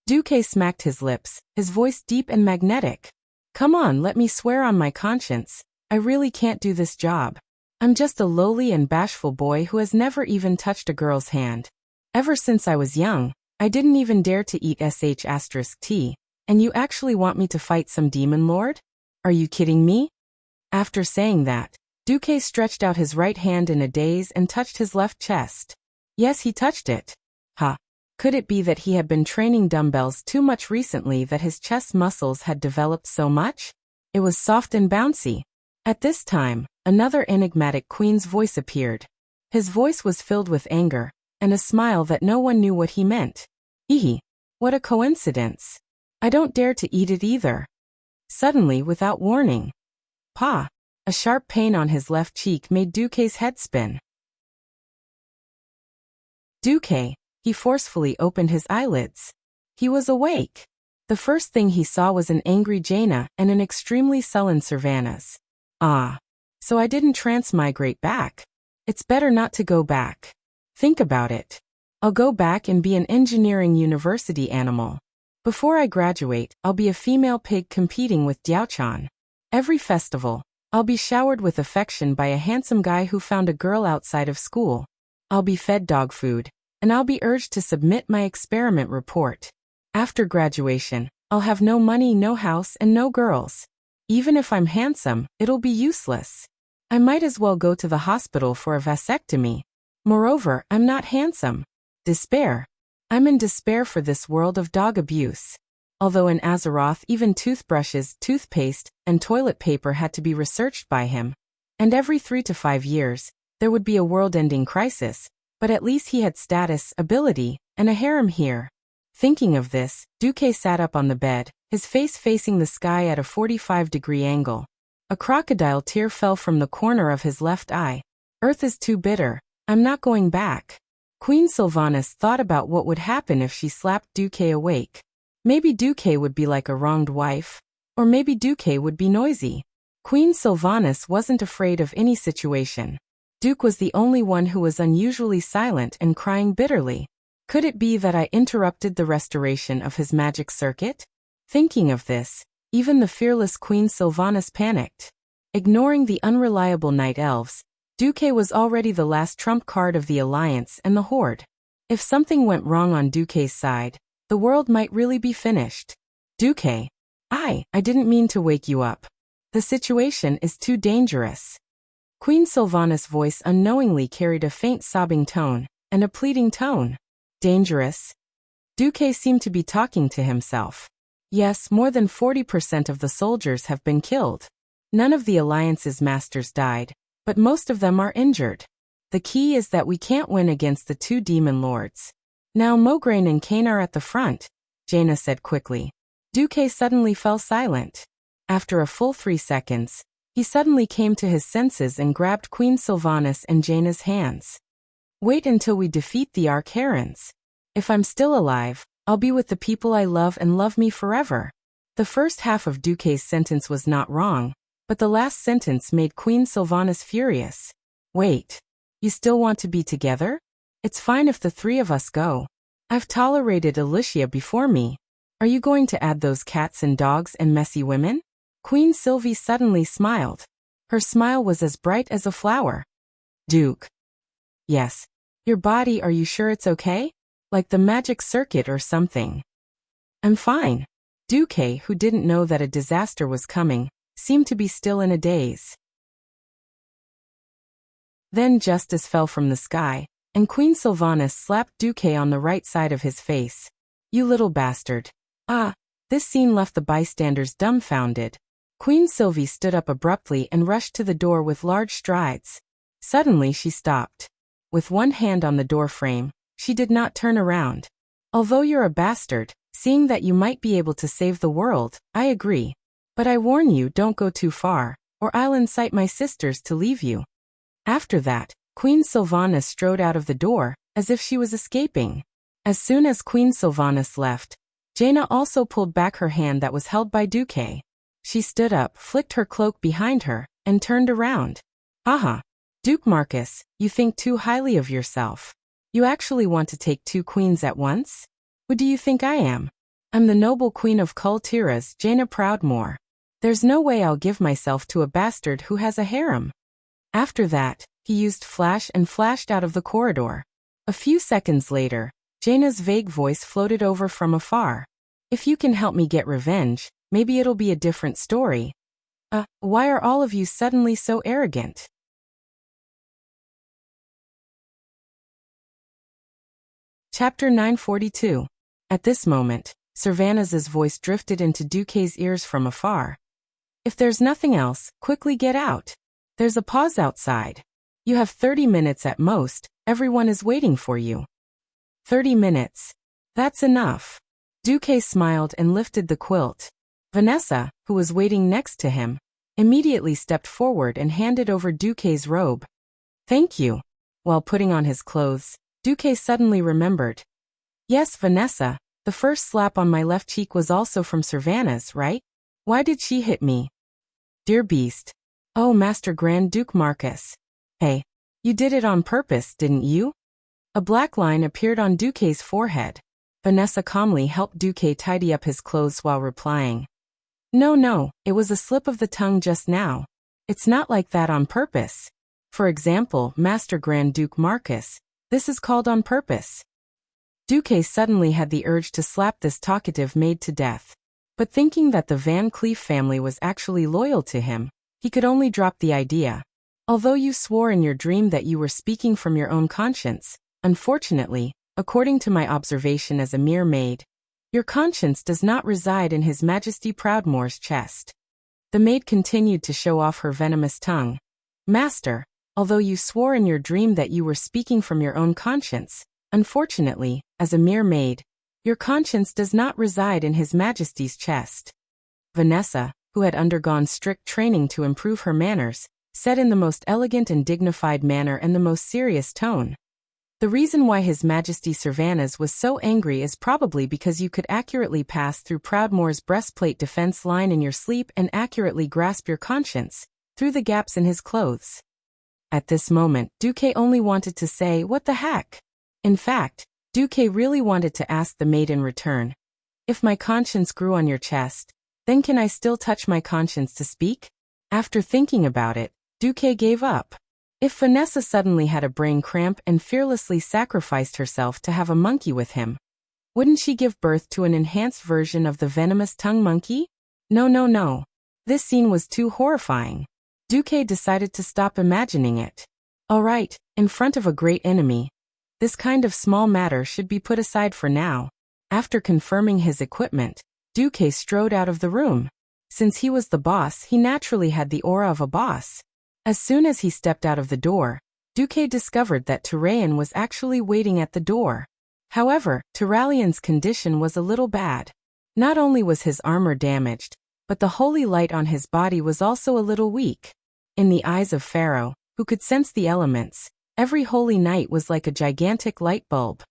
Duque smacked his lips, his voice deep and magnetic. Come on, let me swear on my conscience. I really can't do this job. I'm just a lowly and bashful boy who has never even touched a girl's hand. Ever since I was young, I didn't even dare to eat sh*t, and you actually want me to fight some demon lord? Are you kidding me? After saying that, Duque stretched out his right hand in a daze and touched his left chest. Yes, he touched it. Ha! Could it be that he had been training dumbbells too much recently that his chest muscles had developed so much? It was soft and bouncy. At this time, another enigmatic queen's voice appeared. His voice was filled with anger, and a smile that no one knew what he meant. Ehe! What a coincidence. I don't dare to eat it either. Suddenly, without warning. Pa! A sharp pain on his left cheek made Duque's head spin. Duque! He forcefully opened his eyelids. He was awake. The first thing he saw was an angry Jaina and an extremely sullen Sylvanas. Ah. So I didn't transmigrate back. It's better not to go back. Think about it. I'll go back and be an engineering university animal. Before I graduate, I'll be a female pig competing with Diaochan. Every festival, I'll be showered with affection by a handsome guy who found a girl outside of school. I'll be fed dog food, and I'll be urged to submit my experiment report. After graduation, I'll have no money, no house, and no girls. Even if I'm handsome, it'll be useless. I might as well go to the hospital for a vasectomy. Moreover, I'm not handsome. Despair. I'm in despair for this world of dog abuse. Although in Azeroth even toothbrushes, toothpaste, and toilet paper had to be researched by him. And every 3 to 5 years, there would be a world-ending crisis, but at least he had status, ability, and a harem here. Thinking of this, Duque sat up on the bed, his face facing the sky at a 45-degree angle. A crocodile tear fell from the corner of his left eye. Earth is too bitter. I'm not going back. Queen Sylvanas thought about what would happen if she slapped Duque awake. Maybe Duque would be like a wronged wife. Or maybe Duque would be noisy. Queen Sylvanas wasn't afraid of any situation. Duke was the only one who was unusually silent and crying bitterly. Could it be that I interrupted the restoration of his magic circuit? Thinking of this, even the fearless Queen Sylvanas panicked. Ignoring the unreliable night elves, Duque was already the last trump card of the Alliance and the Horde. If something went wrong on Duque's side, the world might really be finished. Duque. I didn't mean to wake you up. The situation is too dangerous. Queen Sylvanas' voice unknowingly carried a faint sobbing tone, and a pleading tone. Dangerous? Duque seemed to be talking to himself. Yes, more than 40% of the soldiers have been killed. None of the Alliance's masters died, but most of them are injured. The key is that we can't win against the 2 demon lords. Now Mograine and Kane are at the front, Jaina said quickly. Duque suddenly fell silent. After a full 3 seconds, he suddenly came to his senses and grabbed Queen Sylvanas and Jaina's hands. Wait until we defeat the Archerons. If I'm still alive, I'll be with the people I love and love me forever. The first half of Duque's sentence was not wrong, but the last sentence made Queen Sylvanas furious. Wait. You still want to be together? It's fine if the 3 of us go. I've tolerated Alicia before me. Are you going to add those cats and dogs and messy women? Queen Sylvie suddenly smiled. Her smile was as bright as a flower. Duke. Yes. Your body, are you sure it's okay? Like the magic circuit or something. I'm fine. Duque, who didn't know that a disaster was coming, seemed to be still in a daze. Then justice fell from the sky, and Queen Sylvanas slapped Duque on the right side of his face. You little bastard. This scene left the bystanders dumbfounded. Queen Sylvie stood up abruptly and rushed to the door with large strides. Suddenly she stopped. With one hand on the door frame, she did not turn around. Although you're a bastard, seeing that you might be able to save the world, I agree. But I warn you, don't go too far, or I'll incite my sisters to leave you. After that, Queen Sylvanas strode out of the door, as if she was escaping. As soon as Queen Sylvanas left, Jaina also pulled back her hand that was held by Duque. She stood up, flicked her cloak behind her, and turned around. Aha! Duke Marcus, you think too highly of yourself. You actually want to take 2 queens at once? Who do you think I am? I'm the noble queen of Kul Tiras, Jaina Proudmoore. There's no way I'll give myself to a bastard who has a harem. After that, he used flash and flashed out of the corridor. A few seconds later, Jaina's vague voice floated over from afar. If you can help me get revenge, maybe it'll be a different story. Why are all of you suddenly so arrogant? Chapter 942. At this moment, Sylvanas's voice drifted into Duque's ears from afar. If there's nothing else, quickly get out. There's a pause outside. You have 30 minutes at most, everyone is waiting for you. 30 minutes. That's enough. Duque smiled and lifted the quilt. Vanessa, who was waiting next to him, immediately stepped forward and handed over Duque's robe. Thank you. While putting on his clothes, Duque suddenly remembered. Yes, Vanessa, the first slap on my left cheek was also from Sylvanas, right? Why did she hit me? Dear beast. Oh, Master Grand Duke Marcus. Hey, you did it on purpose, didn't you? A black line appeared on Duque's forehead. Vanessa calmly helped Duque tidy up his clothes while replying. No, it was a slip of the tongue just now. It's not like that on purpose. For example, Master Grand Duke Marcus, this is called on purpose. Duque suddenly had the urge to slap this talkative maid to death. But thinking that the Van Cleef family was actually loyal to him, he could only drop the idea. Although you swore in your dream that you were speaking from your own conscience, unfortunately, according to my observation as a mere maid, your conscience does not reside in His Majesty Proudmoore's chest. The maid continued to show off her venomous tongue. Master, although you swore in your dream that you were speaking from your own conscience, unfortunately, as a mere maid, your conscience does not reside in His Majesty's chest. Vanessa, who had undergone strict training to improve her manners, said in the most elegant and dignified manner and the most serious tone. The reason why His Majesty Cervantes was so angry is probably because you could accurately pass through Proudmoore's breastplate defense line in your sleep and accurately grasp your conscience through the gaps in his clothes. At this moment, Duque only wanted to say, "What the heck?" In fact, Duque really wanted to ask the maid in return, "If my conscience grew on your chest, then can I still touch my conscience to speak?" After thinking about it, Duque gave up. If Vanessa suddenly had a brain cramp and fearlessly sacrificed herself to have a monkey with him, wouldn't she give birth to an enhanced version of the venomous tongue monkey? No. This scene was too horrifying. Duque decided to stop imagining it. All right, in front of a great enemy, this kind of small matter should be put aside for now. After confirming his equipment, Duque strode out of the room. Since he was the boss, he naturally had the aura of a boss. As soon as he stepped out of the door, Duque discovered that Turayan was actually waiting at the door. However, Turalian's condition was a little bad. Not only was his armor damaged, but the holy light on his body was also a little weak. In the eyes of Pharaoh, who could sense the elements, every holy night was like a gigantic light bulb.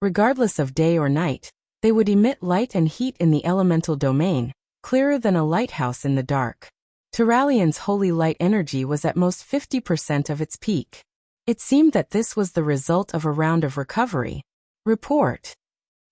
Regardless of day or night, they would emit light and heat in the elemental domain, clearer than a lighthouse in the dark. Turalian's holy light energy was at most 50% of its peak. It seemed that this was the result of a round of recovery. Report.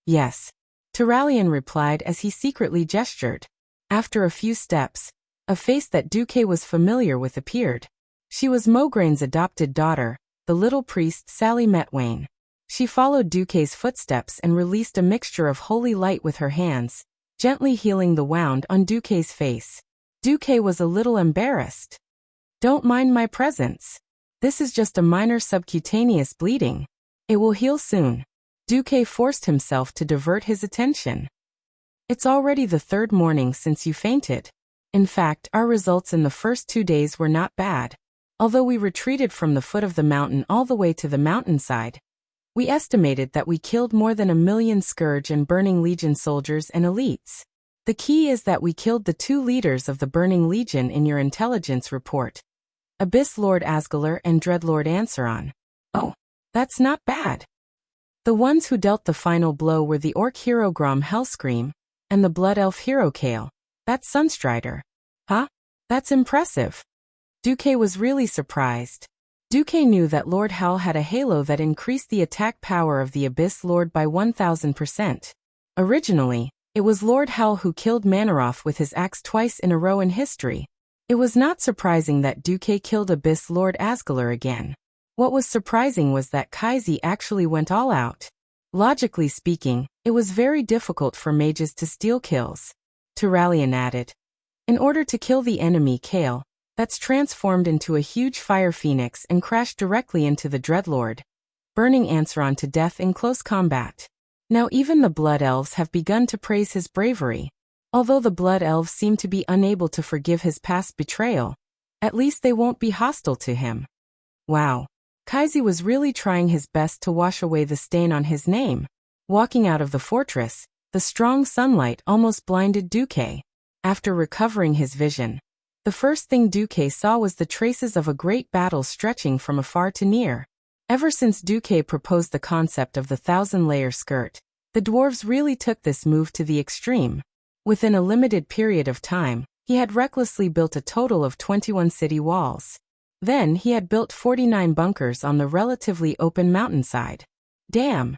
Yes. Turalian replied as he secretly gestured. After a few steps, a face that Duque was familiar with appeared. She was Mograine's adopted daughter, the little priest Sally Metwain. She followed Duque's footsteps and released a mixture of holy light with her hands, gently healing the wound on Duque's face. Duque was a little embarrassed. "Don't mind my presence. This is just a minor subcutaneous bleeding. It will heal soon." Duque forced himself to divert his attention. "It's already the third morning since you fainted. In fact, our results in the first 2 days were not bad. Although we retreated from the foot of the mountain all the way to the mountainside, we estimated that we killed more than 1 million Scourge and Burning Legion soldiers and elites. The key is that we killed the 2 leaders of the Burning Legion in your intelligence report, Abyss Lord Asgalar and Dreadlord Ansaron. Oh, that's not bad. The ones who dealt the final blow were the Orc hero Grom Hellscream, and the Blood Elf hero Kale. That's Sunstrider." "Huh? That's impressive." Duque was really surprised. Duque knew that Lord Hell had a halo that increased the attack power of the Abyss Lord by 1000%. Originally, it was Lord Hell who killed Manaroth with his axe twice in a row in history. It was not surprising that Duque killed Abyss Lord Asgalar again. What was surprising was that Kaisi actually went all out. Logically speaking, it was very difficult for mages to steal kills. Turalian added. In order to kill the enemy Kale, that's transformed into a huge fire phoenix and crashed directly into the Dreadlord, burning Ansaron to death in close combat. Now even the Blood Elves have begun to praise his bravery. Although the Blood Elves seem to be unable to forgive his past betrayal, at least they won't be hostile to him. Wow. Kaisi was really trying his best to wash away the stain on his name. Walking out of the fortress, the strong sunlight almost blinded Duque. After recovering his vision, the first thing Duque saw was the traces of a great battle stretching from afar to near. Ever since Duque proposed the concept of the 1,000-layer skirt, the dwarves really took this move to the extreme. Within a limited period of time, he had recklessly built a total of 21 city walls. Then he had built 49 bunkers on the relatively open mountainside. Damn!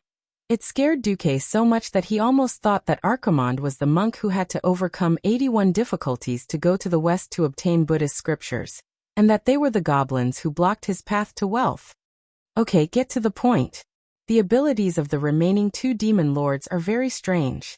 It scared Duque so much that he almost thought that Archimond was the monk who had to overcome 81 difficulties to go to the west to obtain Buddhist scriptures, and that they were the goblins who blocked his path to wealth. Okay, get to the point. The abilities of the remaining 2 demon lords are very strange.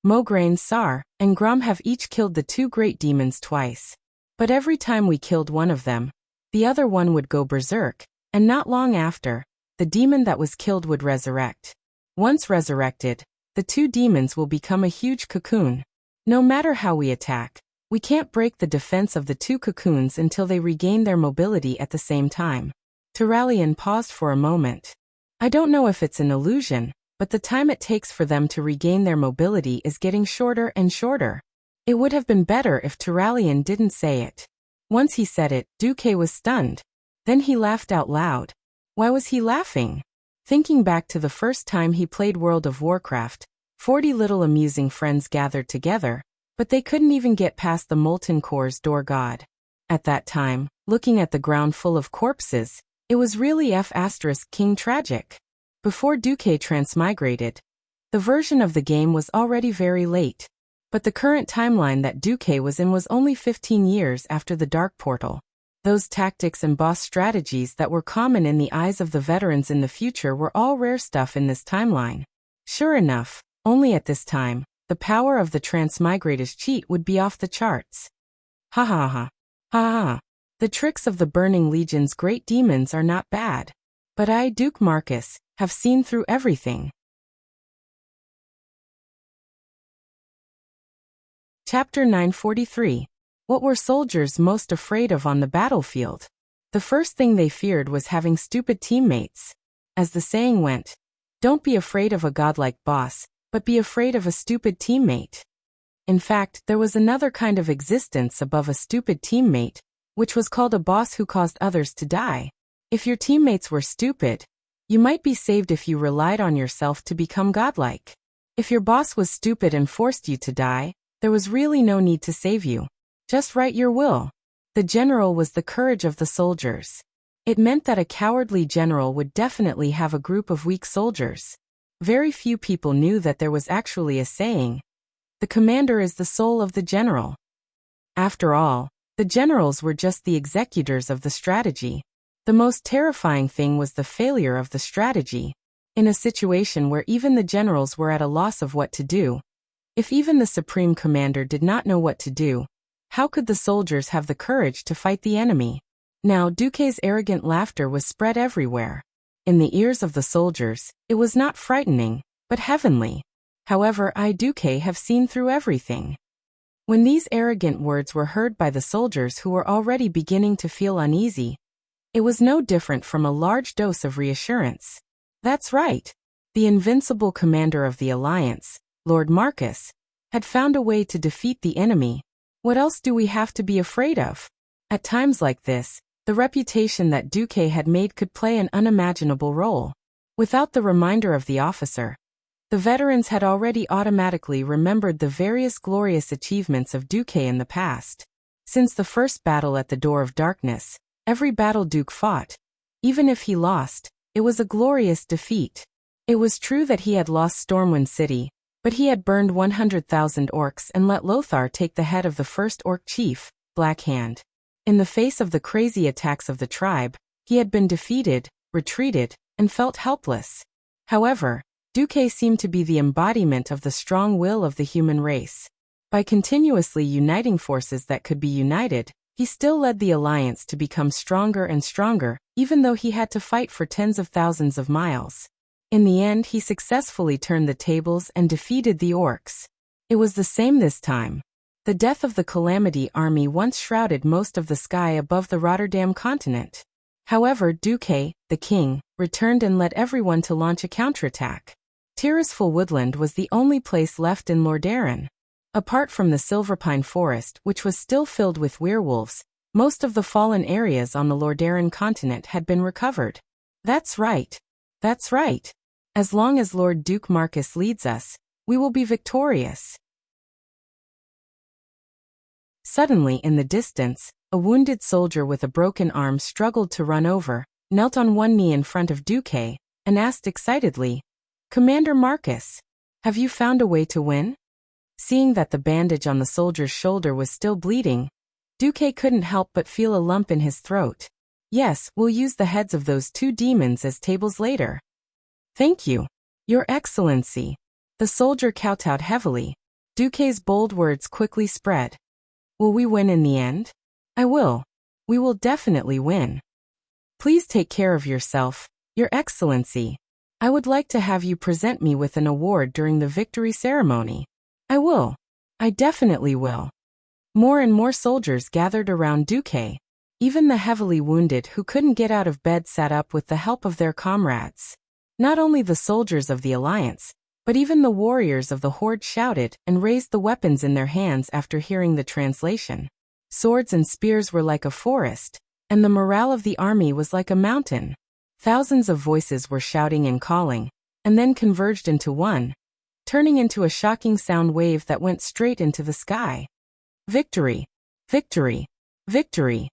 Mograine, Sar, and Grom have each killed the 2 great demons twice. But every time we killed one of them, the other one would go berserk, and not long after, the demon that was killed would resurrect. Once resurrected, the 2 demons will become a huge cocoon. No matter how we attack, we can't break the defense of the 2 cocoons until they regain their mobility at the same time. Turalyon paused for a moment. I don't know if it's an illusion, but the time it takes for them to regain their mobility is getting shorter and shorter. It would have been better if Turalyon didn't say it. Once he said it, Duque was stunned. Then he laughed out loud. Why was he laughing? Thinking back to the first time he played World of Warcraft, 40 little amusing friends gathered together, but they couldn't even get past the Molten Core's door god. At that time, looking at the ground full of corpses, it was really King tragic. Before Duque transmigrated, the version of the game was already very late, but the current timeline that Duque was in was only 15 years after the Dark Portal. Those tactics and boss strategies that were common in the eyes of the veterans in the future were all rare stuff in this timeline. Sure enough, only at this time, the power of the transmigrator's cheat would be off the charts. Ha ha ha. Ha ha. The tricks of the Burning Legion's great demons are not bad. But I, Duke Marcus, have seen through everything. Chapter 943. What were soldiers most afraid of on the battlefield? The first thing they feared was having stupid teammates. As the saying went, don't be afraid of a godlike boss, but be afraid of a stupid teammate. In fact, there was another kind of existence above a stupid teammate, which was called a boss who caused others to die. If your teammates were stupid, you might be saved if you relied on yourself to become godlike. If your boss was stupid and forced you to die, there was really no need to save you. Just write your will. The general was the courage of the soldiers. It meant that a cowardly general would definitely have a group of weak soldiers. Very few people knew that there was actually a saying, the commander is the soul of the general. After all, the generals were just the executors of the strategy. The most terrifying thing was the failure of the strategy. In a situation where even the generals were at a loss of what to do, if even the supreme commander did not know what to do, how could the soldiers have the courage to fight the enemy? Now Duque's arrogant laughter was spread everywhere. In the ears of the soldiers, it was not frightening, but heavenly. However, I, Duque, have seen through everything. When these arrogant words were heard by the soldiers who were already beginning to feel uneasy, it was no different from a large dose of reassurance. That's right. The invincible commander of the Alliance, Lord Marcus, had found a way to defeat the enemy. What else do we have to be afraid of? At times like this, the reputation that Duque had made could play an unimaginable role. Without the reminder of the officer, the veterans had already automatically remembered the various glorious achievements of Duque in the past. Since the first battle at the Door of Darkness, every battle Duke fought, even if he lost, it was a glorious defeat. It was true that he had lost Stormwind City, but he had burned 100,000 orcs and let Lothar take the head of the first orc chief, Blackhand. In the face of the crazy attacks of the tribe, he had been defeated, retreated, and felt helpless. However, Duque seemed to be the embodiment of the strong will of the human race. By continuously uniting forces that could be united, he still led the alliance to become stronger and stronger, even though he had to fight for tens of thousands of miles. In the end, he successfully turned the tables and defeated the orcs. It was the same this time. The death of the Calamity army once shrouded most of the sky above the Rotterdam continent. However, Duque, the king, returned and led everyone to launch a counterattack. Tirisful Woodland was the only place left in Lordaeron. Apart from the Silverpine Forest, which was still filled with werewolves, most of the fallen areas on the Lordaeron continent had been recovered. That's right. That's right. As long as Lord Duke Marcus leads us, we will be victorious. Suddenly in the distance, a wounded soldier with a broken arm struggled to run over, knelt on one knee in front of Duque, and asked excitedly, "Commander Marcus, have you found a way to win?" Seeing that the bandage on the soldier's shoulder was still bleeding, Duque couldn't help but feel a lump in his throat. "Yes, we'll use the heads of those 2 demons as tables later." "Thank you, Your Excellency." The soldier kowtowed heavily. Duque's bold words quickly spread. "Will we win in the end?" "I will. We will definitely win. Please take care of yourself, Your Excellency. I would like to have you present me with an award during the victory ceremony." "I will. I definitely will." More and more soldiers gathered around Duque. Even the heavily wounded who couldn't get out of bed sat up with the help of their comrades. Not only the soldiers of the Alliance, but even the warriors of the Horde shouted and raised the weapons in their hands after hearing the translation. Swords and spears were like a forest, and the morale of the army was like a mountain. Thousands of voices were shouting and calling, and then converged into one, turning into a shocking sound wave that went straight into the sky. "Victory! Victory! Victory!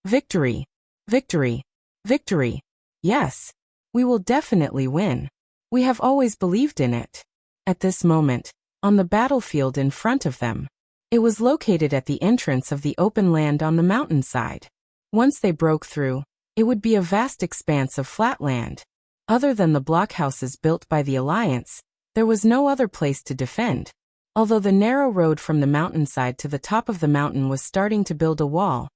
Victory! Victory! Victory! Yes! We will definitely win. We have always believed in it." At this moment, on the battlefield in front of them, it was located at the entrance of the open land on the mountainside. Once they broke through, it would be a vast expanse of flat land. Other than the blockhouses built by the Alliance, there was no other place to defend. Although the narrow road from the mountainside to the top of the mountain was starting to build a wall,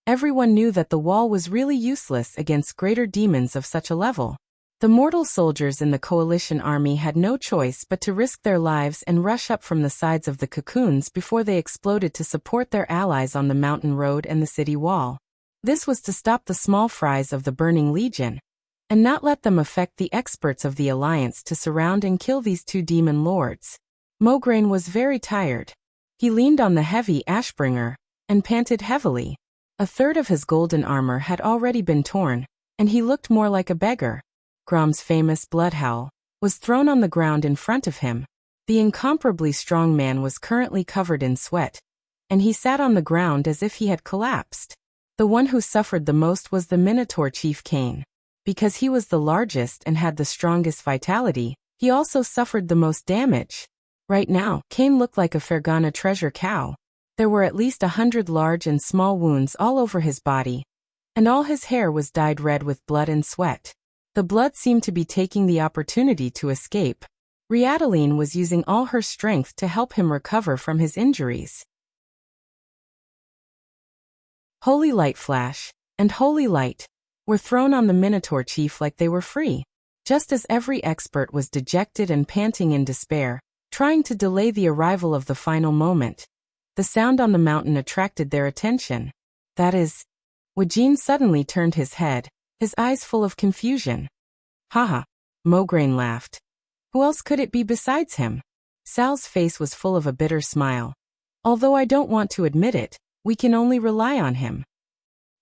everyone knew that the wall was really useless against greater demons of such a level. The mortal soldiers in the coalition army had no choice but to risk their lives and rush up from the sides of the cocoons before they exploded to support their allies on the mountain road and the city wall. This was to stop the small fries of the Burning Legion, and not let them affect the experts of the Alliance to surround and kill these 2 demon lords. Mograine was very tired. He leaned on the heavy Ashbringer and panted heavily. A third of his golden armor had already been torn, and he looked more like a beggar. Grom's famous blood howl was thrown on the ground in front of him. The incomparably strong man was currently covered in sweat, and he sat on the ground as if he had collapsed. The one who suffered the most was the Minotaur chief Cain. Because he was the largest and had the strongest vitality, he also suffered the most damage. Right now, Cain looked like a Fergana treasure cow. There were at least 100 large and small wounds all over his body, and all his hair was dyed red with blood and sweat. The blood seemed to be taking the opportunity to escape. Riataline was using all her strength to help him recover from his injuries. Holy Light Flash and Holy Light were thrown on the Minotaur chief like they were free. Just as every expert was dejected and panting in despair, trying to delay the arrival of the final moment, the sound on the mountain attracted their attention. That is, Wajin suddenly turned his head, his eyes full of confusion. "Haha," Mograine laughed. "Who else could it be besides him?" Sal's face was full of a bitter smile. "Although I don't want to admit it, we can only rely on him."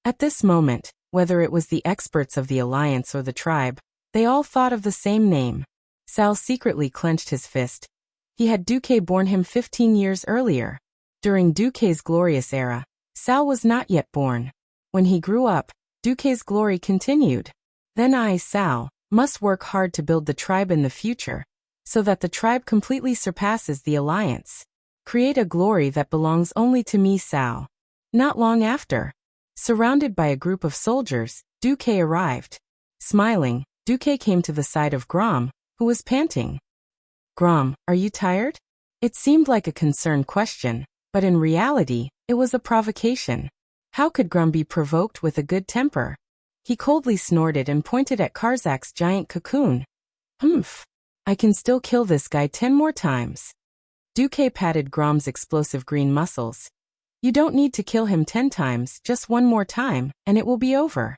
At this moment, whether it was the experts of the Alliance or the tribe, they all thought of the same name. Sal secretly clenched his fist. He had Duque born him 15 years earlier. During Duque's glorious era, Sal was not yet born. When he grew up, Duque's glory continued. Then I, Sal, must work hard to build the tribe in the future, so that the tribe completely surpasses the Alliance. Create a glory that belongs only to me, Sal. Not long after, surrounded by a group of soldiers, Duque arrived. Smiling, Duque came to the side of Grom, who was panting. "Grom, are you tired?" It seemed like a concerned question, but in reality, it was a provocation. How could Grom be provoked with a good temper? He coldly snorted and pointed at Karzak's giant cocoon. "Humph. I can still kill this guy 10 more times." Duque patted Grom's explosive green muscles. "You don't need to kill him 10 times, just 1 more time, and it will be over."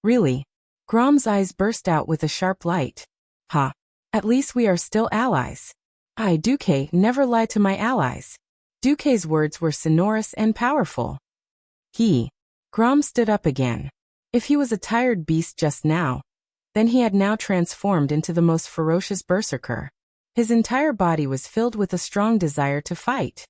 "Really?" Grom's eyes burst out with a sharp light. "Ha. At least we are still allies. I, Duque, never lie to my allies." Duque's words were sonorous and powerful. Grom stood up again. If he was a tired beast just now, then he had now transformed into the most ferocious berserker. His entire body was filled with a strong desire to fight.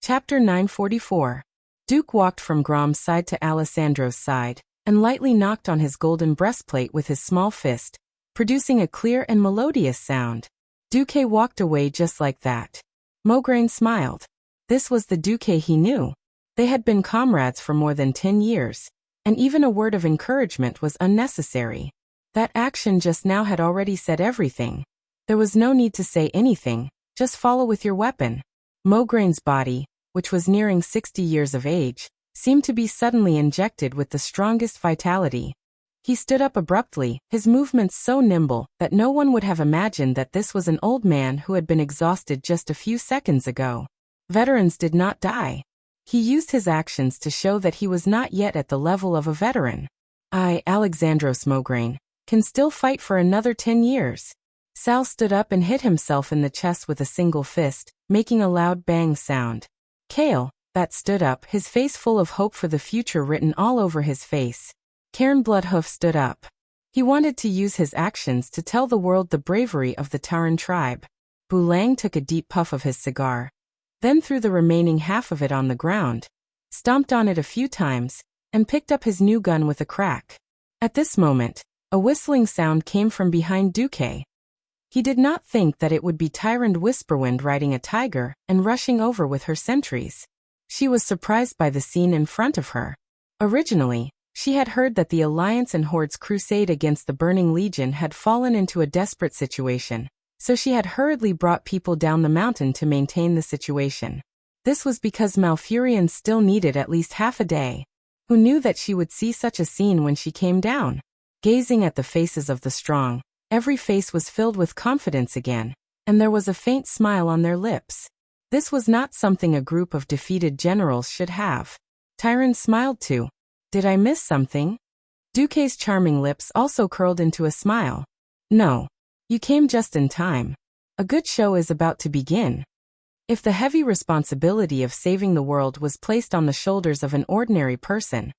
Chapter 944. Duke walked from Grom's side to Alessandro's side, and lightly knocked on his golden breastplate with his small fist, producing a clear and melodious sound. Duque walked away just like that. Mograine smiled. This was the Duque he knew. They had been comrades for more than 10 years, and even a word of encouragement was unnecessary. That action just now had already said everything. There was no need to say anything, just follow with your weapon. Mograine's body, which was nearing 60 years of age, seemed to be suddenly injected with the strongest vitality. He stood up abruptly, his movements so nimble that no one would have imagined that this was an old man who had been exhausted just a few seconds ago. Veterans did not die. He used his actions to show that he was not yet at the level of a veteran. I, Alexandros Mograine, can still fight for another 10 years. Sal stood up and hit himself in the chest with a single fist, making a loud bang sound. Kale, that stood up, his face full of hope for the future written all over his face. Cairn Bloodhoof stood up. He wanted to use his actions to tell the world the bravery of the Taran tribe. Boulang took a deep puff of his cigar, then threw the remaining half of it on the ground, stomped on it a few times, and picked up his new gun with a crack. At this moment, a whistling sound came from behind Duque. He did not think that it would be Tyrande Whisperwind riding a tiger and rushing over with her sentries. She was surprised by the scene in front of her. Originally, she had heard that the Alliance and Horde's crusade against the Burning Legion had fallen into a desperate situation, so she had hurriedly brought people down the mountain to maintain the situation. This was because Malfurion still needed at least half a day. Who knew that she would see such a scene when she came down? Gazing at the faces of the strong, every face was filled with confidence again, and there was a faint smile on their lips. This was not something a group of defeated generals should have. Tyrande smiled too. Did I miss something? Duque's charming lips also curled into a smile. No. You came just in time. A good show is about to begin. If the heavy responsibility of saving the world was placed on the shoulders of an ordinary person,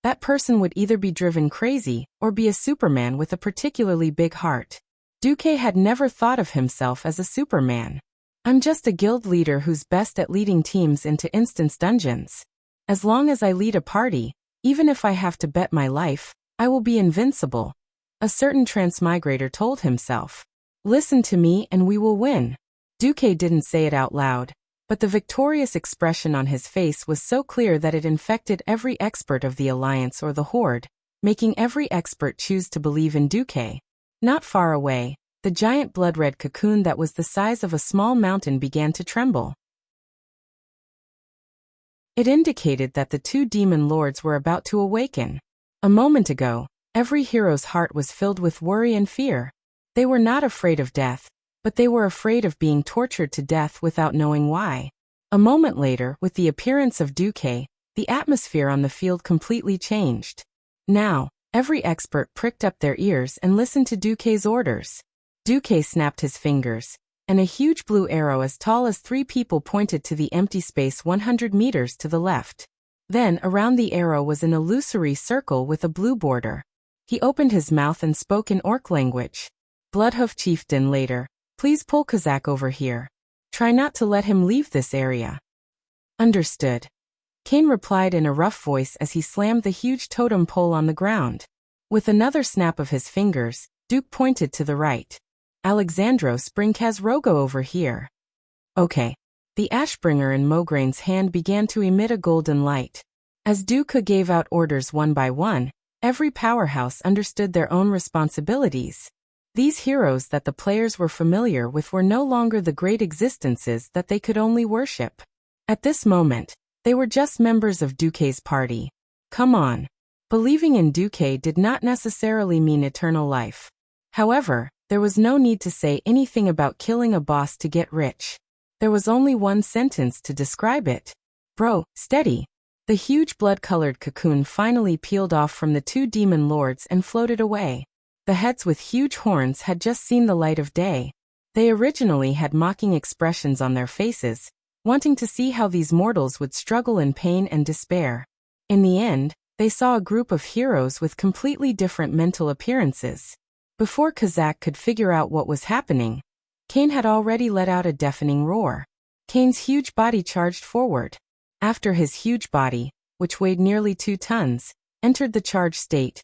that person would either be driven crazy or be a Superman with a particularly big heart. Duque had never thought of himself as a Superman. I'm just a guild leader who's best at leading teams into instance dungeons. As long as I lead a party, even if I have to bet my life, I will be invincible. A certain transmigrator told himself. Listen to me and we will win. Duque didn't say it out loud, but the victorious expression on his face was so clear that it infected every expert of the Alliance or the Horde, making every expert choose to believe in Duque. Not far away, the giant blood-red cocoon that was the size of a small mountain began to tremble. It indicated that the two demon lords were about to awaken. A moment ago, every hero's heart was filled with worry and fear. They were not afraid of death, but they were afraid of being tortured to death without knowing why. A moment later, with the appearance of Duque, the atmosphere on the field completely changed. Now, every expert pricked up their ears and listened to Duque's orders. Duque snapped his fingers, and a huge blue arrow as tall as 3 people pointed to the empty space 100 meters to the left. Then, around the arrow was an illusory circle with a blue border. He opened his mouth and spoke in Orc language. Bloodhoof Chieftain later, please pull Kazak over here. Try not to let him leave this area. Understood. Kane replied in a rough voice as he slammed the huge totem pole on the ground. With another snap of his fingers, Duke pointed to the right. Alexandros, bring Khazroga over here. Okay. The Ashbringer in Mograine's hand began to emit a golden light. As Duke gave out orders one by one, every powerhouse understood their own responsibilities. These heroes that the players were familiar with were no longer the great existences that they could only worship. At this moment, they were just members of Duque's party. Come on. Believing in Duque did not necessarily mean eternal life. However, there was no need to say anything about killing a boss to get rich. There was only one sentence to describe it. Bro, steady. The huge blood-colored cocoon finally peeled off from the 2 demon lords and floated away. The heads with huge horns had just seen the light of day. They originally had mocking expressions on their faces, wanting to see how these mortals would struggle in pain and despair. In the end, they saw a group of heroes with completely different mental appearances. Before Kazak could figure out what was happening, Kane had already let out a deafening roar. Kane's huge body charged forward. After his huge body, which weighed nearly 2 tons, entered the charge state.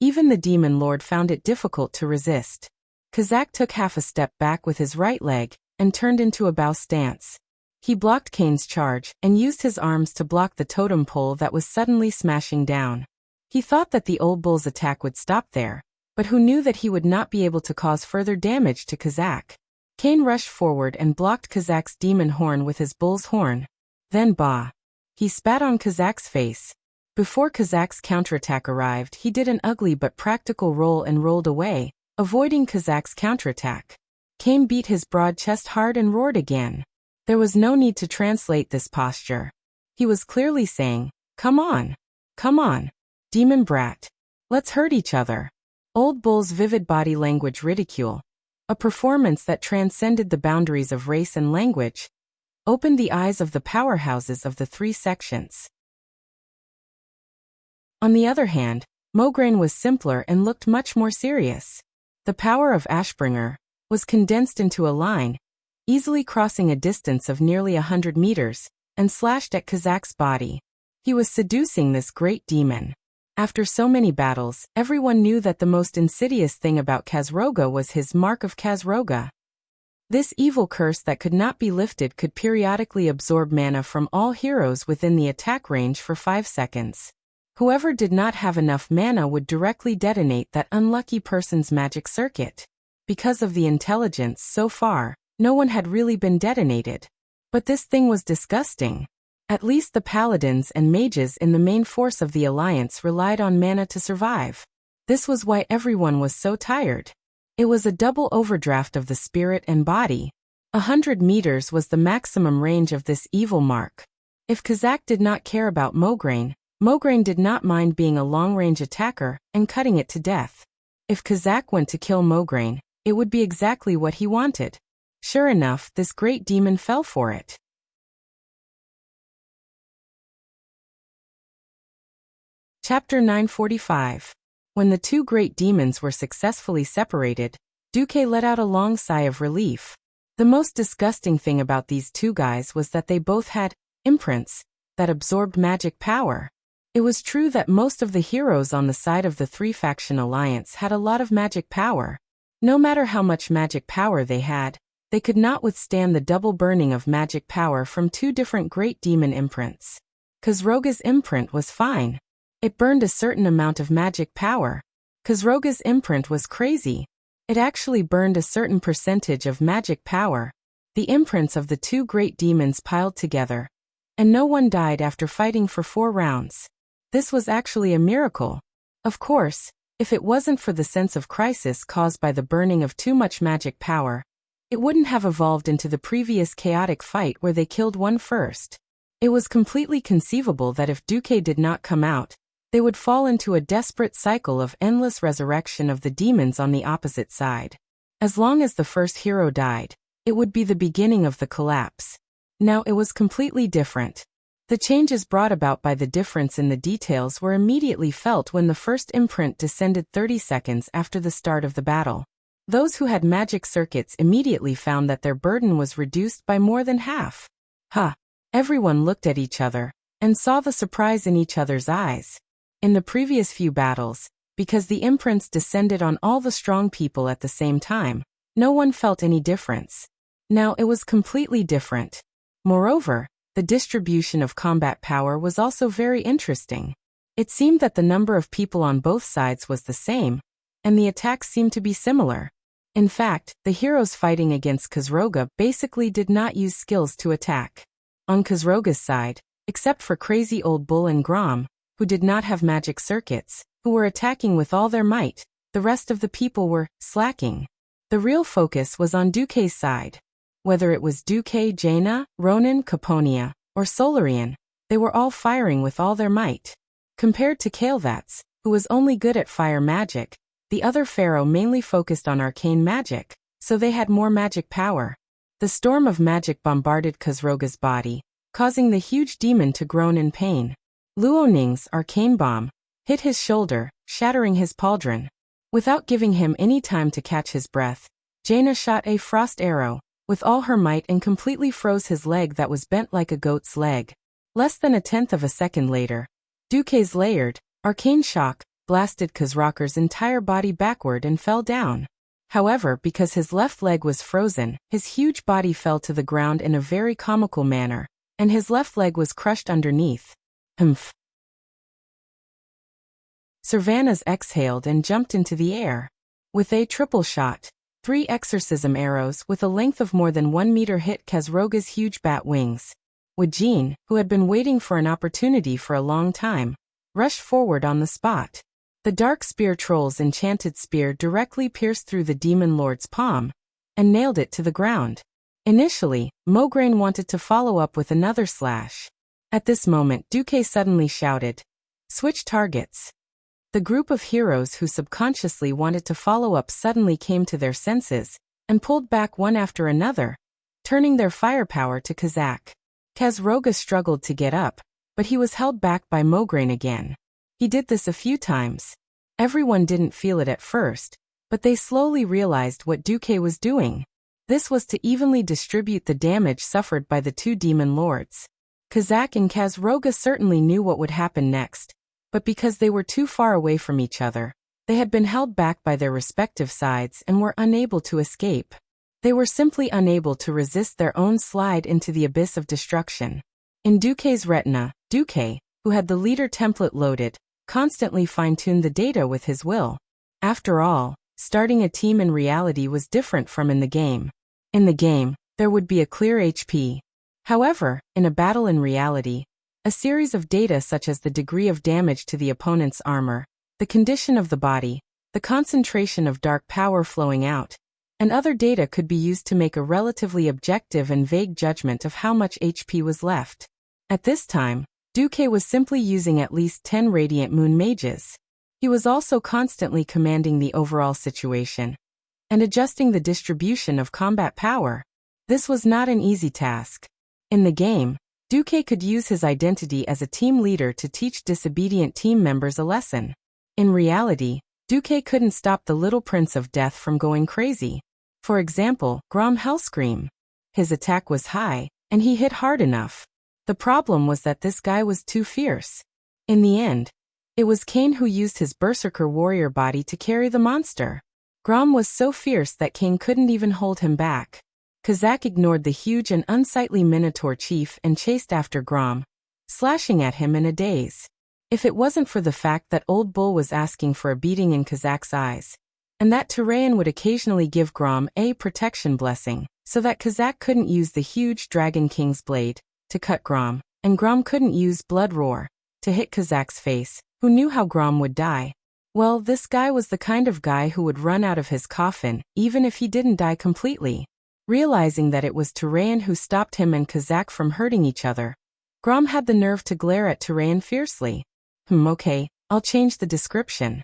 Even the demon lord found it difficult to resist. Kazak took half a step back with his right leg and turned into a bow stance. He blocked Kane's charge and used his arms to block the totem pole that was suddenly smashing down. He thought that the old bull's attack would stop there, but who knew that he would not be able to cause further damage to Kazak. Kane rushed forward and blocked Kazak's demon horn with his bull's horn. Then bah! He spat on Kazak's face. Before Kazak's counterattack arrived, he did an ugly but practical roll and rolled away, avoiding Kazak's counterattack. Kane beat his broad chest hard and roared again. There was no need to translate this posture. He was clearly saying, "Come on. Come on. Demon brat. Let's hurt each other." Old Bull's vivid body language ridicule, a performance that transcended the boundaries of race and language, opened the eyes of the powerhouses of the 3 sections. On the other hand, Mograine was simpler and looked much more serious. The power of Ashbringer was condensed into a line, easily crossing a distance of nearly 100 meters, and slashed at Kazak's body. He was seducing this great demon. After so many battles, everyone knew that the most insidious thing about Khazroga was his mark of Khazroga. This evil curse that could not be lifted could periodically absorb mana from all heroes within the attack range for 5 seconds. Whoever did not have enough mana would directly detonate that unlucky person's magic circuit. Because of the intelligence so far, no one had really been detonated. But this thing was disgusting. At least the paladins and mages in the main force of the alliance relied on mana to survive. This was why everyone was so tired. It was a double overdraft of the spirit and body. 100 meters was the maximum range of this evil mark. If Kazak did not care about Mograine, Mograine did not mind being a long-range attacker and cutting it to death. If Kazak went to kill Mograine, it would be exactly what he wanted. Sure enough, this great demon fell for it. Chapter 945. When the 2 great demons were successfully separated, Duque let out a long sigh of relief. The most disgusting thing about these 2 guys was that they both had imprints that absorbed magic power. It was true that most of the heroes on the side of the 3-faction alliance had a lot of magic power. No matter how much magic power they had, they could not withstand the double burning of magic power from 2 different great demon imprints. Khazroga's imprint was fine. It burned a certain amount of magic power. Khazroga's imprint was crazy. It actually burned a certain percentage of magic power. The imprints of the 2 great demons piled together, and no one died after fighting for 4 rounds. This was actually a miracle. Of course, if it wasn't for the sense of crisis caused by the burning of too much magic power, it wouldn't have evolved into the previous chaotic fight where they killed one first. It was completely conceivable that if Duque did not come out, they would fall into a desperate cycle of endless resurrection of the demons on the opposite side. As long as the first hero died, it would be the beginning of the collapse. Now it was completely different. The changes brought about by the difference in the details were immediately felt when the first imprint descended 30 seconds after the start of the battle. Those who had magic circuits immediately found that their burden was reduced by more than half. Everyone looked at each other and saw the surprise in each other's eyes. In the previous few battles, because the imprints descended on all the strong people at the same time, no one felt any difference. Now it was completely different. Moreover, the distribution of combat power was also very interesting. It seemed that the number of people on both sides was the same, and the attacks seemed to be similar. In fact, the heroes fighting against Khazroga basically did not use skills to attack. On Khazroga's side, except for Crazy Old Bull and Grom, who did not have magic circuits, who were attacking with all their might, the rest of the people were slacking. The real focus was on Duque's side. Whether it was Duque, Jaina, Ronan, Caponia, or Solarian, they were all firing with all their might. Compared to Kael'Vat's, who was only good at fire magic, the other pharaoh mainly focused on arcane magic, so they had more magic power. The storm of magic bombarded Khazroga's body, causing the huge demon to groan in pain. Luoning's arcane bomb hit his shoulder, shattering his pauldron. Without giving him any time to catch his breath, Jaina shot a frost arrow with all her might and completely froze his leg that was bent like a goat's leg. Less than 1/10 of a second later, Duke's layered, arcane shock blasted Kazrakar's entire body backward and fell down. However, because his left leg was frozen, his huge body fell to the ground in a very comical manner, and his left leg was crushed underneath. Humph. Sylvanas exhaled and jumped into the air. With a triple shot, 3 exorcism arrows with a length of more than 1 meter hit Kazroga's huge bat wings. Wajin, who had been waiting for an opportunity for a long time, rushed forward on the spot. The dark spear troll's enchanted spear directly pierced through the demon lord's palm and nailed it to the ground. Initially, Mograine wanted to follow up with another slash. At this moment, Duke suddenly shouted, "Switch targets." The group of heroes who subconsciously wanted to follow up suddenly came to their senses and pulled back one after another, turning their firepower to Kazak. Kazroga struggled to get up, but he was held back by Mograine again. He did this a few times. Everyone didn't feel it at first, but they slowly realized what Duke was doing. This was to evenly distribute the damage suffered by the 2 demon lords. Kazak and Kazroga certainly knew what would happen next, but because they were too far away from each other, they had been held back by their respective sides and were unable to escape. They were simply unable to resist their own slide into the abyss of destruction. In Duke's retina, Duke, who had the leader template loaded, constantly fine-tuned the data with his will. After all, starting a team in reality was different from in the game. In the game, there would be a clear HP. However, in a battle in reality, a series of data such as the degree of damage to the opponent's armor, the condition of the body, the concentration of dark power flowing out, and other data could be used to make a relatively objective and vague judgment of how much HP was left. At this time, Duke was simply using at least 10 Radiant Moon mages. He was also constantly commanding the overall situation and adjusting the distribution of combat power. This was not an easy task. In the game, Duke could use his identity as a team leader to teach disobedient team members a lesson. In reality, Duke couldn't stop the little prince of death from going crazy. For example, Grom Hellscream. His attack was high, and he hit hard enough. The problem was that this guy was too fierce. In the end, it was Kane who used his berserker warrior body to carry the monster. Grom was so fierce that Kane couldn't even hold him back. Kazak ignored the huge and unsightly Minotaur chief and chased after Grom, slashing at him in a daze. If it wasn't for the fact that Old Bull was asking for a beating in Kazak's eyes, and that Tyraean would occasionally give Grom a protection blessing, so that Kazak couldn't use the huge Dragon King's blade to cut Grom, and Grom couldn't use Blood Roar to hit Kazak's face, who knew how Grom would die. Well, this guy was the kind of guy who would run out of his coffin, even if he didn't die completely. Realizing that it was Tyraean who stopped him and Kazak from hurting each other, Grom had the nerve to glare at Tyraean fiercely. Okay, I'll change the description.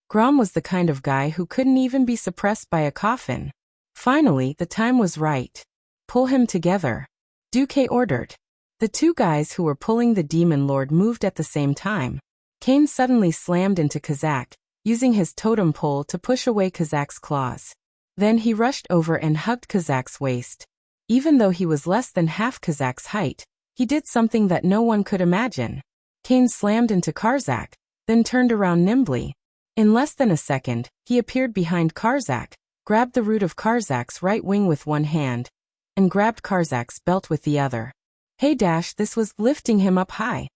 Grom was the kind of guy who couldn't even be suppressed by a coffin. Finally, the time was right. Pull him together, Duke ordered. The 2 guys who were pulling the demon lord moved at the same time. Kane suddenly slammed into Kazak, using his totem pole to push away Kazak's claws. Then he rushed over and hugged Kazak's waist. Even though he was less than half Kazak's height, he did something that no one could imagine. Kane slammed into Karzak, then turned around nimbly. In less than a second, he appeared behind Karzak, grabbed the root of Karzak's right wing with one hand, and grabbed Karzak's belt with the other. Hey dash, this was lifting him up high.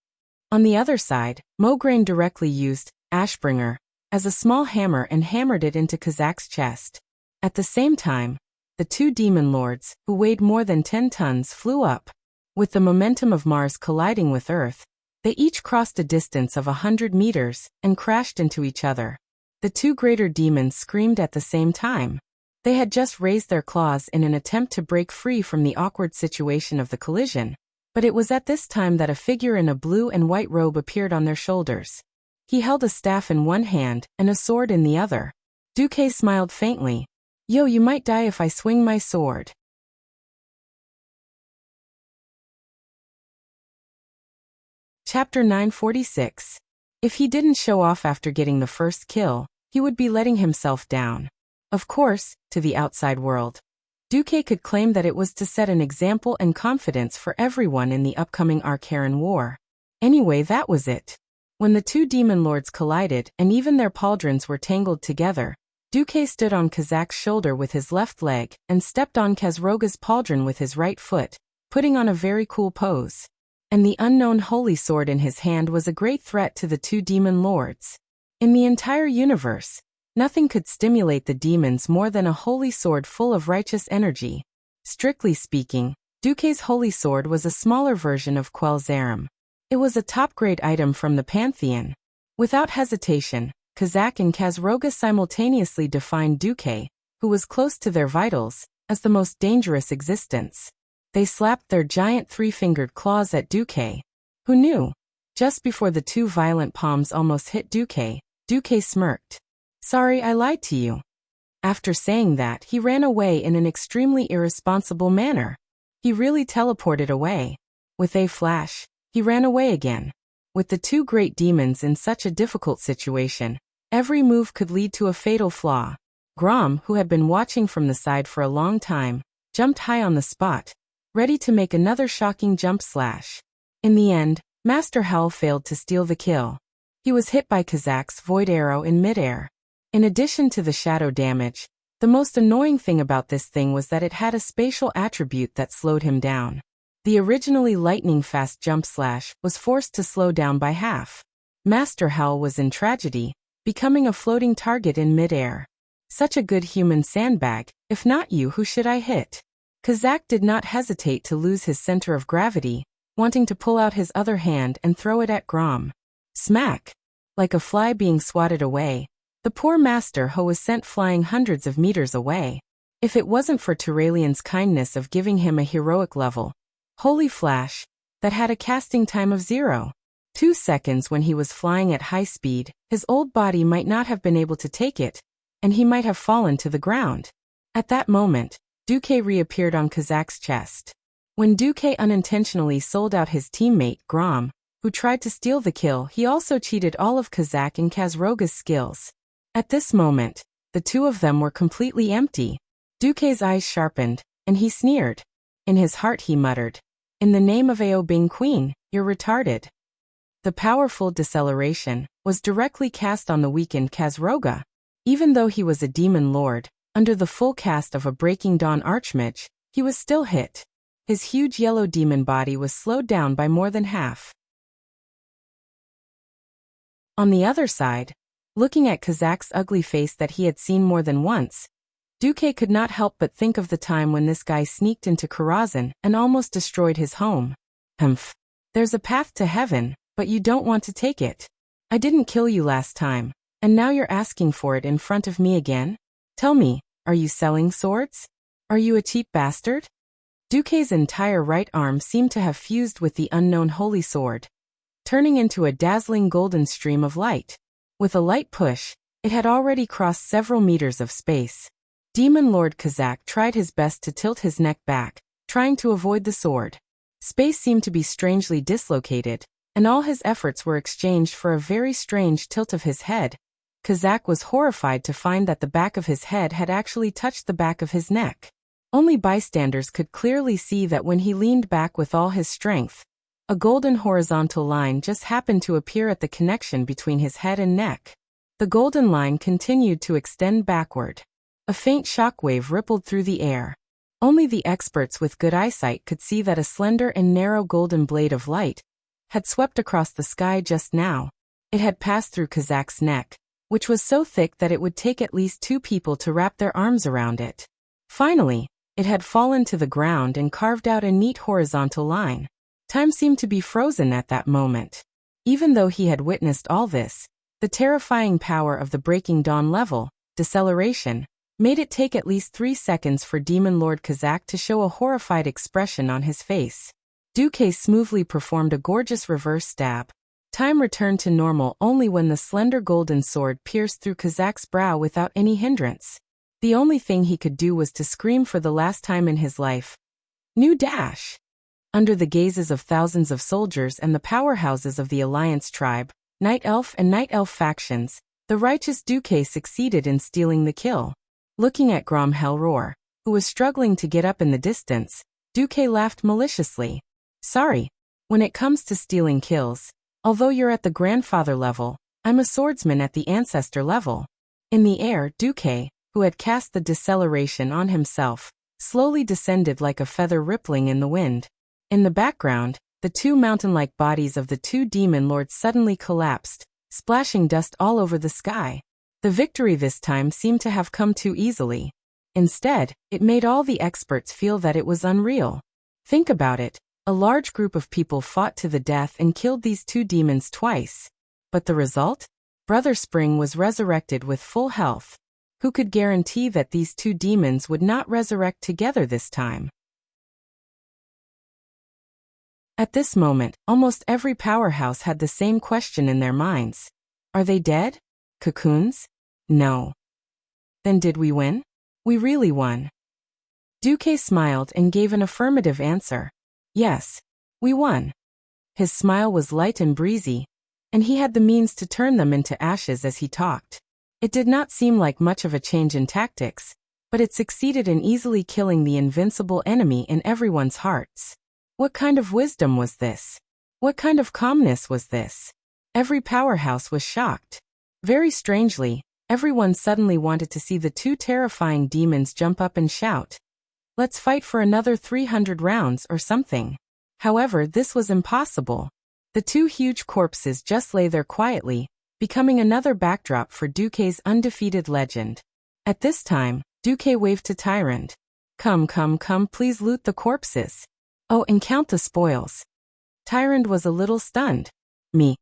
On the other side, Mograine directly used Ashbringer as a small hammer and hammered it into Kazak's chest. At the same time, the 2 demon lords, who weighed more than 10 tons, flew up. With the momentum of Mars colliding with Earth, they each crossed a distance of 100 meters and crashed into each other. The 2 greater demons screamed at the same time. They had just raised their claws in an attempt to break free from the awkward situation of the collision, but it was at this time that a figure in a blue and white robe appeared on their shoulders. He held a staff in one hand and a sword in the other. Duke smiled faintly. Yo, you might die if I swing my sword. Chapter 946. If he didn't show off after getting the first kill, he would be letting himself down. Of course, to the outside world, Duque could claim that it was to set an example and confidence for everyone in the upcoming Arcaren War. Anyway, that was it. When the two demon lords collided and even their pauldrons were tangled together, Duque stood on Kazak's shoulder with his left leg and stepped on Khazroga's pauldron with his right foot, putting on a very cool pose. And the unknown holy sword in his hand was a great threat to the two demon lords. In the entire universe, nothing could stimulate the demons more than a holy sword full of righteous energy. Strictly speaking, Duque's holy sword was a smaller version of Quel'Zarim. It was a top-grade item from the Pantheon. Without hesitation, Kazak and Khazroga simultaneously defined Duque, who was close to their vitals, as the most dangerous existence. They slapped their giant three-fingered claws at Duque. Who knew? Just before the two violent palms almost hit Duque, Duque smirked. "Sorry, I lied to you." After saying that, he ran away in an extremely irresponsible manner. He really teleported away. With a flash, he ran away again. With the two great demons in such a difficult situation, every move could lead to a fatal flaw. Grom, who had been watching from the side for a long time, jumped high on the spot, ready to make another shocking jump slash. In the end, Master Hell failed to steal the kill. He was hit by Kazak's void arrow in midair. In addition to the shadow damage, the most annoying thing about this thing was that it had a spatial attribute that slowed him down. The originally lightning-fast jump slash was forced to slow down by half. Master Hell was in tragedy, becoming a floating target in midair. Such a good human sandbag. If not you, who should I hit? Kazak did not hesitate to lose his center of gravity, wanting to pull out his other hand and throw it at Grom. Smack! Like a fly being swatted away, the poor Master Ho was sent flying hundreds of meters away. If it wasn't for Turalian's kindness of giving him a heroic level, holy flash, that had a casting time of 0.2 seconds when he was flying at high speed, his old body might not have been able to take it, and he might have fallen to the ground. At that moment, Duque reappeared on Kazak's chest. When Duque unintentionally sold out his teammate, Grom, who tried to steal the kill, he also cheated all of Kazak and Khazroga's skills. At this moment, the two of them were completely empty. Duque's eyes sharpened, and he sneered. In his heart he muttered, "In the name of Aobing Queen, you're retarded." The powerful deceleration was directly cast on the weakened Khazroga. Even though he was a demon lord, under the full cast of a Breaking Dawn Archmage, he was still hit. His huge yellow demon body was slowed down by more than half. On the other side, looking at Kazak's ugly face that he had seen more than once, Duque could not help but think of the time when this guy sneaked into Karazhan and almost destroyed his home. Humph. There's a path to heaven, but you don't want to take it. I didn't kill you last time, and now you're asking for it in front of me again? Tell me, are you selling swords? Are you a cheap bastard? Duque's entire right arm seemed to have fused with the unknown holy sword, turning into a dazzling golden stream of light. With a light push, it had already crossed several meters of space. Demon Lord Kazak tried his best to tilt his neck back, trying to avoid the sword. Space seemed to be strangely dislocated, and all his efforts were exchanged for a very strange tilt of his head. Kazak was horrified to find that the back of his head had actually touched the back of his neck. Only bystanders could clearly see that when he leaned back with all his strength, a golden horizontal line just happened to appear at the connection between his head and neck. The golden line continued to extend backward. A faint shockwave rippled through the air. Only the experts with good eyesight could see that a slender and narrow golden blade of light had swept across the sky just now. It had passed through Kazak's neck, which was so thick that it would take at least 2 people to wrap their arms around it. Finally, it had fallen to the ground and carved out a neat horizontal line. Time seemed to be frozen at that moment. Even though he had witnessed all this, the terrifying power of the Breaking Dawn level, deceleration, made it take at least 3 seconds for Demon Lord Kazak to show a horrified expression on his face. Duque smoothly performed a gorgeous reverse stab. Time returned to normal only when the slender golden sword pierced through Kazak's brow without any hindrance. The only thing he could do was to scream for the last time in his life. New dash! Under the gazes of thousands of soldiers and the powerhouses of the Alliance tribe, Night Elf and Night Elf factions, the righteous Duque succeeded in stealing the kill. Looking at Grom Hell roar, who was struggling to get up in the distance, Duque laughed maliciously. Sorry. When it comes to stealing kills, although you're at the grandfather level, I'm a swordsman at the ancestor level. In the air, Duque, who had cast the deceleration on himself, slowly descended like a feather rippling in the wind. In the background, the two mountain-like bodies of the two demon lords suddenly collapsed, splashing dust all over the sky. The victory this time seemed to have come too easily. Instead, it made all the experts feel that it was unreal. Think about it. A large group of people fought to the death and killed these two demons twice. But the result? Brother Spring was resurrected with full health. Who could guarantee that these two demons would not resurrect together this time? At this moment, almost every powerhouse had the same question in their minds. Are they dead? Cocoons? No. Then did we win? We really won. Duque smiled and gave an affirmative answer. Yes, we won. His smile was light and breezy, and he had the means to turn them into ashes as he talked. It did not seem like much of a change in tactics, but it succeeded in easily killing the invincible enemy in everyone's hearts. What kind of wisdom was this? What kind of calmness was this? Every powerhouse was shocked. Very strangely, everyone suddenly wanted to see the two terrifying demons jump up and shout, "Let's fight for another 300 rounds or something." However, this was impossible. The two huge corpses just lay there quietly, becoming another backdrop for Duque's undefeated legend. At this time, Duque waved to Tyrant. Come, please loot the corpses. Oh, and count the spoils." Tyrant was a little stunned. Me.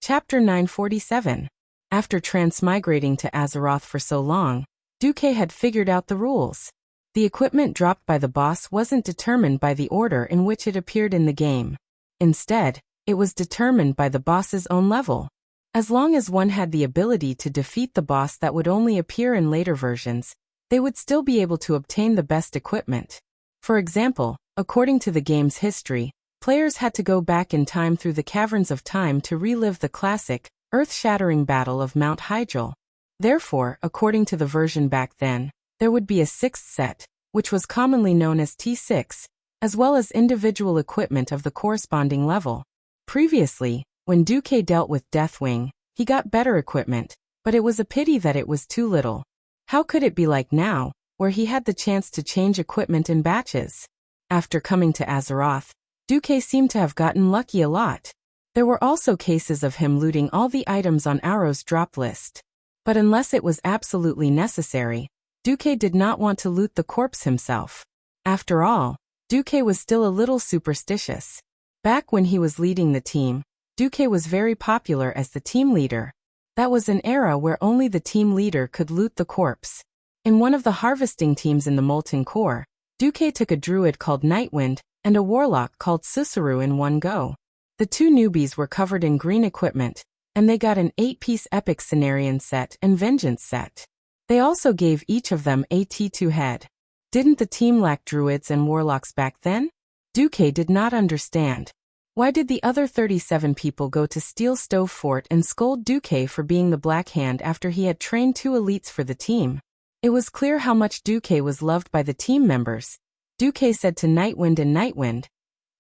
Chapter 947. After transmigrating to Azeroth for so long, Duque had figured out the rules. The equipment dropped by the boss wasn't determined by the order in which it appeared in the game. Instead, it was determined by the boss's own level. As long as one had the ability to defeat the boss that would only appear in later versions, they would still be able to obtain the best equipment. For example, according to the game's history, players had to go back in time through the caverns of time to relive the classic, earth-shattering battle of Mount Hyjal. Therefore, according to the version back then, there would be a sixth set, which was commonly known as T6, as well as individual equipment of the corresponding level. Previously, when Duque dealt with Deathwing, he got better equipment, but it was a pity that it was too little. How could it be like now, where he had the chance to change equipment in batches? After coming to Azeroth, Duque seemed to have gotten lucky a lot. There were also cases of him looting all the items on Arrow's drop list. But unless it was absolutely necessary, Duque did not want to loot the corpse himself. After all, Duque was still a little superstitious. Back when he was leading the team, Duque was very popular as the team leader. That was an era where only the team leader could loot the corpse. In one of the harvesting teams in the Molten Core, Duque took a druid called Nightwind and a warlock called Susaru in one go. The two newbies were covered in green equipment, and they got an 8-piece Epic Cenarian set and Vengeance set. They also gave each of them a T2 head. Didn't the team lack druids and warlocks back then? Duque did not understand. Why did the other 37 people go to Steel Stove Fort and scold Duque for being the Black Hand after he had trained two elites for the team? It was clear how much Duque was loved by the team members. Duque said to Nightwind and Nightwind,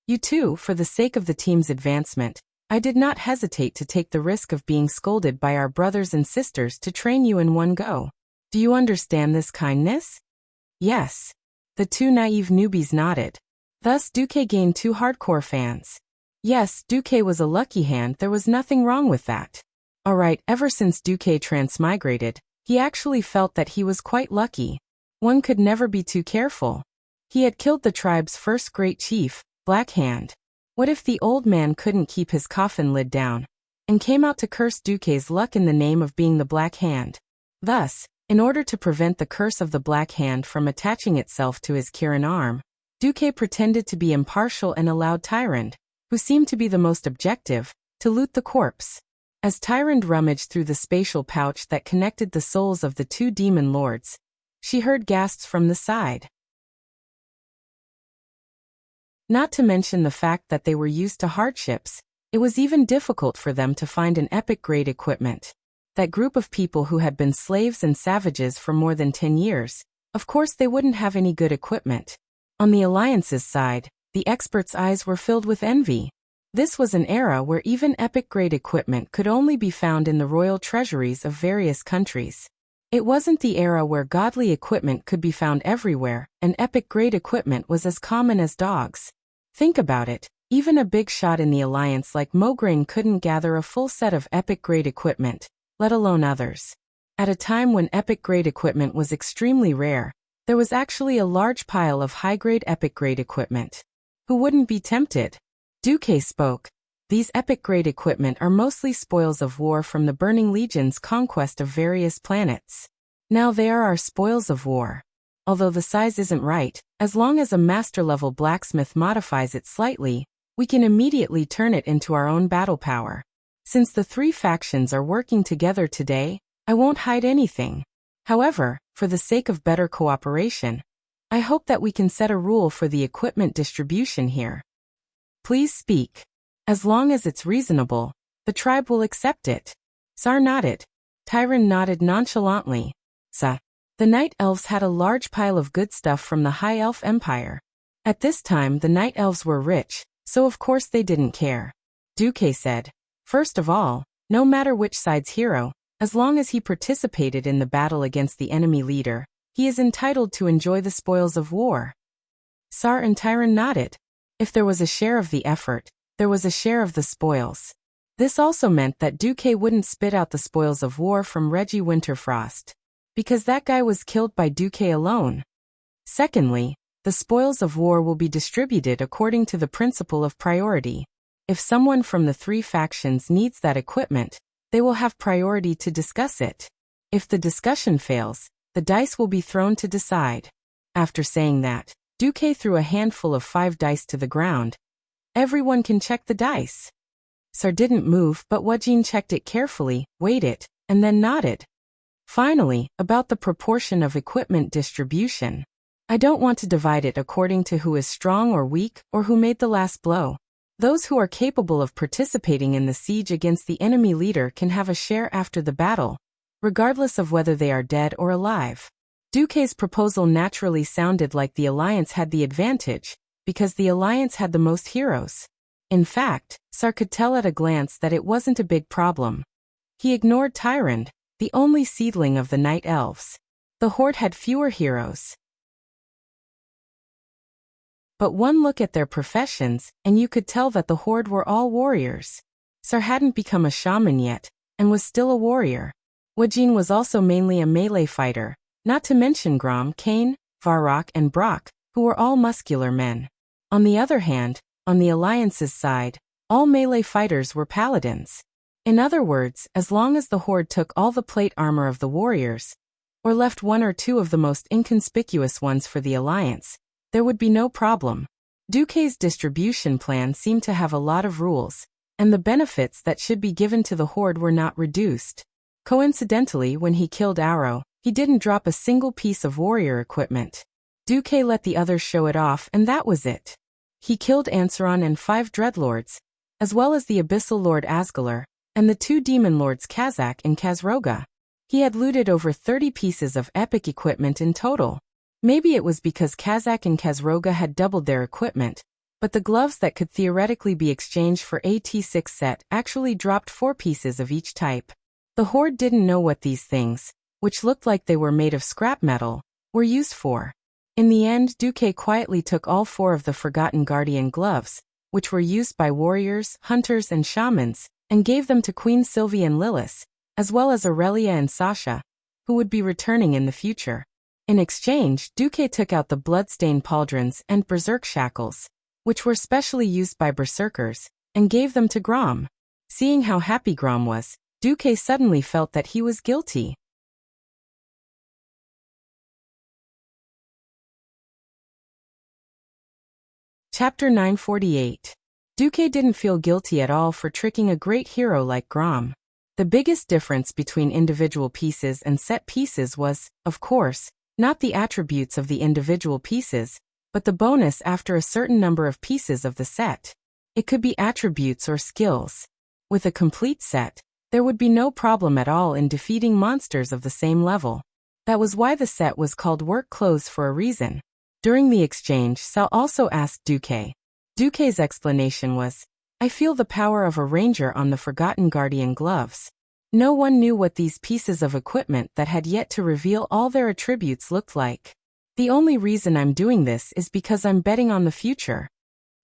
"You two, for the sake of the team's advancement, I did not hesitate to take the risk of being scolded by our brothers and sisters to train you in one go. Do you understand this kindness?" Yes. The two naive newbies nodded. Thus Duque gained two hardcore fans. Yes, Duque was a lucky hand, there was nothing wrong with that. Alright, ever since Duque transmigrated, he actually felt that he was quite lucky. One could never be too careful. He had killed the tribe's first great chief, Black Hand. What if the old man couldn't keep his coffin lid down, and came out to curse Duque's luck in the name of being the Black Hand? Thus, in order to prevent the curse of the Black Hand from attaching itself to his Kirin arm, Duque pretended to be impartial and allowed Tyrande, who seemed to be the most objective, to loot the corpse. As Tyrande rummaged through the spatial pouch that connected the souls of the two demon lords, she heard gasps from the side. Not to mention the fact that they were used to hardships, it was even difficult for them to find an epic-grade equipment. that group of people who had been slaves and savages for more than 10 years, of course they wouldn't have any good equipment. On the Alliance's side, the experts' eyes were filled with envy. This was an era where even epic-grade equipment could only be found in the royal treasuries of various countries. It wasn't the era where godly equipment could be found everywhere, and epic-grade equipment was as common as dogs. Think about it, even a big shot in the Alliance like Mograine couldn't gather a full set of epic-grade equipment, let alone others. At a time when epic-grade equipment was extremely rare, there was actually a large pile of high-grade epic-grade equipment. Who wouldn't be tempted? Duque spoke. These epic-grade equipment are mostly spoils of war from the Burning Legion's conquest of various planets. Now they are our spoils of war. Although the size isn't right, as long as a master-level blacksmith modifies it slightly, we can immediately turn it into our own battle power. Since the three factions are working together today, I won't hide anything. However, for the sake of better cooperation, I hope that we can set a rule for the equipment distribution here. Please speak. As long as it's reasonable, the tribe will accept it. Sar nodded. Tyron nodded nonchalantly. The Night Elves had a large pile of good stuff from the High Elf Empire. At this time the Night Elves were rich, so of course they didn't care. Duque said. First of all, no matter which side's hero, as long as he participated in the battle against the enemy leader, he is entitled to enjoy the spoils of war. Sar and Tyron nodded. If there was a share of the effort, there was a share of the spoils. This also meant that Duque wouldn't spit out the spoils of war from Reggie Winterfrost, because that guy was killed by Duque alone. Secondly, the spoils of war will be distributed according to the principle of priority. If someone from the three factions needs that equipment, they will have priority to discuss it. If the discussion fails, the dice will be thrown to decide. After saying that, Duque threw a handful of 5 dice to the ground. Everyone can check the dice. Sar didn't move, but Wajin checked it carefully, weighed it, and then nodded. Finally, about the proportion of equipment distribution. I don't want to divide it according to who is strong or weak, or who made the last blow. Those who are capable of participating in the siege against the enemy leader can have a share after the battle, regardless of whether they are dead or alive. Duque's proposal naturally sounded like the Alliance had the advantage, because the Alliance had the most heroes. In fact, Sar could tell at a glance that it wasn't a big problem. He ignored Tyrande, the only seedling of the Night Elves. The Horde had fewer heroes. But one look at their professions, and you could tell that the Horde were all warriors. Sar hadn't become a shaman yet, and was still a warrior. Wajin was also mainly a melee fighter, not to mention Grom, Kane, Varrock, and Brock, who were all muscular men. On the other hand, on the Alliance's side, all melee fighters were paladins. In other words, as long as the Horde took all the plate armor of the warriors, or left 1 or 2 of the most inconspicuous ones for the Alliance, there would be no problem. Duque's distribution plan seemed to have a lot of rules, and the benefits that should be given to the Horde were not reduced. Coincidentally, when he killed Arrow, he didn't drop a single piece of warrior equipment. Duque let the others show it off, and that was it. He killed Ansaron and 5 Dreadlords, as well as the Abyssal Lord Asgalar, and the 2 Demon Lords Kazak and Kazroga. He had looted over 30 pieces of epic equipment in total. Maybe it was because Kazak and Kazroga had doubled their equipment, but the gloves that could theoretically be exchanged for a T6 set actually dropped 4 pieces of each type. The Horde didn't know what these things, which looked like they were made of scrap metal, were used for. In the end, Duque quietly took all 4 of the Forgotten Guardian gloves, which were used by warriors, hunters, and shamans, and gave them to Queen Sylvie and Lilith, as well as Aurelia and Sasha, who would be returning in the future. In exchange, Duque took out the bloodstained pauldrons and berserk shackles, which were specially used by berserkers, and gave them to Grom. Seeing how happy Grom was, Duque suddenly felt that he was guilty. Chapter 948. Duque didn't feel guilty at all for tricking a great hero like Grom. The biggest difference between individual pieces and set pieces was, of course, not the attributes of the individual pieces, but the bonus after a certain number of pieces of the set. It could be attributes or skills. With a complete set, There would be no problem at all in defeating monsters of the same level. That was why the set was called work clothes for a reason. During the exchange, Sal also asked Duque. Duque's explanation was, I feel the power of a ranger on the Forgotten Guardian gloves. No one knew what these pieces of equipment that had yet to reveal all their attributes looked like. The only reason I'm doing this is because I'm betting on the future.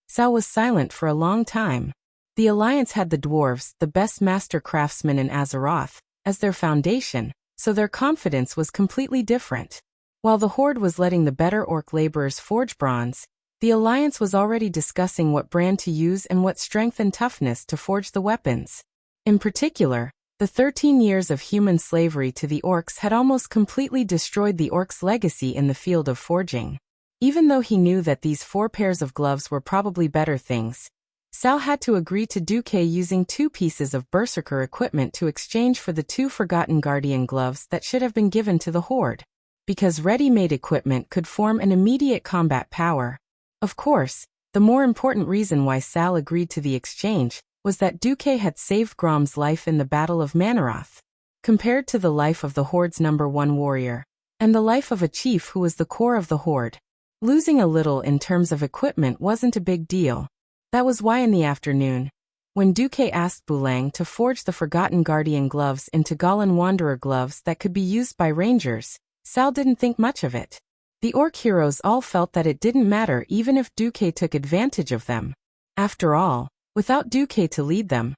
Sal was silent for a long time. The Alliance had the dwarves, the best master craftsmen in Azeroth, as their foundation, so their confidence was completely different. While the Horde was letting the better orc laborers forge bronze, the Alliance was already discussing what brand to use and what strength and toughness to forge the weapons. In particular, the 13 years of human slavery to the orcs had almost completely destroyed the orcs' legacy in the field of forging. Even though he knew that these 4 pairs of gloves were probably better things, Sal had to agree to Duque using 2 pieces of berserker equipment to exchange for the 2 Forgotten Guardian gloves that should have been given to the Horde. Because ready-made equipment could form an immediate combat power. Of course, the more important reason why Sal agreed to the exchange was that Duque had saved Grom's life in the Battle of Manaroth. Compared to the life of the Horde's #1 warrior, and the life of a chief who was the core of the Horde, losing a little in terms of equipment wasn't a big deal. That was why in the afternoon, when Duque asked Bulang to forge the Forgotten Guardian gloves into Galan Wanderer gloves that could be used by rangers, Sal didn't think much of it. The orc heroes all felt that it didn't matter even if Duque took advantage of them. After all, without Duque to lead them,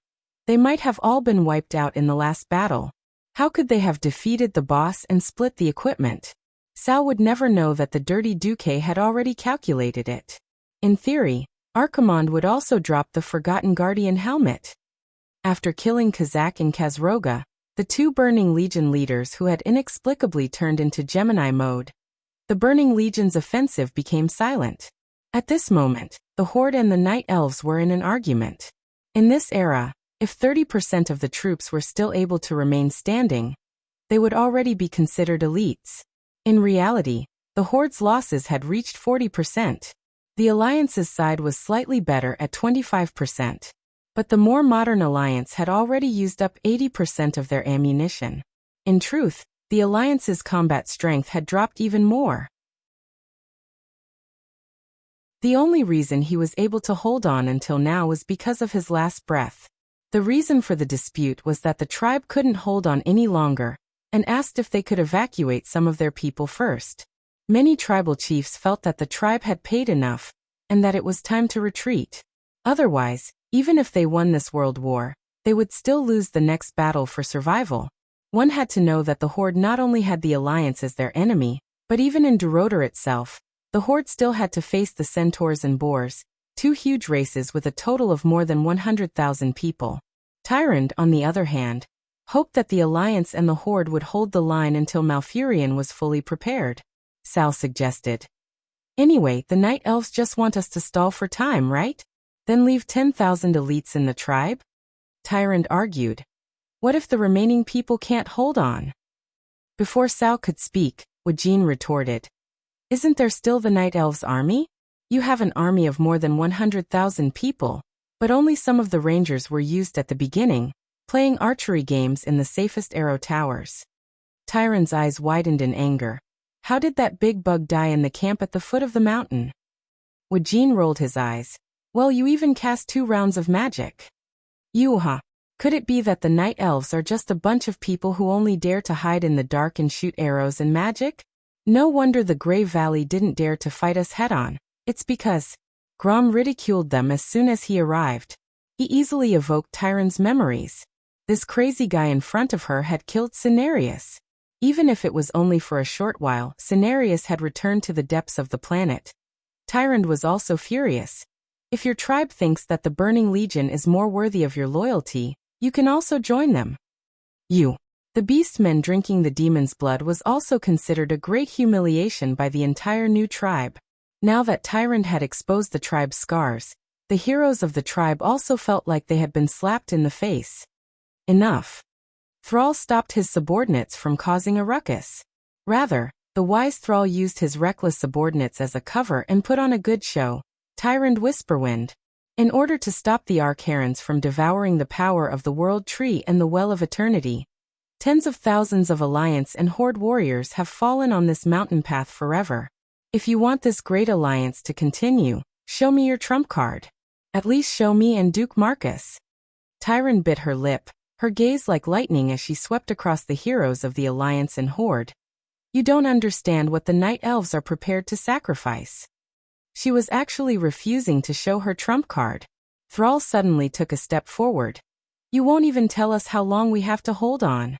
they might have all been wiped out in the last battle. How could they have defeated the boss and split the equipment? Sal would never know that the dirty Duque had already calculated it. In theory, Archimonde would also drop the Forgotten Guardian helmet. After killing Kazak and Kazroga, the 2 Burning Legion leaders who had inexplicably turned into Gemini mode, the Burning Legion's offensive became silent. At this moment, the Horde and the Night Elves were in an argument. In this era, if 30% of the troops were still able to remain standing, they would already be considered elites. In reality, the Horde's losses had reached 40%. The Alliance's side was slightly better at 25%. But the more modern Alliance had already used up 80% of their ammunition. In truth, the Alliance's combat strength had dropped even more. The only reason he was able to hold on until now was because of his last breath. The reason for the dispute was that the tribe couldn't hold on any longer, and asked if they could evacuate some of their people first. Many tribal chiefs felt that the tribe had paid enough, and that it was time to retreat. Otherwise, even if they won this world war, they would still lose the next battle for survival. One had to know that the Horde not only had the Alliance as their enemy, but even in Duroder itself, the Horde still had to face the Centaurs and Boars, 2 huge races with a total of more than 100,000 people. Tyrande, on the other hand, hoped that the Alliance and the Horde would hold the line until Malfurion was fully prepared. Sal suggested. Anyway, the Night Elves just want us to stall for time, right? Then leave 10,000 elites in the tribe? Tyrande argued. What if the remaining people can't hold on? Before Sal could speak, Wajin retorted. Isn't there still the Night Elves' army? You have an army of more than 100,000 people, but only some of the rangers were used at the beginning, playing archery games in the safest arrow towers. Tyrande's eyes widened in anger. How did that big bug die in the camp at the foot of the mountain? Wajin rolled his eyes. Well, you even cast 2 rounds of magic. Could it be that the Night Elves are just a bunch of people who only dare to hide in the dark and shoot arrows and magic? No wonder the Grey Valley didn't dare to fight us head-on. It's because Grom ridiculed them as soon as he arrived. He easily evoked Tyrande's memories. This crazy guy in front of her had killed Cenarius. Even if it was only for a short while, Cenarius had returned to the depths of the planet. Tyrande was also furious. If your tribe thinks that the Burning Legion is more worthy of your loyalty, you can also join them. The beastmen drinking the demon's blood was also considered a great humiliation by the entire new tribe. Now that Tyrande had exposed the tribe's scars, the heroes of the tribe also felt like they had been slapped in the face. Enough. Thrall stopped his subordinates from causing a ruckus. Rather, the wise Thrall used his reckless subordinates as a cover and put on a good show. Tyrande Whisperwind. In order to stop the Archaeans from devouring the power of the World Tree and the Well of Eternity, tens of thousands of Alliance and Horde warriors have fallen on this mountain path forever. If you want this great alliance to continue, show me your trump card. At least show me and Duke Marcus. Tyron bit her lip, her gaze like lightning as she swept across the heroes of the Alliance and Horde. You don't understand what the Night Elves are prepared to sacrifice. She was actually refusing to show her trump card. Thrall suddenly took a step forward. You won't even tell us how long we have to hold on.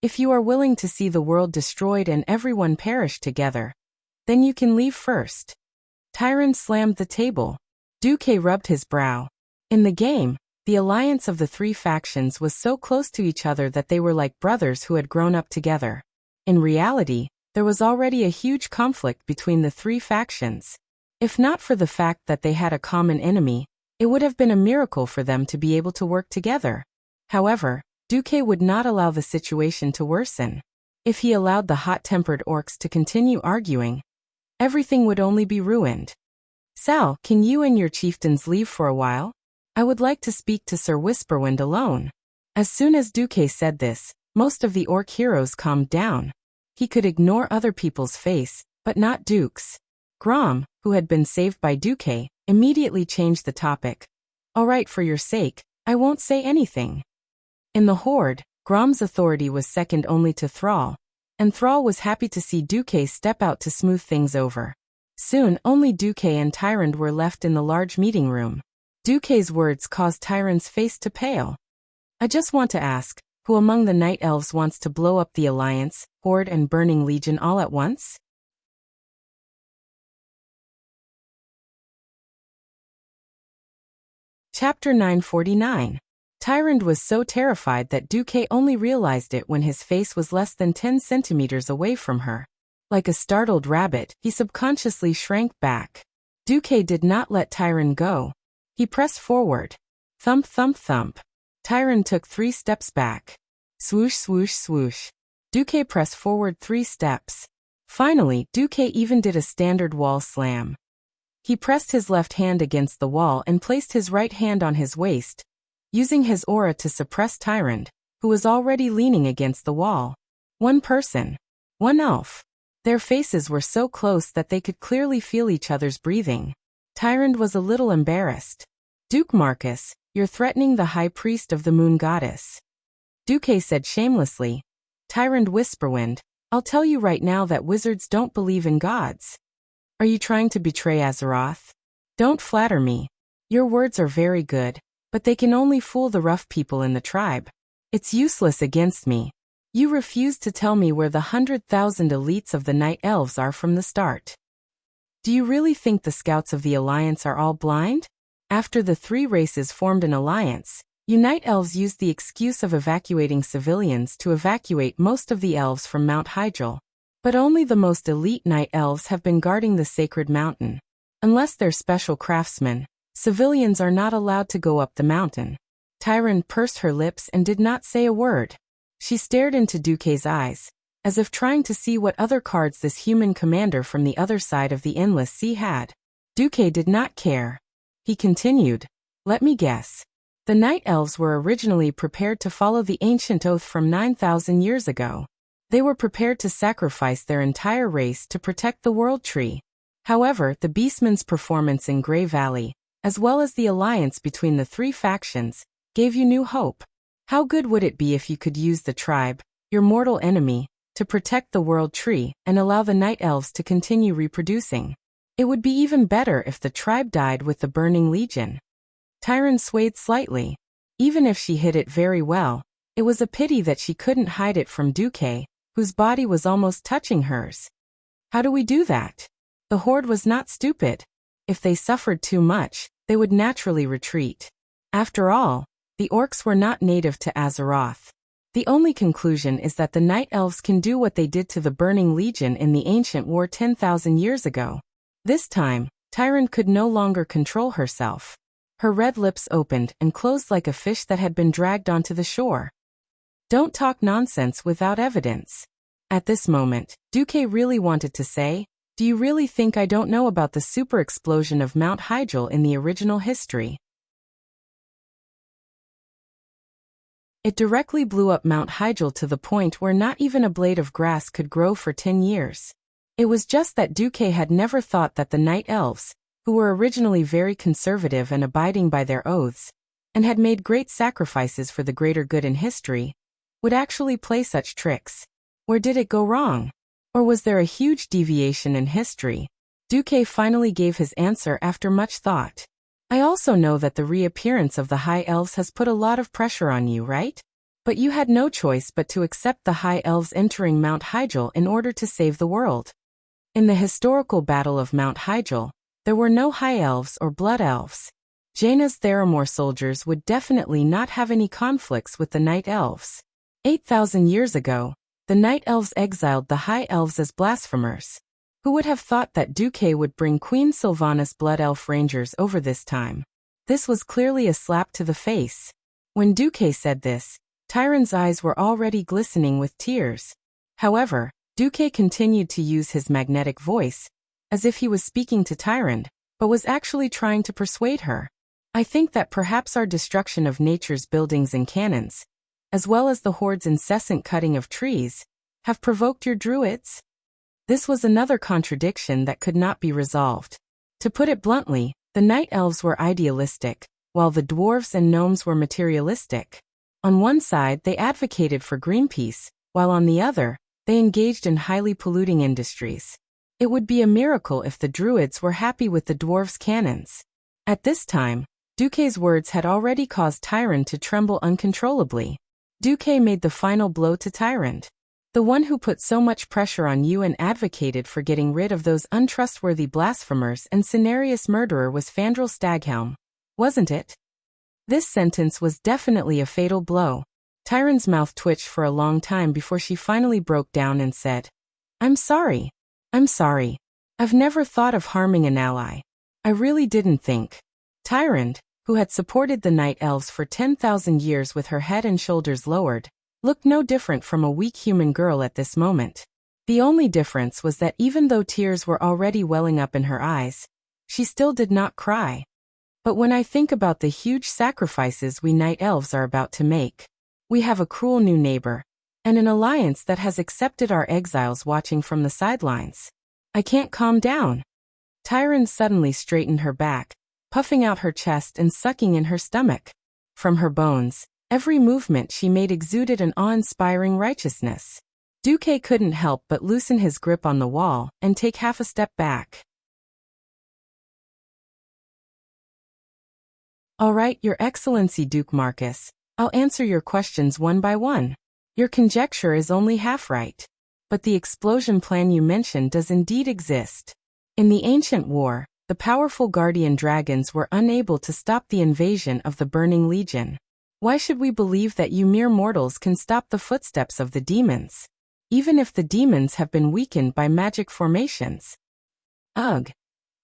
If you are willing to see the world destroyed and everyone perish together, then you can leave first. Tyron slammed the table. Duque rubbed his brow. In the game, the alliance of the three factions was so close to each other that they were like brothers who had grown up together. In reality, there was already a huge conflict between the three factions. If not for the fact that they had a common enemy, it would have been a miracle for them to be able to work together. However, Duque would not allow the situation to worsen. If he allowed the hot-tempered orcs to continue arguing, everything would only be ruined. Sal, can you and your chieftains leave for a while? I would like to speak to Sir Whisperwind alone. As soon as Duque said this, most of the orc heroes calmed down. He could ignore other people's face, but not Duke's. Grom, who had been saved by Duque, immediately changed the topic. All right, for your sake, I won't say anything. In the Horde, Grom's authority was second only to Thrall, and Thrall was happy to see Duque step out to smooth things over. Soon, only Duque and Tyrande were left in the large meeting room. Duque's words caused Tyronde's face to pale. I just want to ask, who among the Night Elves wants to blow up the Alliance, Horde and Burning Legion all at once? Chapter 949. Tyrande was so terrified that Duque only realized it when his face was less than 10 centimeters away from her. Like a startled rabbit, he subconsciously shrank back. Duque did not let Tyrande go. He pressed forward. Thump, thump, thump. Tyrande took 3 steps back. Swoosh, swoosh, swoosh. Duque pressed forward 3 steps. Finally, Duque even did a standard wall slam. He pressed his left hand against the wall and placed his right hand on his waist, using his aura to suppress Tyrande, who was already leaning against the wall. One person. One elf. Their faces were so close that they could clearly feel each other's breathing. Tyrande was a little embarrassed. Duke Marcus, you're threatening the High Priest of the Moon Goddess. Duque said shamelessly. Tyrande Whisperwind, I'll tell you right now that wizards don't believe in gods. Are you trying to betray Azeroth? Don't flatter me. Your words are very good, but they can only fool the rough people in the tribe. It's useless against me. You refused to tell me where the 100,000 elites of the Night Elves are from the start. Do you really think the scouts of the Alliance are all blind? After the 3 races formed an alliance, you Night Elves used the excuse of evacuating civilians to evacuate most of the elves from Mount Hyjal. But only the most elite Night Elves have been guarding the sacred mountain. Unless they're special craftsmen, civilians are not allowed to go up the mountain. Tyrande pursed her lips and did not say a word. She stared into Duque's eyes, as if trying to see what other cards this human commander from the other side of the endless sea had. Duque did not care. He continued, let me guess. The Night Elves were originally prepared to follow the ancient oath from 9,000 years ago. They were prepared to sacrifice their entire race to protect the World Tree. However, the Beastmen's performance in Grey Valley, as well as the alliance between the 3 factions, gave you new hope. How good would it be if you could use the tribe, your mortal enemy, to protect the World Tree and allow the Night Elves to continue reproducing? It would be even better if the tribe died with the Burning Legion. Tyrande swayed slightly. Even if she hid it very well, it was a pity that she couldn't hide it from Duque, whose body was almost touching hers. How do we do that? The Horde was not stupid. If they suffered too much, they would naturally retreat. After all, the orcs were not native to Azeroth. The only conclusion is that the Night Elves can do what they did to the Burning Legion in the ancient war 10,000 years ago. This time, Tyrande could no longer control herself. Her red lips opened and closed like a fish that had been dragged onto the shore. Don't talk nonsense without evidence. At this moment, Duque really wanted to say, Do you really think I don't know about the super explosion of Mount Hyjal in the original history? It directly blew up Mount Hyjal to the point where not even a blade of grass could grow for 10 years. It was just that Duque had never thought that the Night Elves, who were originally very conservative and abiding by their oaths, and had made great sacrifices for the greater good in history, would actually play such tricks. Where did it go wrong? Or was there a huge deviation in history? Duque finally gave his answer after much thought. I also know that the reappearance of the High Elves has put a lot of pressure on you, right? But you had no choice but to accept the High Elves entering Mount Hyjal in order to save the world. In the historical Battle of Mount Hyjal, there were no High Elves or Blood Elves. Jaina's Theramore soldiers would definitely not have any conflicts with the Night Elves. 8,000 years ago, the Night Elves exiled the High Elves as blasphemers. Who would have thought that Duque would bring Queen Sylvanas' Blood Elf Rangers over this time? This was clearly a slap to the face. When Duque said this, Tyron's eyes were already glistening with tears. However, Duque continued to use his magnetic voice, as if he was speaking to Tyron, but was actually trying to persuade her. I think that perhaps our destruction of nature's buildings and cannons, as well as the horde's incessant cutting of trees, have provoked your druids? This was another contradiction that could not be resolved. To put it bluntly, the Night Elves were idealistic, while the dwarves and gnomes were materialistic. On one side, they advocated for Greenpeace, while on the other, they engaged in highly polluting industries. It would be a miracle if the druids were happy with the dwarves' cannons. At this time, Duque's words had already caused Tyron to tremble uncontrollably. Duque made the final blow to Tyron. The one who put so much pressure on you and advocated for getting rid of those untrustworthy blasphemers and Cenarius murderer was Fandral Staghelm, wasn't it? This sentence was definitely a fatal blow. Tyron's mouth twitched for a long time before she finally broke down and said, I'm sorry. I'm sorry. I've never thought of harming an ally. I really didn't think. Tyron, who had supported the Night Elves for 10,000 years with her head and shoulders lowered, looked no different from a weak human girl at this moment. The only difference was that even though tears were already welling up in her eyes, she still did not cry. But when I think about the huge sacrifices we Night Elves are about to make, we have a cruel new neighbor, and an alliance that has accepted our exiles watching from the sidelines. I can't calm down. Tyron suddenly straightened her back, puffing out her chest and sucking in her stomach. From her bones, every movement she made exuded an awe-inspiring righteousness. Duque couldn't help but loosen his grip on the wall and take half a step back. All right, Your Excellency Duke Marcus, I'll answer your questions one by one. Your conjecture is only half right. But the explosion plan you mentioned does indeed exist. In the ancient war, the powerful guardian dragons were unable to stop the invasion of the Burning Legion. Why should we believe that you mere mortals can stop the footsteps of the demons? Even if the demons have been weakened by magic formations. Ugh.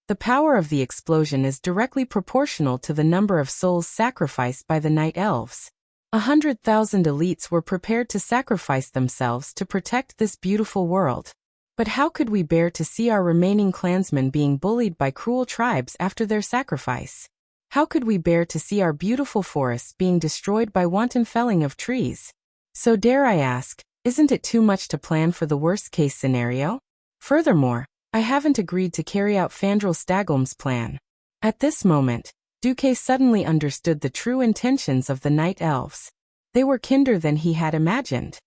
The power of the explosion is directly proportional to the number of souls sacrificed by the Night Elves. 100,000 elites were prepared to sacrifice themselves to protect this beautiful world. But how could we bear to see our remaining clansmen being bullied by cruel tribes after their sacrifice? How could we bear to see our beautiful forests being destroyed by wanton felling of trees? So dare I ask, isn't it too much to plan for the worst-case scenario? Furthermore, I haven't agreed to carry out Fandral Staghelm's plan. At this moment, Duque suddenly understood the true intentions of the Night Elves. They were kinder than he had imagined.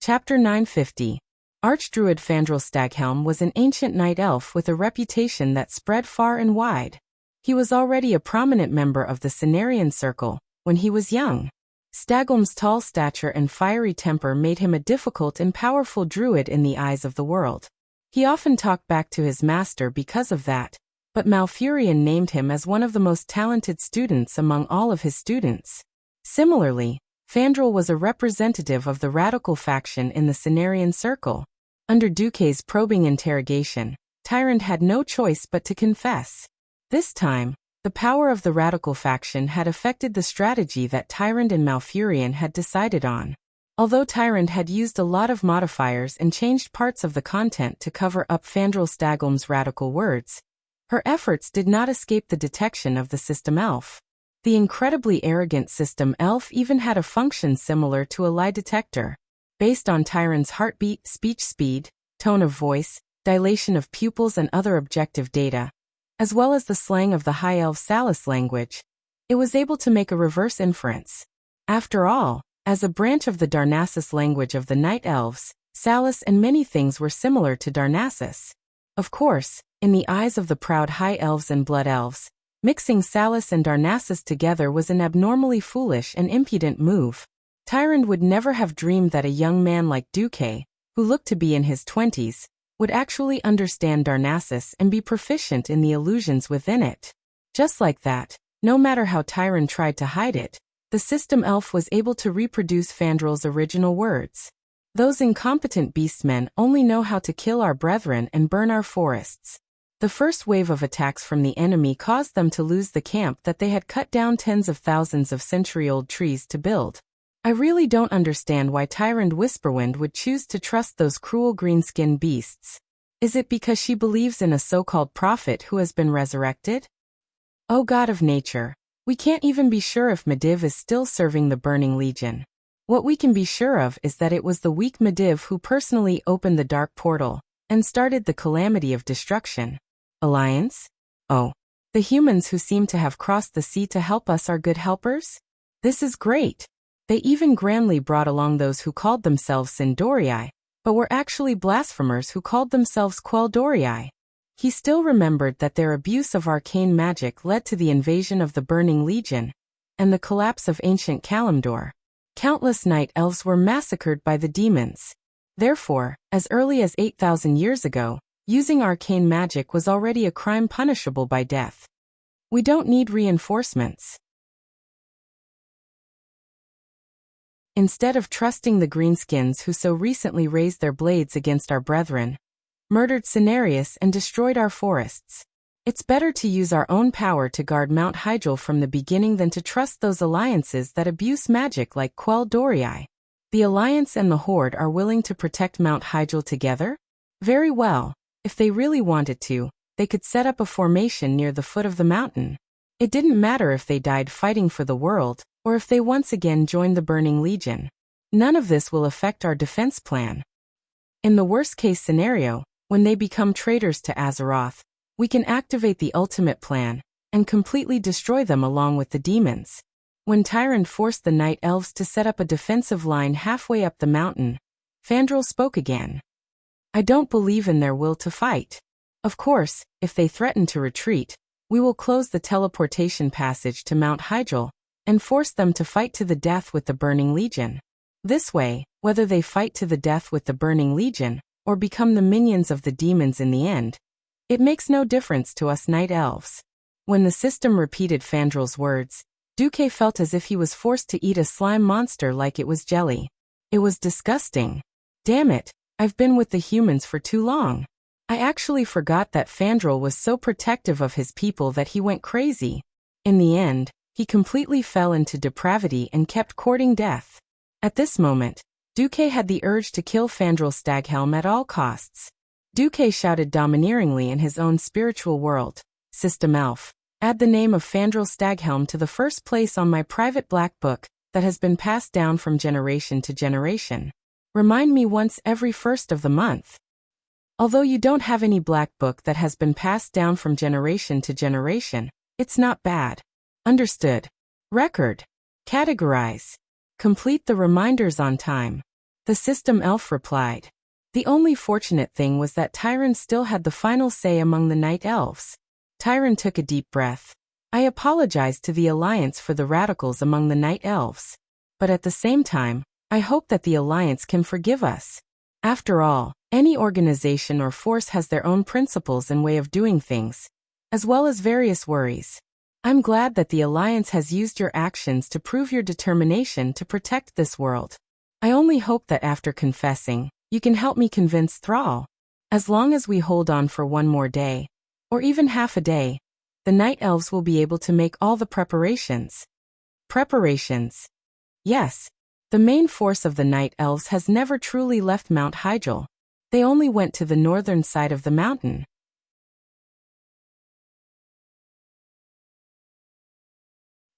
Chapter 950. Archdruid Fandral Staghelm was an ancient night elf with a reputation that spread far and wide. He was already a prominent member of the Cenarian Circle when he was young. Staghelm's tall stature and fiery temper made him a difficult and powerful druid in the eyes of the world. He often talked back to his master because of that, but Malfurion named him as one of the most talented students among all of his students. Similarly, Fandral was a representative of the radical faction in the Cenarian Circle. Under Duque's probing interrogation, Tyrant had no choice but to confess. This time, The power of the radical faction had affected the strategy that Tyrant and Malfurion had decided on. Although Tyrant had used a lot of modifiers and changed parts of the content to cover up Fandral Staghelm's radical words, her efforts did not escape the detection of the System Elf. The incredibly arrogant System Elf even had a function similar to a lie detector. Based on Tyrant's heartbeat, speech speed, tone of voice, dilation of pupils and other objective data, as well as the slang of the High Elf Salis language, it was able to make a reverse inference. After all, as a branch of the Darnassus language of the Night Elves, Salis and many things were similar to Darnassus. Of course, in the eyes of the proud High Elves and Blood Elves, mixing Salis and Darnassus together was an abnormally foolish and impudent move. Tyrant would never have dreamed that a young man like Duque, who looked to be in his 20s, would actually understand Darnassus and be proficient in the illusions within it. Just like that, no matter how Tyrant tried to hide it, the System Elf was able to reproduce Fandral's original words. Those incompetent beastmen only know how to kill our brethren and burn our forests. The first wave of attacks from the enemy caused them to lose the camp that they had cut down tens of thousands of century-old trees to build. I really don't understand why Tyrant Whisperwind would choose to trust those cruel green-skinned beasts. Is it because she believes in a so-called prophet who has been resurrected? O God of nature, we can't even be sure if Medivh is still serving the Burning Legion. What we can be sure of is that it was the weak Medivh who personally opened the dark portal and started the calamity of destruction. Alliance? Oh, the humans who seem to have crossed the sea to help us are good helpers? This is great. They even grandly brought along those who called themselves Sindorii, but were actually blasphemers who called themselves Queldorii. He still remembered that their abuse of arcane magic led to the invasion of the Burning Legion and the collapse of ancient Kalimdor. Countless night elves were massacred by the demons. Therefore, as early as 8,000 years ago, using arcane magic was already a crime punishable by death. We don't need reinforcements. Instead of trusting the greenskins who so recently raised their blades against our brethren, murdered Cenarius and destroyed our forests, it's better to use our own power to guard Mount Hyjal from the beginning than to trust those alliances that abuse magic like Queldorii. The Alliance and the Horde are willing to protect Mount Hyjal together? Very well. If they really wanted to, they could set up a formation near the foot of the mountain. It didn't matter if they died fighting for the world, or if they once again joined the Burning Legion. None of this will affect our defense plan. In the worst-case scenario, when they become traitors to Azeroth, we can activate the ultimate plan and completely destroy them along with the demons. When Tyrant forced the Night Elves to set up a defensive line halfway up the mountain, Fandral spoke again. I don't believe in their will to fight. Of course, if they threaten to retreat, we will close the teleportation passage to Mount Hyjal and force them to fight to the death with the Burning Legion. This way, whether they fight to the death with the Burning Legion or become the minions of the demons in the end, it makes no difference to us Night Elves. When the system repeated Fandral's words, Duque felt as if he was forced to eat a slime monster like it was jelly. It was disgusting. Damn it, I've been with the humans for too long. I actually forgot that Fandral was so protective of his people that he went crazy. In the end, he completely fell into depravity and kept courting death. At this moment, Duque had the urge to kill Fandral Staghelm at all costs. Duque shouted domineeringly in his own spiritual world, System Elf, add the name of Fandral Staghelm to the first place on my private black book that has been passed down from generation to generation. Remind me once every first of the month. Although you don't have any black book that has been passed down from generation to generation, it's not bad. Understood. Record. Categorize. Complete the reminders on time. The System Elf replied. The only fortunate thing was that Tyrant still had the final say among the Night Elves. Tyrant took a deep breath. I apologize to the Alliance for the radicals among the Night Elves. But at the same time, I hope that the Alliance can forgive us. After all, any organization or force has their own principles and way of doing things, as well as various worries. I'm glad that the Alliance has used your actions to prove your determination to protect this world. I only hope that after confessing, you can help me convince Thrall. As long as we hold on for one more day, or even half a day, The night elves will be able to make all the preparations. Preparations. Yes. The main force of the night elves has never truly left Mount Hyjal. They only went to the northern side of the mountain.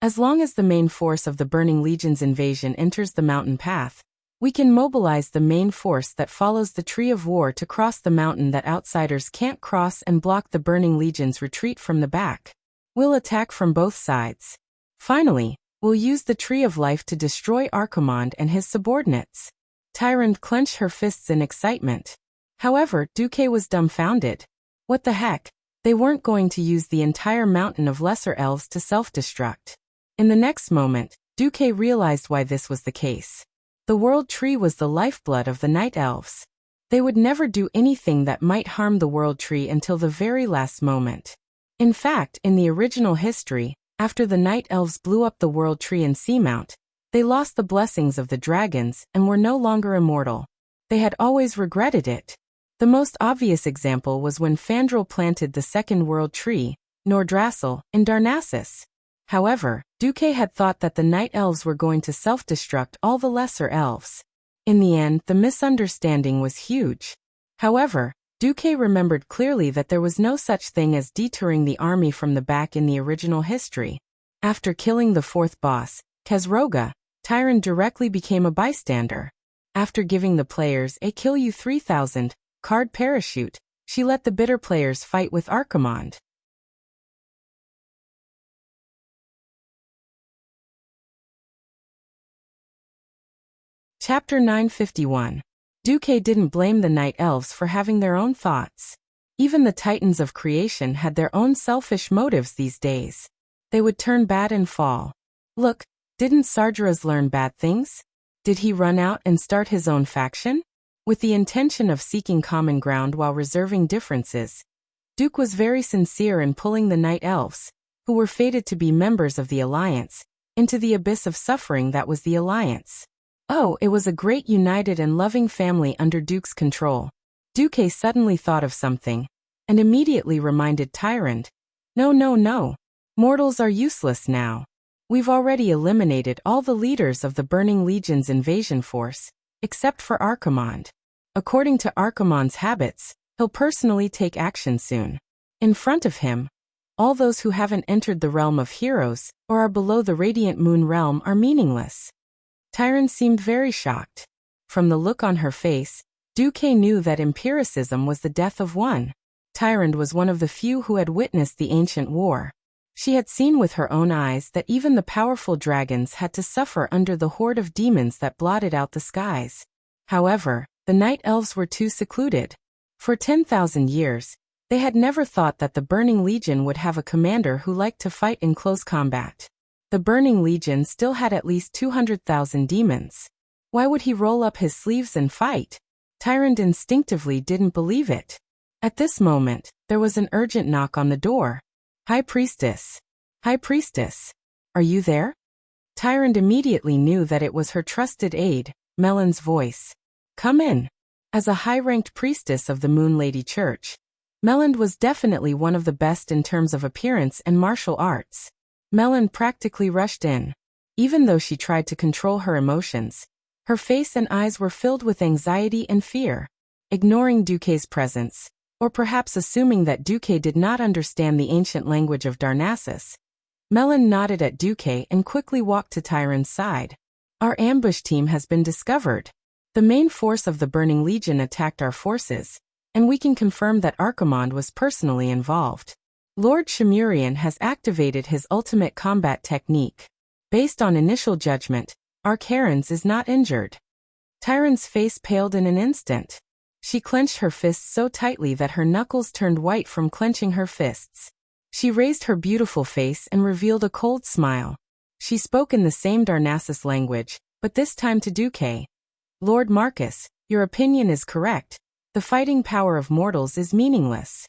As long as the main force of the Burning Legion's invasion enters the mountain path, we can mobilize the main force that follows the Tree of War to cross the mountain that outsiders can't cross and block the Burning Legion's retreat from the back. We'll attack from both sides. Finally, we'll use the Tree of Life to destroy Archimonde and his subordinates. Tyrande clenched her fists in excitement. However, Duque was dumbfounded. What the heck? They weren't going to use the entire mountain of lesser elves to self-destruct. In the next moment, Duque realized why this was the case. The World Tree was the lifeblood of the Night Elves. They would never do anything that might harm the World Tree until the very last moment. In fact, in the original history, after the Night Elves blew up the World Tree in Seamount, they lost the blessings of the dragons and were no longer immortal. They had always regretted it. The most obvious example was when Fandral planted the second World Tree, Nordrassil, in Darnassus. However, Duque had thought that the Night Elves were going to self-destruct all the lesser elves. In the end, the misunderstanding was huge. However, Duque remembered clearly that there was no such thing as detouring the army from the back in the original history. After killing the fourth boss, Kezroga, Tyrande directly became a bystander. After giving the players a Kill You 3000 card parachute, she let the bitter players fight with Archimonde. Chapter 951. Duque didn't blame the Night Elves for having their own thoughts. Even the Titans of creation had their own selfish motives these days. They would turn bad and fall. Look, didn't Sargeras learn bad things? Did he run out and start his own faction? With the intention of seeking common ground while reserving differences, Duke was very sincere in pulling the Night Elves, who were fated to be members of the Alliance, into the abyss of suffering that was the Alliance. Oh, it was a great united and loving family under Duke's control. Duque suddenly thought of something, and immediately reminded Tyrande. No. Mortals are useless now. We've already eliminated all the leaders of the Burning Legion's invasion force, except for Archimonde. According to Archimonde's habits, he'll personally take action soon. In front of him, all those who haven't entered the realm of heroes, or are below the Radiant Moon realm are meaningless. Tyrande seemed very shocked. From the look on her face, Duque knew that empiricism was the death of one. Tyrande was one of the few who had witnessed the ancient war. She had seen with her own eyes that even the powerful dragons had to suffer under the horde of demons that blotted out the skies. However, the Night Elves were too secluded. For 10,000 years, they had never thought that the Burning Legion would have a commander who liked to fight in close combat. The Burning Legion still had at least 200,000 demons. Why would he roll up his sleeves and fight? Tyrande instinctively didn't believe it. At this moment, there was an urgent knock on the door. High Priestess. High Priestess. Are you there? Tyrande immediately knew that it was her trusted aide, Melon's voice. Come in. As a high-ranked priestess of the Moon Lady Church, Melon was definitely one of the best in terms of appearance and martial arts. Melon practically rushed in. Even though she tried to control her emotions, her face and eyes were filled with anxiety and fear. Ignoring Duque's presence, or perhaps assuming that Duque did not understand the ancient language of Darnassus, Melon nodded at Duque and quickly walked to Tyrande's side. Our ambush team has been discovered. The main force of the Burning Legion attacked our forces, and we can confirm that Archimonde was personally involved. Lord Shimurian has activated his ultimate combat technique. Based on initial judgment, Archaron's is not injured. Tyrande's face paled in an instant. She clenched her fists so tightly that her knuckles turned white from clenching her fists. She raised her beautiful face and revealed a cold smile. She spoke in the same Darnassus language, but this time to Duque. Lord Marcus, your opinion is correct. The fighting power of mortals is meaningless.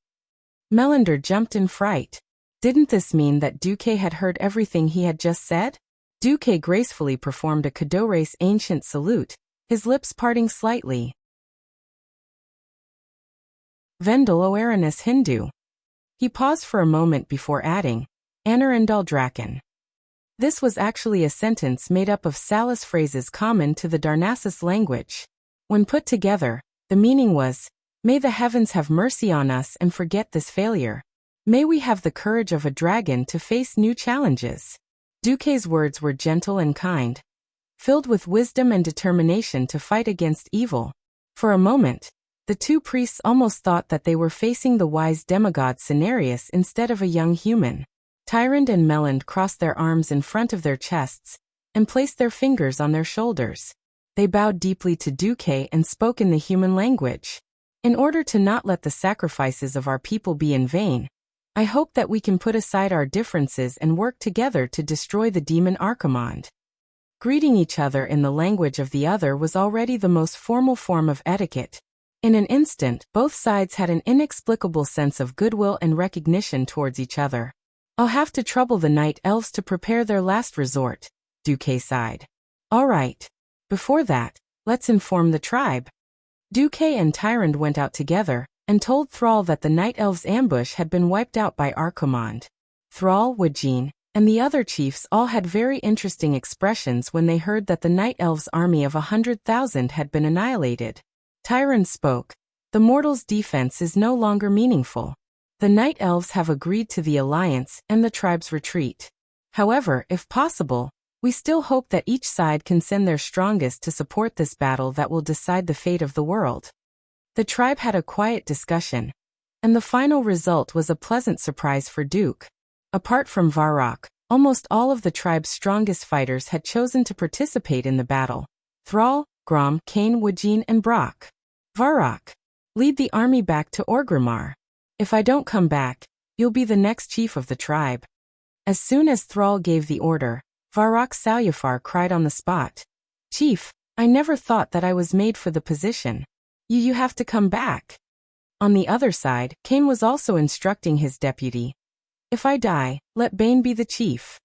Melander jumped in fright. Didn't this mean that Duque had heard everything he had just said? Duque gracefully performed a Cadorese ancient salute, his lips parting slightly. Vendel Oerinus Hindu. He paused for a moment before adding, Anarendal. This was actually a sentence made up of Salas phrases common to the Darnassus language. When put together, the meaning was, may the heavens have mercy on us and forget this failure. May we have the courage of a dragon to face new challenges. Duque's words were gentle and kind, filled with wisdom and determination to fight against evil. For a moment, the two priests almost thought that they were facing the wise demigod Cenarius instead of a young human. Tyrant and Melland crossed their arms in front of their chests and placed their fingers on their shoulders. They bowed deeply to Duque and spoke in the human language. In order to not let the sacrifices of our people be in vain, I hope that we can put aside our differences and work together to destroy the demon Archimonde. Greeting each other in the language of the other was already the most formal form of etiquette. In an instant, both sides had an inexplicable sense of goodwill and recognition towards each other. I'll have to trouble the night elves to prepare their last resort, Duque sighed. All right. Before that, let's inform the tribe. Duque and Tyrande went out together and told Thrall that the night elves' ambush had been wiped out by Archimonde. Thrall, Wajin, and the other chiefs all had very interesting expressions when they heard that the night elves' army of 100,000 had been annihilated. Tyrande spoke. The mortals' defense is no longer meaningful. The night elves have agreed to the alliance and the tribe's retreat. However, if possible, we still hope that each side can send their strongest to support this battle that will decide the fate of the world. The tribe had a quiet discussion, and the final result was a pleasant surprise for Duke. Apart from Varrock, almost all of the tribe's strongest fighters had chosen to participate in the battle. Thrall, Grom, Kane, Wajin, and Brock. Varrock, lead the army back to Orgrimmar. If I don't come back, you'll be the next chief of the tribe. As soon as Thrall gave the order, Varrock Salyafar cried on the spot. Chief, I never thought that I was made for the position. You have to come back. On the other side, Kane was also instructing his deputy. If I die, let Bane be the chief.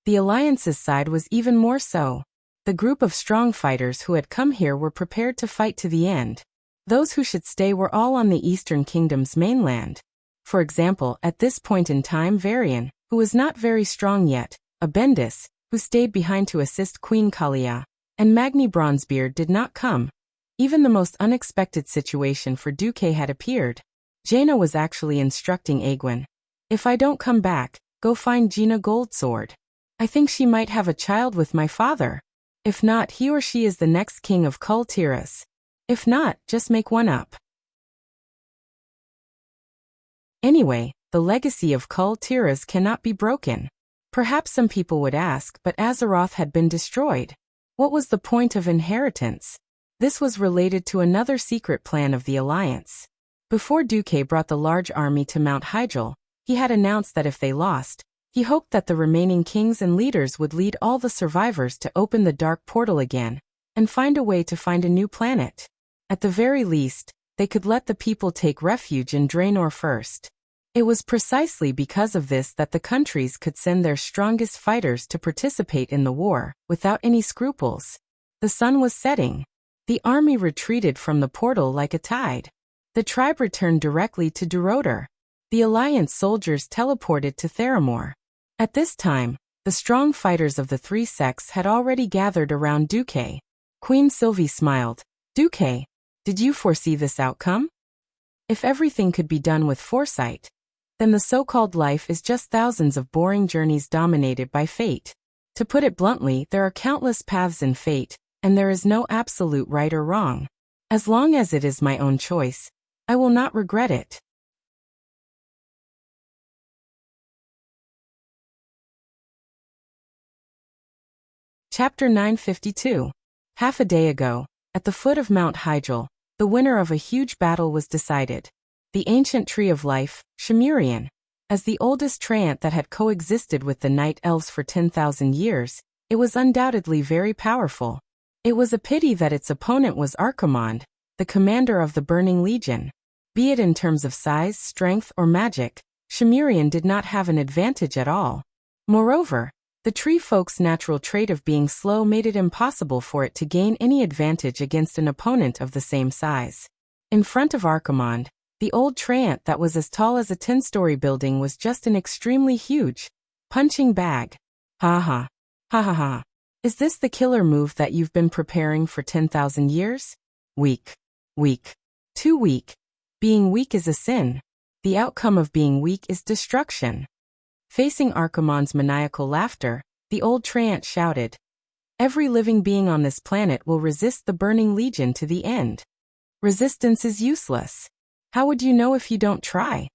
The Alliance's side was even more so. The group of strong fighters who had come here were prepared to fight to the end. Those who should stay were all on the Eastern Kingdom's mainland. For example, at this point in time Varian, who was not very strong yet, Abendis, who stayed behind to assist Queen Kalia, and Magni Bronzebeard did not come. Even the most unexpected situation for Duque had appeared. Jaina was actually instructing Egwene. If I don't come back, go find Gina Goldsword. I think she might have a child with my father. If not, he or she is the next king of Kul Tiras. If not, just make one up. Anyway, the legacy of Kul Tiras cannot be broken. Perhaps some people would ask, but Azeroth had been destroyed. What was the point of inheritance? This was related to another secret plan of the Alliance. Before Duque brought the large army to Mount Hyjal, he had announced that if they lost, he hoped that the remaining kings and leaders would lead all the survivors to open the dark portal again, and find a way to find a new planet. At the very least, they could let the people take refuge in Draenor first. It was precisely because of this that the countries could send their strongest fighters to participate in the war, without any scruples. The sun was setting. The army retreated from the portal like a tide. The tribe returned directly to Duroder. The Alliance soldiers teleported to Theramore. At this time, the strong fighters of the three sects had already gathered around Duque. Queen Sylvie smiled. Duque, did you foresee this outcome? If everything could be done with foresight, then the so-called life is just thousands of boring journeys dominated by fate. To put it bluntly, there are countless paths in fate, and there is no absolute right or wrong. As long as it is my own choice, I will not regret it. Chapter 952. Half a day ago, at the foot of Mount Hyjal, the winner of a huge battle was decided. The ancient tree of life, Shimurian, as the oldest treant that had coexisted with the night elves for 10,000 years, it was undoubtedly very powerful. It was a pity that its opponent was Archimonde, the commander of the Burning Legion. Be it in terms of size, strength, or magic, Shimurian did not have an advantage at all. Moreover, the tree folk's natural trait of being slow made it impossible for it to gain any advantage against an opponent of the same size. In front of Archimonde, The old treant that was as tall as a 10-story building was just an extremely huge punching bag. Ha ha. Ha ha ha. Is this the killer move that you've been preparing for 10,000 years? Weak. Weak. Too weak. Being weak is a sin. The outcome of being weak is destruction. Facing Archimonde's maniacal laughter, the old treant shouted, "Every living being on this planet will resist the burning legion to the end. Resistance is useless. How would you know if you don't try?"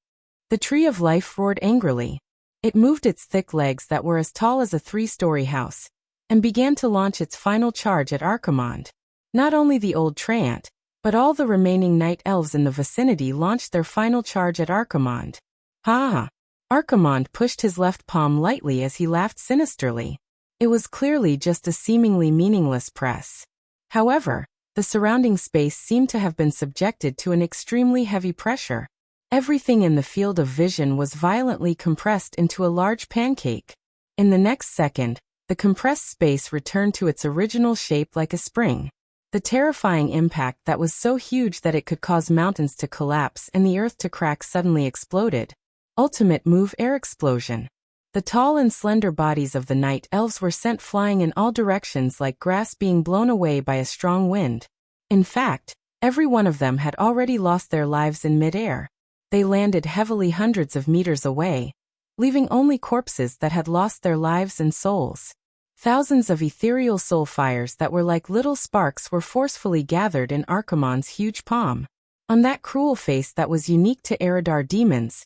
The tree of life roared angrily. It moved its thick legs that were as tall as a 3-story house, and began to launch its final charge at Archimonde. Not only the old treant, but all the remaining night elves in the vicinity launched their final charge at Archimonde. Ha ha! Archimonde pushed his left palm lightly as he laughed sinisterly. It was clearly just a seemingly meaningless press. However, the surrounding space seemed to have been subjected to an extremely heavy pressure. Everything in the field of vision was violently compressed into a large pancake. In the next second, the compressed space returned to its original shape like a spring. The terrifying impact that was so huge that it could cause mountains to collapse and the earth to crack suddenly exploded. Ultimate move air explosion. The tall and slender bodies of the night elves were sent flying in all directions like grass being blown away by a strong wind. In fact, every one of them had already lost their lives in midair. They landed heavily hundreds of meters away, leaving only corpses that had lost their lives and souls. Thousands of ethereal soul fires that were like little sparks were forcefully gathered in Archimonde's huge palm. On that cruel face that was unique to Eridar demons,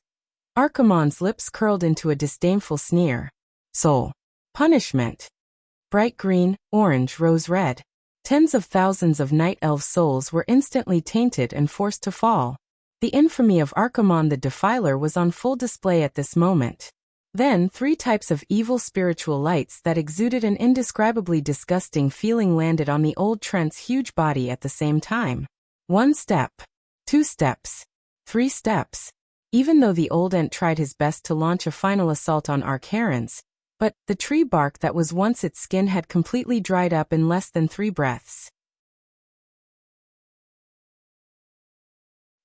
Archimonde's lips curled into a disdainful sneer. Soul. Punishment. Bright green, orange, rose red. Tens of thousands of night elf souls were instantly tainted and forced to fall. The infamy of Archimonde the Defiler was on full display at this moment. Then 3 types of evil spiritual lights that exuded an indescribably disgusting feeling landed on the old treant's huge body at the same time. 1 step. 2 steps. 3 steps. Even though the old ent tried his best to launch a final assault on Archaerans, but the tree bark that was once its skin had completely dried up in less than 3 breaths.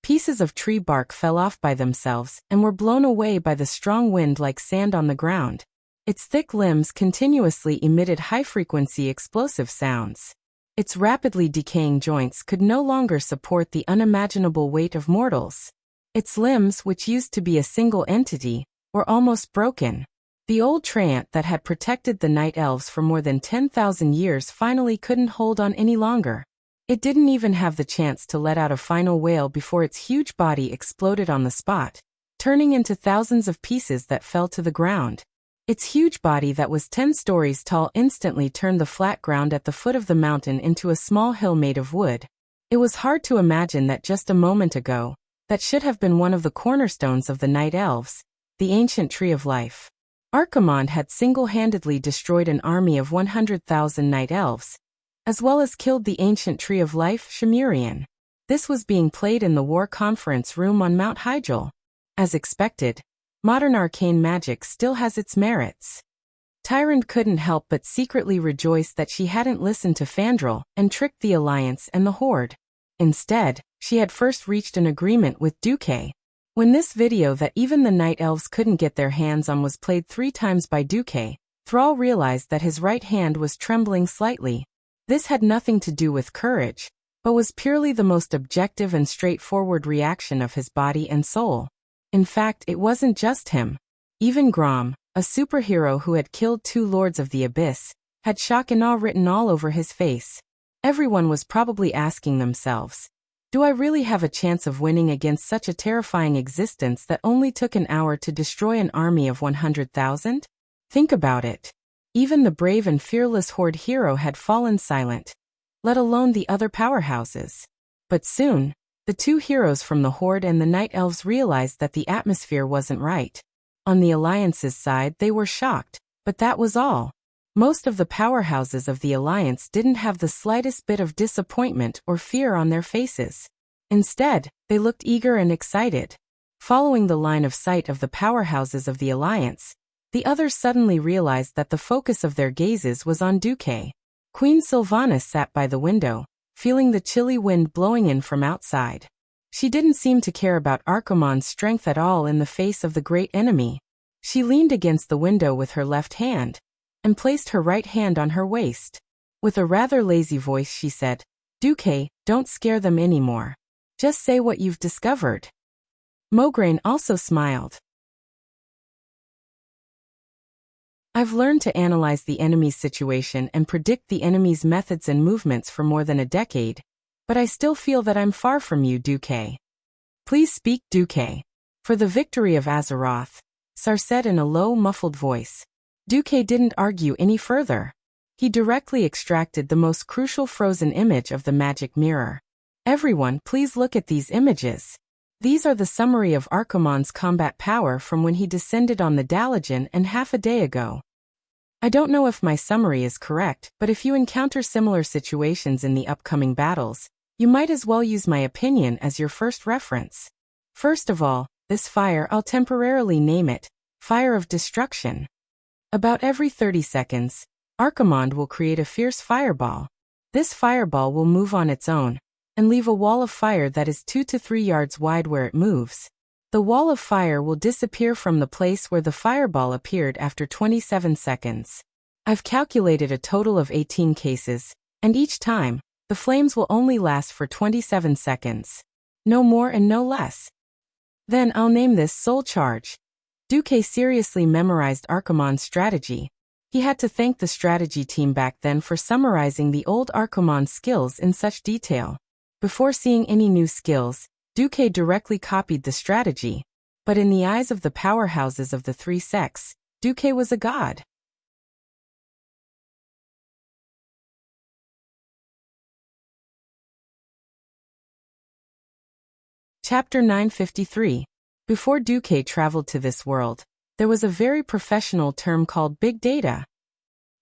Pieces of tree bark fell off by themselves and were blown away by the strong wind like sand on the ground. Its thick limbs continuously emitted high-frequency explosive sounds. Its rapidly decaying joints could no longer support the unimaginable weight of mortals. Its limbs, which used to be a single entity, were almost broken. The old treant that had protected the night elves for more than 10,000 years finally couldn't hold on any longer. It didn't even have the chance to let out a final wail before its huge body exploded on the spot, turning into thousands of pieces that fell to the ground. Its huge body that was 10 stories tall instantly turned the flat ground at the foot of the mountain into a small hill made of wood. It was hard to imagine that just a moment ago, that should have been one of the cornerstones of the night elves, the ancient tree of life. Archimonde had single-handedly destroyed an army of 100,000 night elves, as well as killed the ancient tree of life, Shimurian. This was being played in the war conference room on Mount Hyjal. As expected, modern arcane magic still has its merits. Tyrande couldn't help but secretly rejoice that she hadn't listened to Fandral and tricked the Alliance and the Horde. Instead, she had first reached an agreement with Duque. When this video that even the night elves couldn't get their hands on was played 3 times by Duque, Thrall realized that his right hand was trembling slightly. This had nothing to do with courage, but was purely the most objective and straightforward reaction of his body and soul. In fact, it wasn't just him. Even Grom, a superhero who had killed 2 Lords of the Abyss, had shock and awe written all over his face. Everyone was probably asking themselves, do I really have a chance of winning against such a terrifying existence that only took an hour to destroy an army of 100,000? Think about it. Even the brave and fearless Horde hero had fallen silent, let alone the other powerhouses. But soon, the 2 heroes from the Horde and the Night Elves realized that the atmosphere wasn't right. On the Alliance's side, they were shocked, but that was all. Most of the powerhouses of the Alliance didn't have the slightest bit of disappointment or fear on their faces. Instead, they looked eager and excited. Following the line of sight of the powerhouses of the Alliance, the others suddenly realized that the focus of their gazes was on Duque. Queen Sylvanas sat by the window, feeling the chilly wind blowing in from outside. She didn't seem to care about Archimonde's strength at all in the face of the great enemy. She leaned against the window with her left hand, and placed her right hand on her waist. With a rather lazy voice she said, "Duque, don't scare them anymore. Just say what you've discovered." Mograine also smiled. "I've learned to analyze the enemy's situation and predict the enemy's methods and movements for more than a decade, but I still feel that I'm far from you, Duque." "Please speak, Duque." "For the victory of Azeroth," Sar said in a low, muffled voice. Duque didn't argue any further. He directly extracted the most crucial frozen image of the magic mirror. "Everyone, please look at these images. These are the summary of Archimonde's combat power from when he descended on the Dalajan and half a day ago. I don't know if my summary is correct, but if you encounter similar situations in the upcoming battles, you might as well use my opinion as your first reference. First of all, this fire, I'll temporarily name it Fire of Destruction. About every 30 seconds, Archimonde will create a fierce fireball. This fireball will move on its own, and leave a wall of fire that is 2 to 3 yards wide where it moves. The wall of fire will disappear from the place where the fireball appeared after 27 seconds. I've calculated a total of 18 cases, and each time, the flames will only last for 27 seconds. No more and no less. Then I'll name this Soul Charge." Duque seriously memorized Archimonde's strategy. He had to thank the strategy team back then for summarizing the old Archimonde skills in such detail. Before seeing any new skills, Duque directly copied the strategy, but in the eyes of the powerhouses of the three sects, Duque was a god. Chapter 953. Before Duque traveled to this world, there was a very professional term called big data.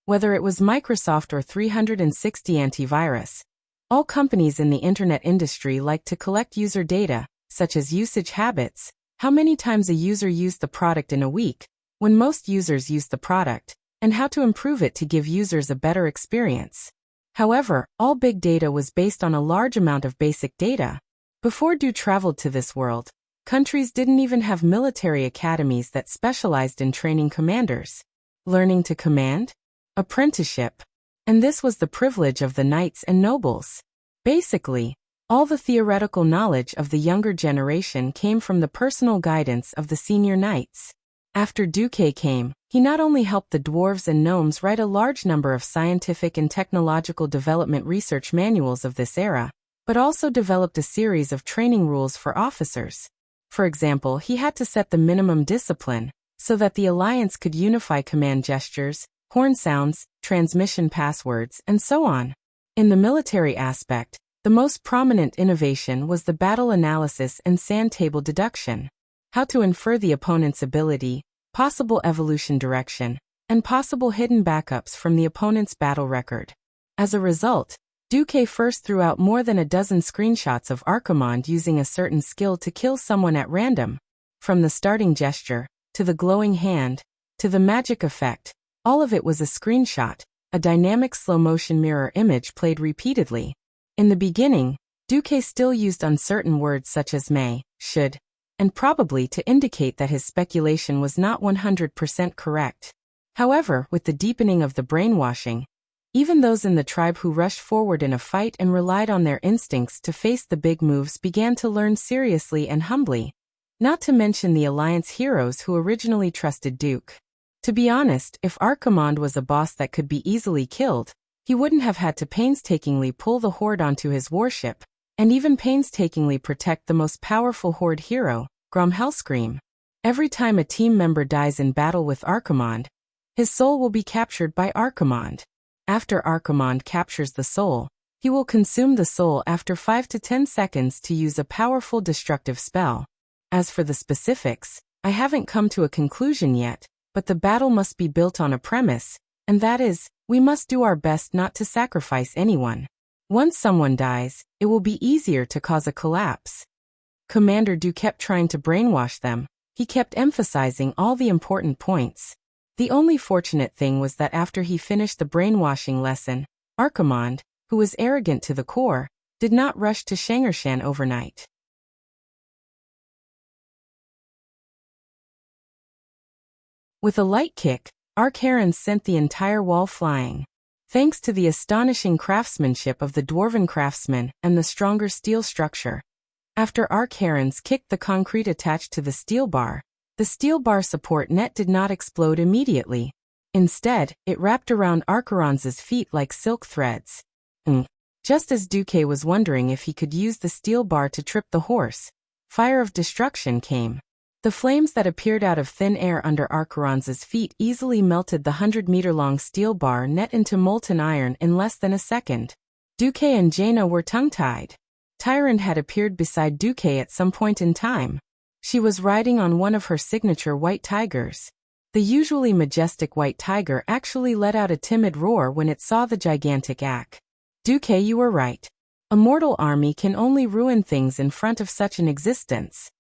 Whether it was Microsoft or 360 antivirus, all companies in the internet industry like to collect user data, such as usage habits, how many times a user used the product in a week, when most users use the product, and how to improve it to give users a better experience. However, all big data was based on a large amount of basic data. Before Du traveled to this world, countries didn't even have military academies that specialized in training commanders. Learning to command? Apprenticeship. And this was the privilege of the knights and nobles. Basically, all the theoretical knowledge of the younger generation came from the personal guidance of the senior knights. After Duque came, he not only helped the dwarves and gnomes write a large number of scientific and technological development research manuals of this era, but also developed a series of training rules for officers. For example, he had to set the minimum discipline, so that the Alliance could unify command gestures, horn sounds, transmission passwords, and so on. In the military aspect, the most prominent innovation was the battle analysis and sand table deduction. How to infer the opponent's ability, possible evolution direction, and possible hidden backups from the opponent's battle record. As a result, Duque first threw out more than a dozen screenshots of Archimonde using a certain skill to kill someone at random. From the starting gesture, to the glowing hand, to the magic effect, all of it was a screenshot, a dynamic slow-motion mirror image played repeatedly. In the beginning, Duque still used uncertain words such as may, should, and probably to indicate that his speculation was not 100% correct. However, with the deepening of the brainwashing, even those in the tribe who rushed forward in a fight and relied on their instincts to face the big moves began to learn seriously and humbly, not to mention the Alliance heroes who originally trusted Duque. To be honest, if Archimonde was a boss that could be easily killed, he wouldn't have had to painstakingly pull the Horde onto his warship, and even painstakingly protect the most powerful Horde hero, Grom Hellscream. Every time a team member dies in battle with Archimonde, his soul will be captured by Archimonde. After Archimonde captures the soul, he will consume the soul after 5 to 10 seconds to use a powerful destructive spell. As for the specifics, I haven't come to a conclusion yet, but the battle must be built on a premise, and that is, we must do our best not to sacrifice anyone. Once someone dies, it will be easier to cause a collapse. Commander Du kept trying to brainwash them. He kept emphasizing all the important points. The only fortunate thing was that after he finished the brainwashing lesson, Archimonde, who was arrogant to the core, did not rush to Shangarshan overnight. With a light kick, Archaron sent the entire wall flying. Thanks to the astonishing craftsmanship of the dwarven craftsmen and the stronger steel structure. After Archaron's kicked the concrete attached to the steel bar support net did not explode immediately. Instead, it wrapped around Archaron's feet like silk threads. Just as Duque was wondering if he could use the steel bar to trip the horse, fire of destruction came. The flames that appeared out of thin air under Archaron's feet easily melted the 100-meter-long steel bar net into molten iron in less than a second. Duque and Jaina were tongue-tied. Tyrant had appeared beside Duque at some point in time. She was riding on one of her signature white tigers. The usually majestic white tiger actually let out a timid roar when it saw the gigantic axe. Duque, you were right. A mortal army can only ruin things in front of such an existence.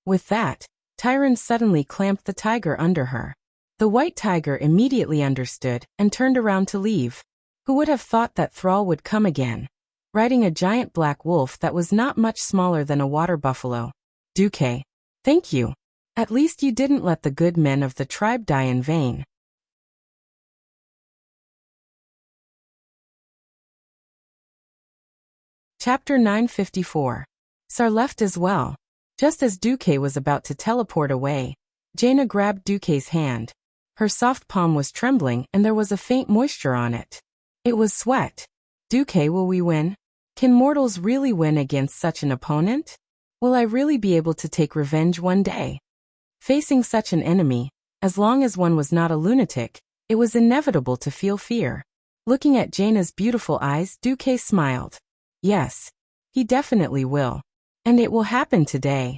With that, Tyrant suddenly clamped the tiger under her. The white tiger immediately understood and turned around to leave. Who would have thought that Thrall would come again? Riding a giant black wolf that was not much smaller than a water buffalo. Duque, thank you. At least you didn't let the good men of the tribe die in vain. Chapter 954. Sar left as well. Just as Duque was about to teleport away, Jaina grabbed Duque's hand. Her soft palm was trembling and there was a faint moisture on it. It was sweat. Duque, will we win? Can mortals really win against such an opponent? Will I really be able to take revenge one day? Facing such an enemy, as long as one was not a lunatic, it was inevitable to feel fear. Looking at Jaina's beautiful eyes, Duque smiled. Yes, he definitely will. And it will happen today.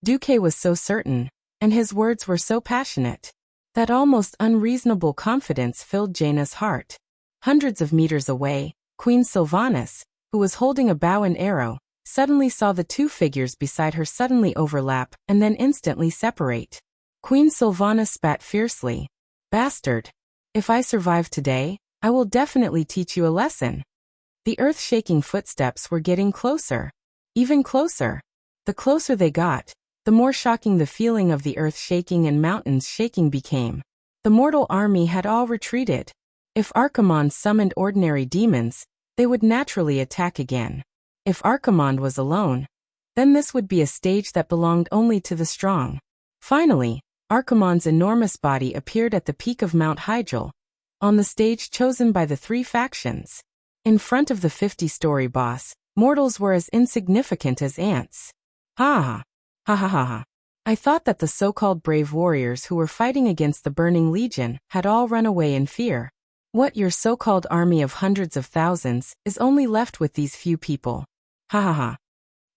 Duque was so certain, and his words were so passionate, that almost unreasonable confidence filled Jaina's heart. Hundreds of meters away, Queen Sylvanas, who was holding a bow and arrow, suddenly saw the two figures beside her suddenly overlap and then instantly separate. Queen Sylvanas spat fiercely. Bastard! If I survive today, I will definitely teach you a lesson. The earth-shaking footsteps were getting closer. Even closer. The closer they got, the more shocking the feeling of the earth shaking and mountains shaking became. The mortal army had all retreated. If Archimonde summoned ordinary demons, they would naturally attack again. If Archimonde was alone, then this would be a stage that belonged only to the strong. Finally, Archimonde's enormous body appeared at the peak of Mount Hyjal, on the stage chosen by the three factions. In front of the 50-story boss, mortals were as insignificant as ants. Ha ha ha ha ha. I thought that the so-called brave warriors who were fighting against the Burning Legion had all run away in fear. What, your so-called army of hundreds of thousands is only left with these few people? Ha ha ha.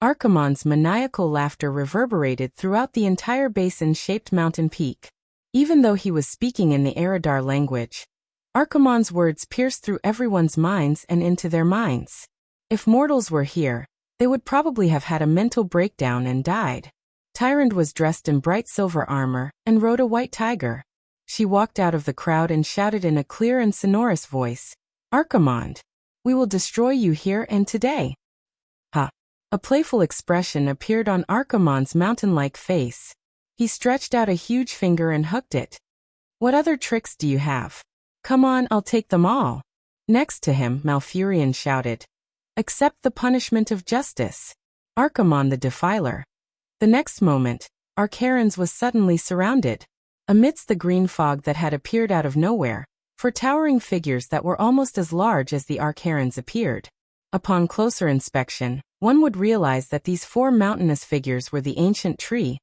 Archimonde's maniacal laughter reverberated throughout the entire basin-shaped mountain peak. Even though he was speaking in the Eridar language, Archimonde's words pierced through everyone's minds and into their minds. If mortals were here, they would probably have had a mental breakdown and died. Tyrant was dressed in bright silver armor and rode a white tiger. She walked out of the crowd and shouted in a clear and sonorous voice, Archimonde, we will destroy you here and today. Ha! A playful expression appeared on Archimonde's mountain-like face. He stretched out a huge finger and hooked it. What other tricks do you have? Come on, I'll take them all. Next to him, Malfurion shouted, accept the punishment of justice. Archimonde the Defiler. The next moment, Archaron's was suddenly surrounded. Amidst the green fog that had appeared out of nowhere, four towering figures that were almost as large as the Archaron's appeared. Upon closer inspection, one would realize that these four mountainous figures were the ancient tree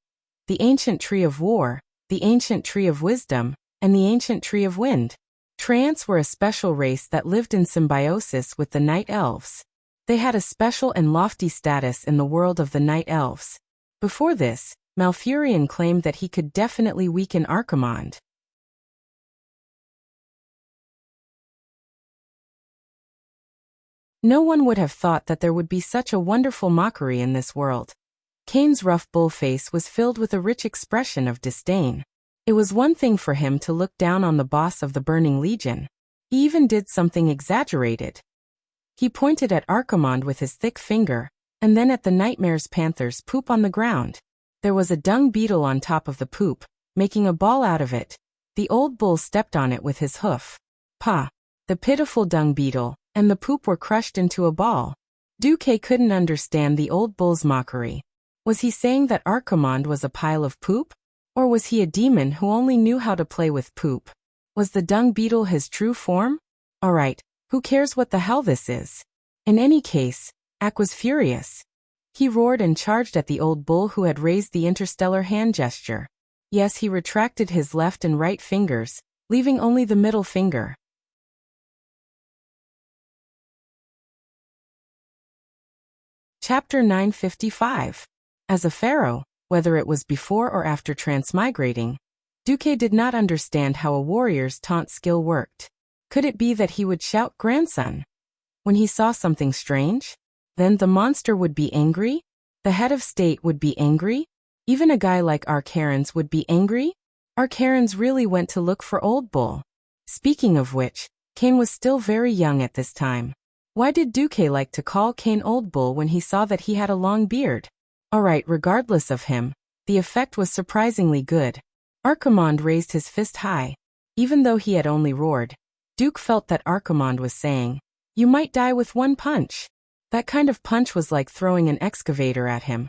of war, the ancient tree of wisdom, and the ancient tree of wind. Treants were a special race that lived in symbiosis with the night elves. They had a special and lofty status in the world of the night elves. Before this, Malfurion claimed that he could definitely weaken Archimonde. No one would have thought that there would be such a wonderful mockery in this world. Kane's rough bull face was filled with a rich expression of disdain. It was one thing for him to look down on the boss of the Burning Legion. He even did something exaggerated. He pointed at Archimonde with his thick finger, and then at the Nightmare's panther's poop on the ground. There was a dung beetle on top of the poop, making a ball out of it. The old bull stepped on it with his hoof. Pah! The pitiful dung beetle and the poop were crushed into a ball. Duque couldn't understand the old bull's mockery. Was he saying that Archimonde was a pile of poop? Or was he a demon who only knew how to play with poop? Was the dung beetle his true form? Alright, who cares what the hell this is? In any case, Ak was furious. He roared and charged at the old bull who had raised the interstellar hand gesture. Yes, he retracted his left and right fingers, leaving only the middle finger. Chapter 955. As a pharaoh, whether it was before or after transmigrating, Duque did not understand how a warrior's taunt skill worked. Could it be that he would shout grandson when he saw something strange? Then the monster would be angry? The head of state would be angry? Even a guy like Archaron's would be angry? Archaron's really went to look for Old Bull. Speaking of which, Cain was still very young at this time. Why did Duque like to call Cain Old Bull when he saw that he had a long beard? Alright, regardless of him, the effect was surprisingly good. Archimonde raised his fist high. Even though he had only roared, Duke felt that Archimonde was saying, "You might die with one punch." That kind of punch was like throwing an excavator at him.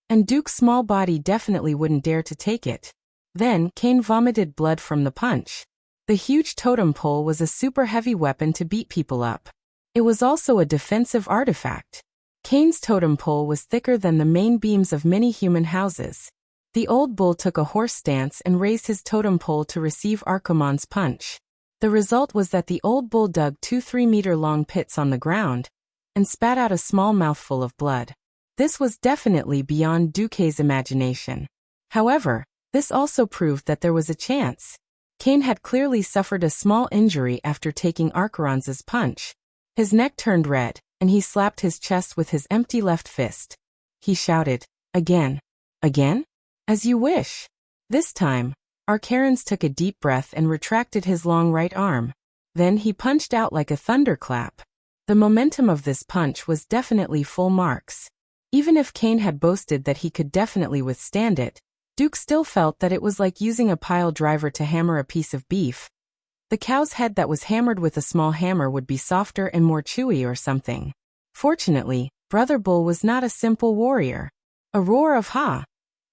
And Duke's small body definitely wouldn't dare to take it. Then, Cain vomited blood from the punch. The huge totem pole was a super heavy weapon to beat people up. It was also a defensive artifact. Cain's totem pole was thicker than the main beams of many human houses. The old bull took a horse stance and raised his totem pole to receive Archimonde's punch. The result was that the old bull dug 2 3-meter-long pits on the ground and spat out a small mouthful of blood. This was definitely beyond Duque's imagination. However, this also proved that there was a chance. Cain had clearly suffered a small injury after taking Archaron's punch. His neck turned red, and he slapped his chest with his empty left fist. He shouted, "Again. Again? As you wish." This time, Archaron's took a deep breath and retracted his long right arm. Then he punched out like a thunderclap. The momentum of this punch was definitely full marks. Even if Cain had boasted that he could definitely withstand it, Duke still felt that it was like using a pile driver to hammer a piece of beef. The cow's head that was hammered with a small hammer would be softer and more chewy or something. Fortunately, Brother Bull was not a simple warrior. A roar of "Ha!"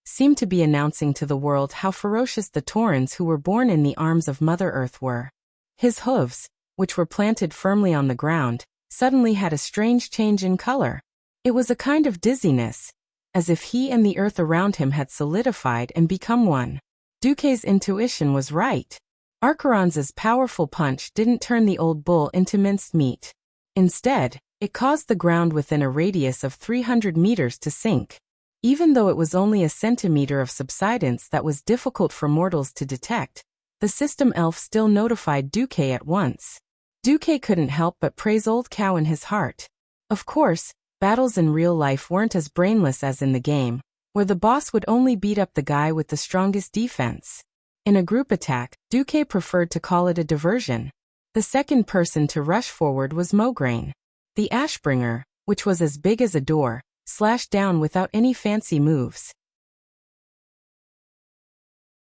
seemed to be announcing to the world how ferocious the Taurens who were born in the arms of Mother Earth were. His hooves, which were planted firmly on the ground, suddenly had a strange change in color. It was a kind of dizziness, as if he and the earth around him had solidified and become one. Duque's intuition was right. Archaron's powerful punch didn't turn the old bull into minced meat. Instead, it caused the ground within a radius of 300 meters to sink. Even though it was only a centimeter of subsidence that was difficult for mortals to detect, the system elf still notified Duque at once. Duque couldn't help but praise Old Cow in his heart. Of course, battles in real life weren't as brainless as in the game, where the boss would only beat up the guy with the strongest defense. In a group attack, Duque preferred to call it a diversion. The second person to rush forward was Mograine. The Ashbringer, which was as big as a door, slashed down without any fancy moves.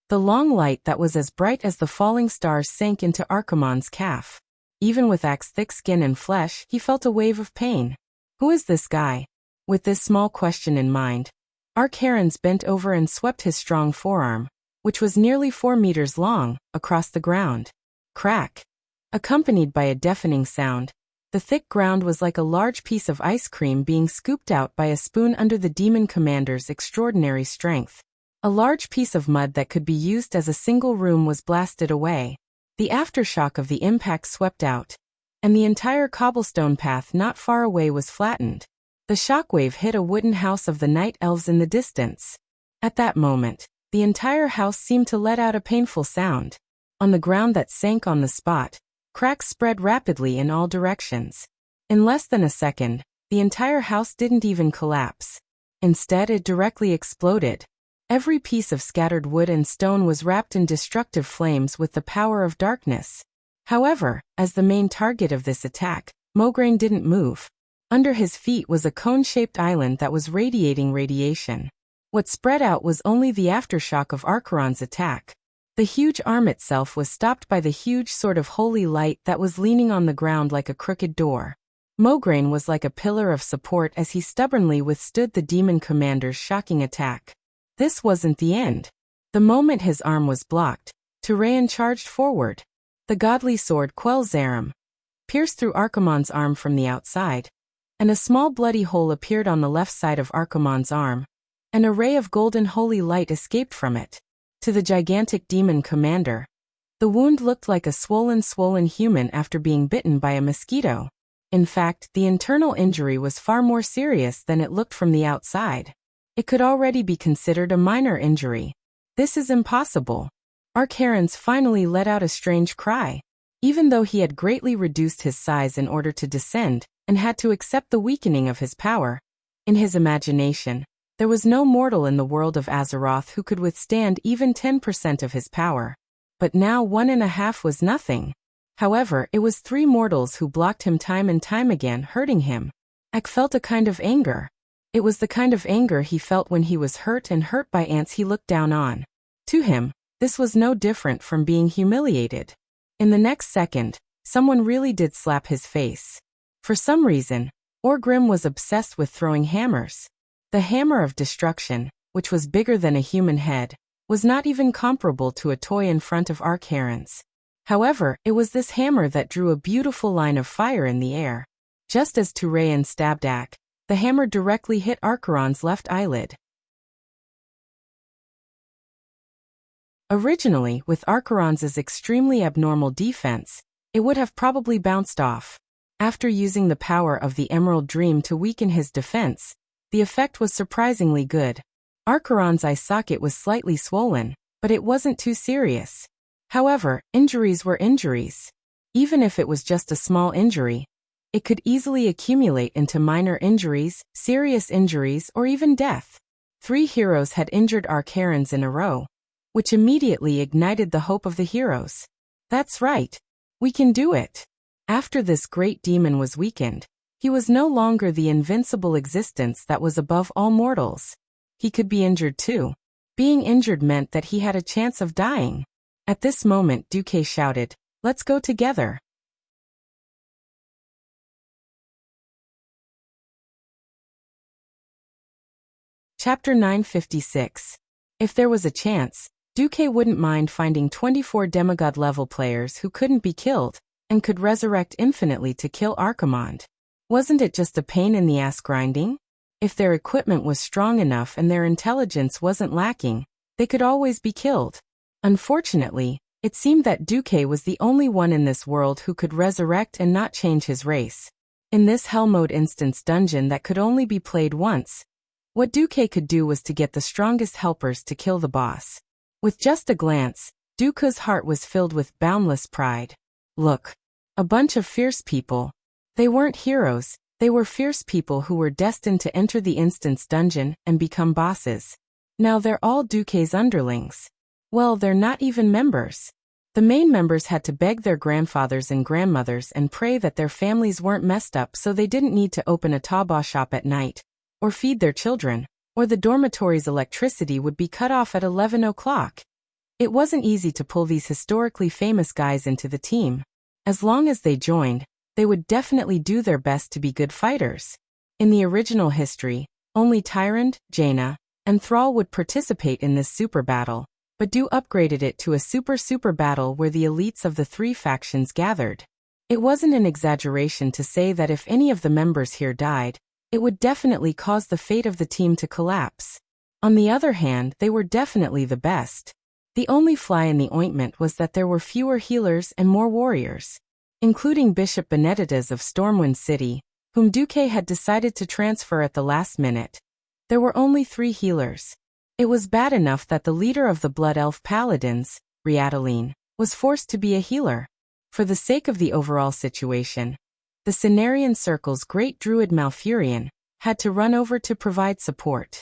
The long light that was as bright as the falling stars sank into Archimonde's calf. Even with Ak's thick skin and flesh, he felt a wave of pain. Who is this guy? With this small question in mind, Archaron's bent over and swept his strong forearm, which was nearly 4 meters long, across the ground. Crack! Accompanied by a deafening sound, the thick ground was like a large piece of ice cream being scooped out by a spoon under the demon commander's extraordinary strength. A large piece of mud that could be used as a single room was blasted away. The aftershock of the impact swept out, and the entire cobblestone path not far away was flattened. The shockwave hit a wooden house of the night elves in the distance. At that moment, the entire house seemed to let out a painful sound. On the ground that sank on the spot, cracks spread rapidly in all directions. In less than a second, the entire house didn't even collapse. Instead, it directly exploded. Every piece of scattered wood and stone was wrapped in destructive flames with the power of darkness. However, as the main target of this attack, Mograine didn't move. Under his feet was a cone-shaped island that was radiating radiation. What spread out was only the aftershock of Archaron's attack. The huge arm itself was stopped by the huge sword of holy light that was leaning on the ground like a crooked door. Mograine was like a pillar of support as he stubbornly withstood the demon commander's shocking attack. This wasn't the end. The moment his arm was blocked, Turayan charged forward. The godly sword Quell Zarim pierced through Archimonde's arm from the outside, and a small bloody hole appeared on the left side of Archimonde's arm. An array of golden holy light escaped from it. To the gigantic demon commander, the wound looked like a swollen human after being bitten by a mosquito. In fact, the internal injury was far more serious than it looked from the outside. It could already be considered a minor injury. This is impossible. Archaron's finally let out a strange cry. Even though he had greatly reduced his size in order to descend, and had to accept the weakening of his power, in his imagination, there was no mortal in the world of Azeroth who could withstand even 10% of his power. But now 1.5 was nothing. However, it was 3 mortals who blocked him time and time again, hurting him. Ak felt a kind of anger. It was the kind of anger he felt when he was hurt and hurt by ants he looked down on. To him, this was no different from being humiliated. In the next second, someone really did slap his face. For some reason, Orgrim was obsessed with throwing hammers. The hammer of destruction, which was bigger than a human head, was not even comparable to a toy in front of Archaron's. However, it was this hammer that drew a beautiful line of fire in the air. Just as Turayan stabbed Ak, the hammer directly hit Archaron's left eyelid. Originally, with Archaron's extremely abnormal defense, it would have probably bounced off. After using the power of the Emerald Dream to weaken his defense, the effect was surprisingly good. Archaron's eye socket was slightly swollen, but it wasn't too serious. However, injuries were injuries. Even if it was just a small injury, it could easily accumulate into minor injuries, serious injuries, or even death. 3 heroes had injured Archaron's in a row, which immediately ignited the hope of the heroes. That's right. We can do it. After this great demon was weakened, he was no longer the invincible existence that was above all mortals. He could be injured too. Being injured meant that he had a chance of dying. At this moment Duque shouted, "Let's go together." Chapter 956. If there was a chance, Duque wouldn't mind finding 24 demigod-level players who couldn't be killed, and could resurrect infinitely to kill Archimonde. Wasn't it just a pain in the ass grinding? If their equipment was strong enough and their intelligence wasn't lacking, they could always be killed. Unfortunately, it seemed that Duque was the only one in this world who could resurrect and not change his race. In this Hell Mode instance dungeon that could only be played once, what Duque could do was to get the strongest helpers to kill the boss. With just a glance, Duque's heart was filled with boundless pride. Look, a bunch of fierce people. They weren't heroes, they were fierce people who were destined to enter the instance dungeon and become bosses. Now they're all Duque's underlings. Well, they're not even members. The main members had to beg their grandfathers and grandmothers and pray that their families weren't messed up so they didn't need to open a taobao shop at night, or feed their children, or the dormitory's electricity would be cut off at 11 o'clock. It wasn't easy to pull these historically famous guys into the team. As long as they joined, they would definitely do their best to be good fighters. In the original history, only Tyrant, Jaina, and Thrall would participate in this super battle, but Du upgraded it to a super battle where the elites of the 3 factions gathered. It wasn't an exaggeration to say that if any of the members here died, it would definitely cause the fate of the team to collapse. On the other hand, they were definitely the best. The only fly in the ointment was that there were fewer healers and more warriors, including Bishop Benedictus of Stormwind City, whom Duque had decided to transfer at the last minute. There were only 3 healers. It was bad enough that the leader of the Blood Elf Paladins, Riataline, was forced to be a healer. For the sake of the overall situation, the Cenarian Circle's great druid Malfurion had to run over to provide support.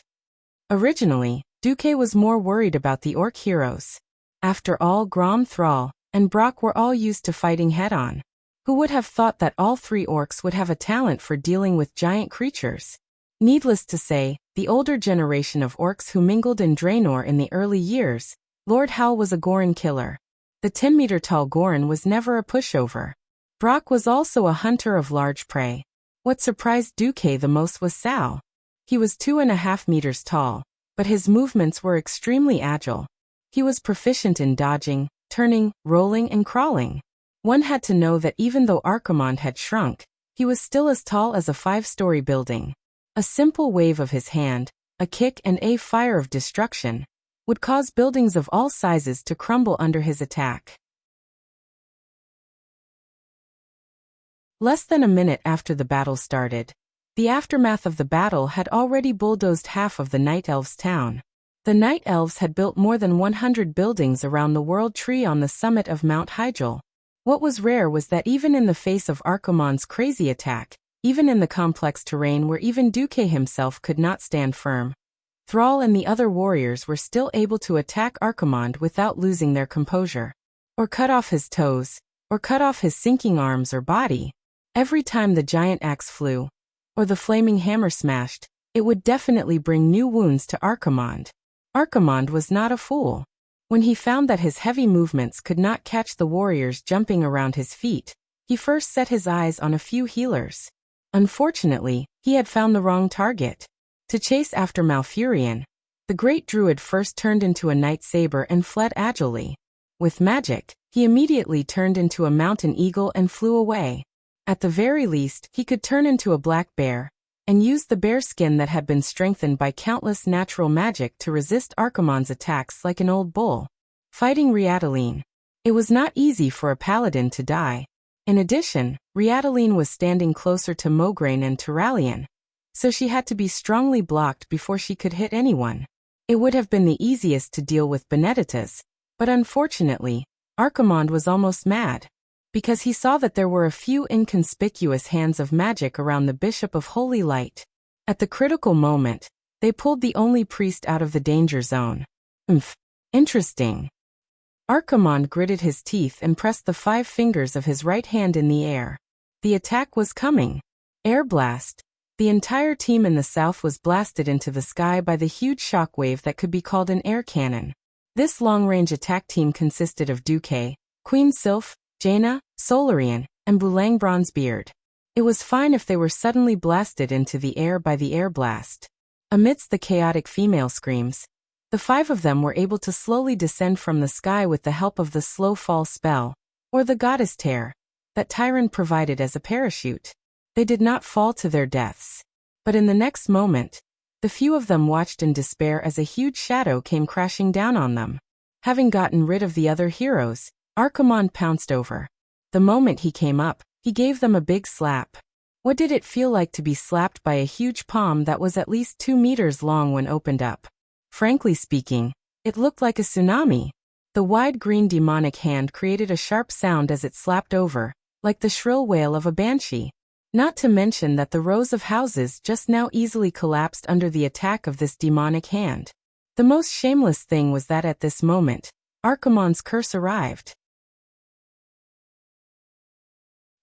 Originally, Duque was more worried about the orc heroes. After all, Grom, Thrall, and Brock were all used to fighting head-on. Who would have thought that all 3 orcs would have a talent for dealing with giant creatures? Needless to say, the older generation of orcs who mingled in Draenor in the early years Lord Hal was a Goron killer. The 10-meter-tall Goron was never a pushover. Brock was also a hunter of large prey. What surprised Duque the most was Sal. He was 2.5 meters tall, but his movements were extremely agile. He was proficient in dodging, turning, rolling, and crawling. One had to know that even though Archimonde had shrunk, he was still as tall as a 5-story building. A simple wave of his hand, a kick and a fire of destruction, would cause buildings of all sizes to crumble under his attack. Less than a minute after the battle started, the aftermath of the battle had already bulldozed half of the Night Elves' town. The Night Elves had built more than 100 buildings around the World Tree on the summit of Mount Hyjal. What was rare was that even in the face of Archimonde's crazy attack, even in the complex terrain where even Duque himself could not stand firm, Thrall and the other warriors were still able to attack Archimonde without losing their composure. Or cut off his toes, or cut off his sinking arms or body. Every time the giant axe flew, or the flaming hammer smashed, it would definitely bring new wounds to Archimonde. Archimonde was not a fool. When he found that his heavy movements could not catch the warriors jumping around his feet, he first set his eyes on a few healers. Unfortunately, he had found the wrong target. To chase after Malfurion, the great druid first turned into a night saber and fled agilely. With magic, he immediately turned into a mountain eagle and flew away. At the very least, he could turn into a black bear, and use the bear skin that had been strengthened by countless natural magic to resist Archimonde's attacks like an old bull. Fighting Riataline. It was not easy for a paladin to die. In addition, Riataline was standing closer to Mograine and Turalyon, so she had to be strongly blocked before she could hit anyone. It would have been the easiest to deal with Benedicta's, but unfortunately, Archimonde was almost mad, because he saw that there were a few inconspicuous hands of magic around the Bishop of Holy Light. At the critical moment, they pulled the only priest out of the danger zone. Interesting. Archimonde gritted his teeth and pressed the 5 fingers of his right hand in the air. The attack was coming. Air blast. The entire team in the south was blasted into the sky by the huge shockwave that could be called an air cannon. This long-range attack team consisted of Duque, Queen Sylph, Jaina, Solarian, and Boulang Bronzebeard. It was fine if they were suddenly blasted into the air by the air blast. Amidst the chaotic female screams, the 5 of them were able to slowly descend from the sky with the help of the slow fall spell, or the goddess tear, that Tyron provided as a parachute. They did not fall to their deaths. But in the next moment, the few of them watched in despair as a huge shadow came crashing down on them. Having gotten rid of the other heroes, Archimonde pounced over. The moment he came up, he gave them a big slap. What did it feel like to be slapped by a huge palm that was at least 2 meters long when opened up? Frankly speaking, it looked like a tsunami. The wide green demonic hand created a sharp sound as it slapped over, like the shrill wail of a banshee. Not to mention that the rows of houses just now easily collapsed under the attack of this demonic hand. The most shameless thing was that at this moment, Archimonde's curse arrived.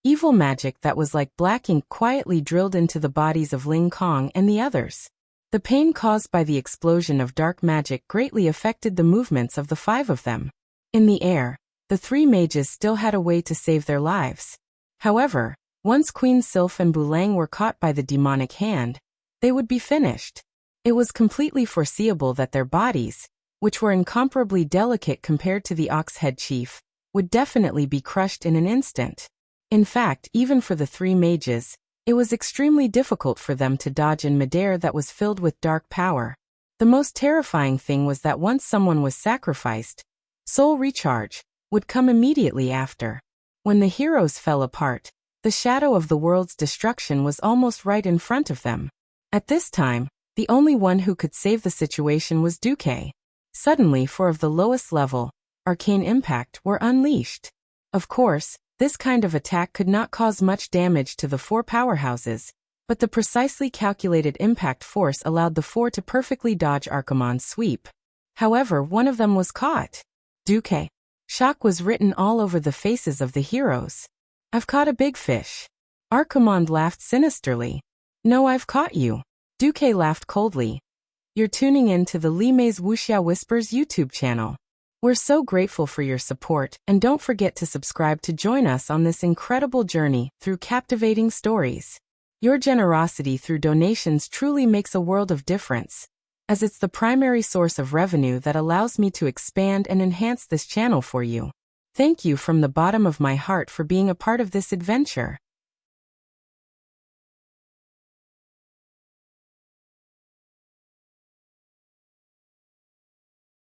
Evil magic that was like black ink quietly drilled into the bodies of Ling Kong and the others. The pain caused by the explosion of dark magic greatly affected the movements of the 5 of them. In the air, the 3 mages still had a way to save their lives. However, once Queen Sylph and Boulang were caught by the demonic hand, they would be finished. It was completely foreseeable that their bodies, which were incomparably delicate compared to the Ox-Head Chief, would definitely be crushed in an instant. In fact, even for the 3 mages, it was extremely difficult for them to dodge in midair that was filled with dark power. The most terrifying thing was that once someone was sacrificed, soul recharge would come immediately after. When the heroes fell apart, the shadow of the world's destruction was almost right in front of them. At this time, the only one who could save the situation was Duque. Suddenly 4 of the lowest level, arcane impact, were unleashed. Of course, this kind of attack could not cause much damage to the 4 powerhouses, but the precisely calculated impact force allowed the 4 to perfectly dodge Archimonde's sweep. However, one of them was caught. Duque. Shock was written all over the faces of the heroes. "I've caught a big fish." Archimonde laughed sinisterly. "No, I've caught you." Duque laughed coldly. "You're tuning in to the Li Mei's Wuxia Whispers YouTube channel. We're so grateful for your support, and don't forget to subscribe to join us on this incredible journey through captivating stories. Your generosity through donations truly makes a world of difference, as it's the primary source of revenue that allows me to expand and enhance this channel for you. Thank you from the bottom of my heart for being a part of this adventure.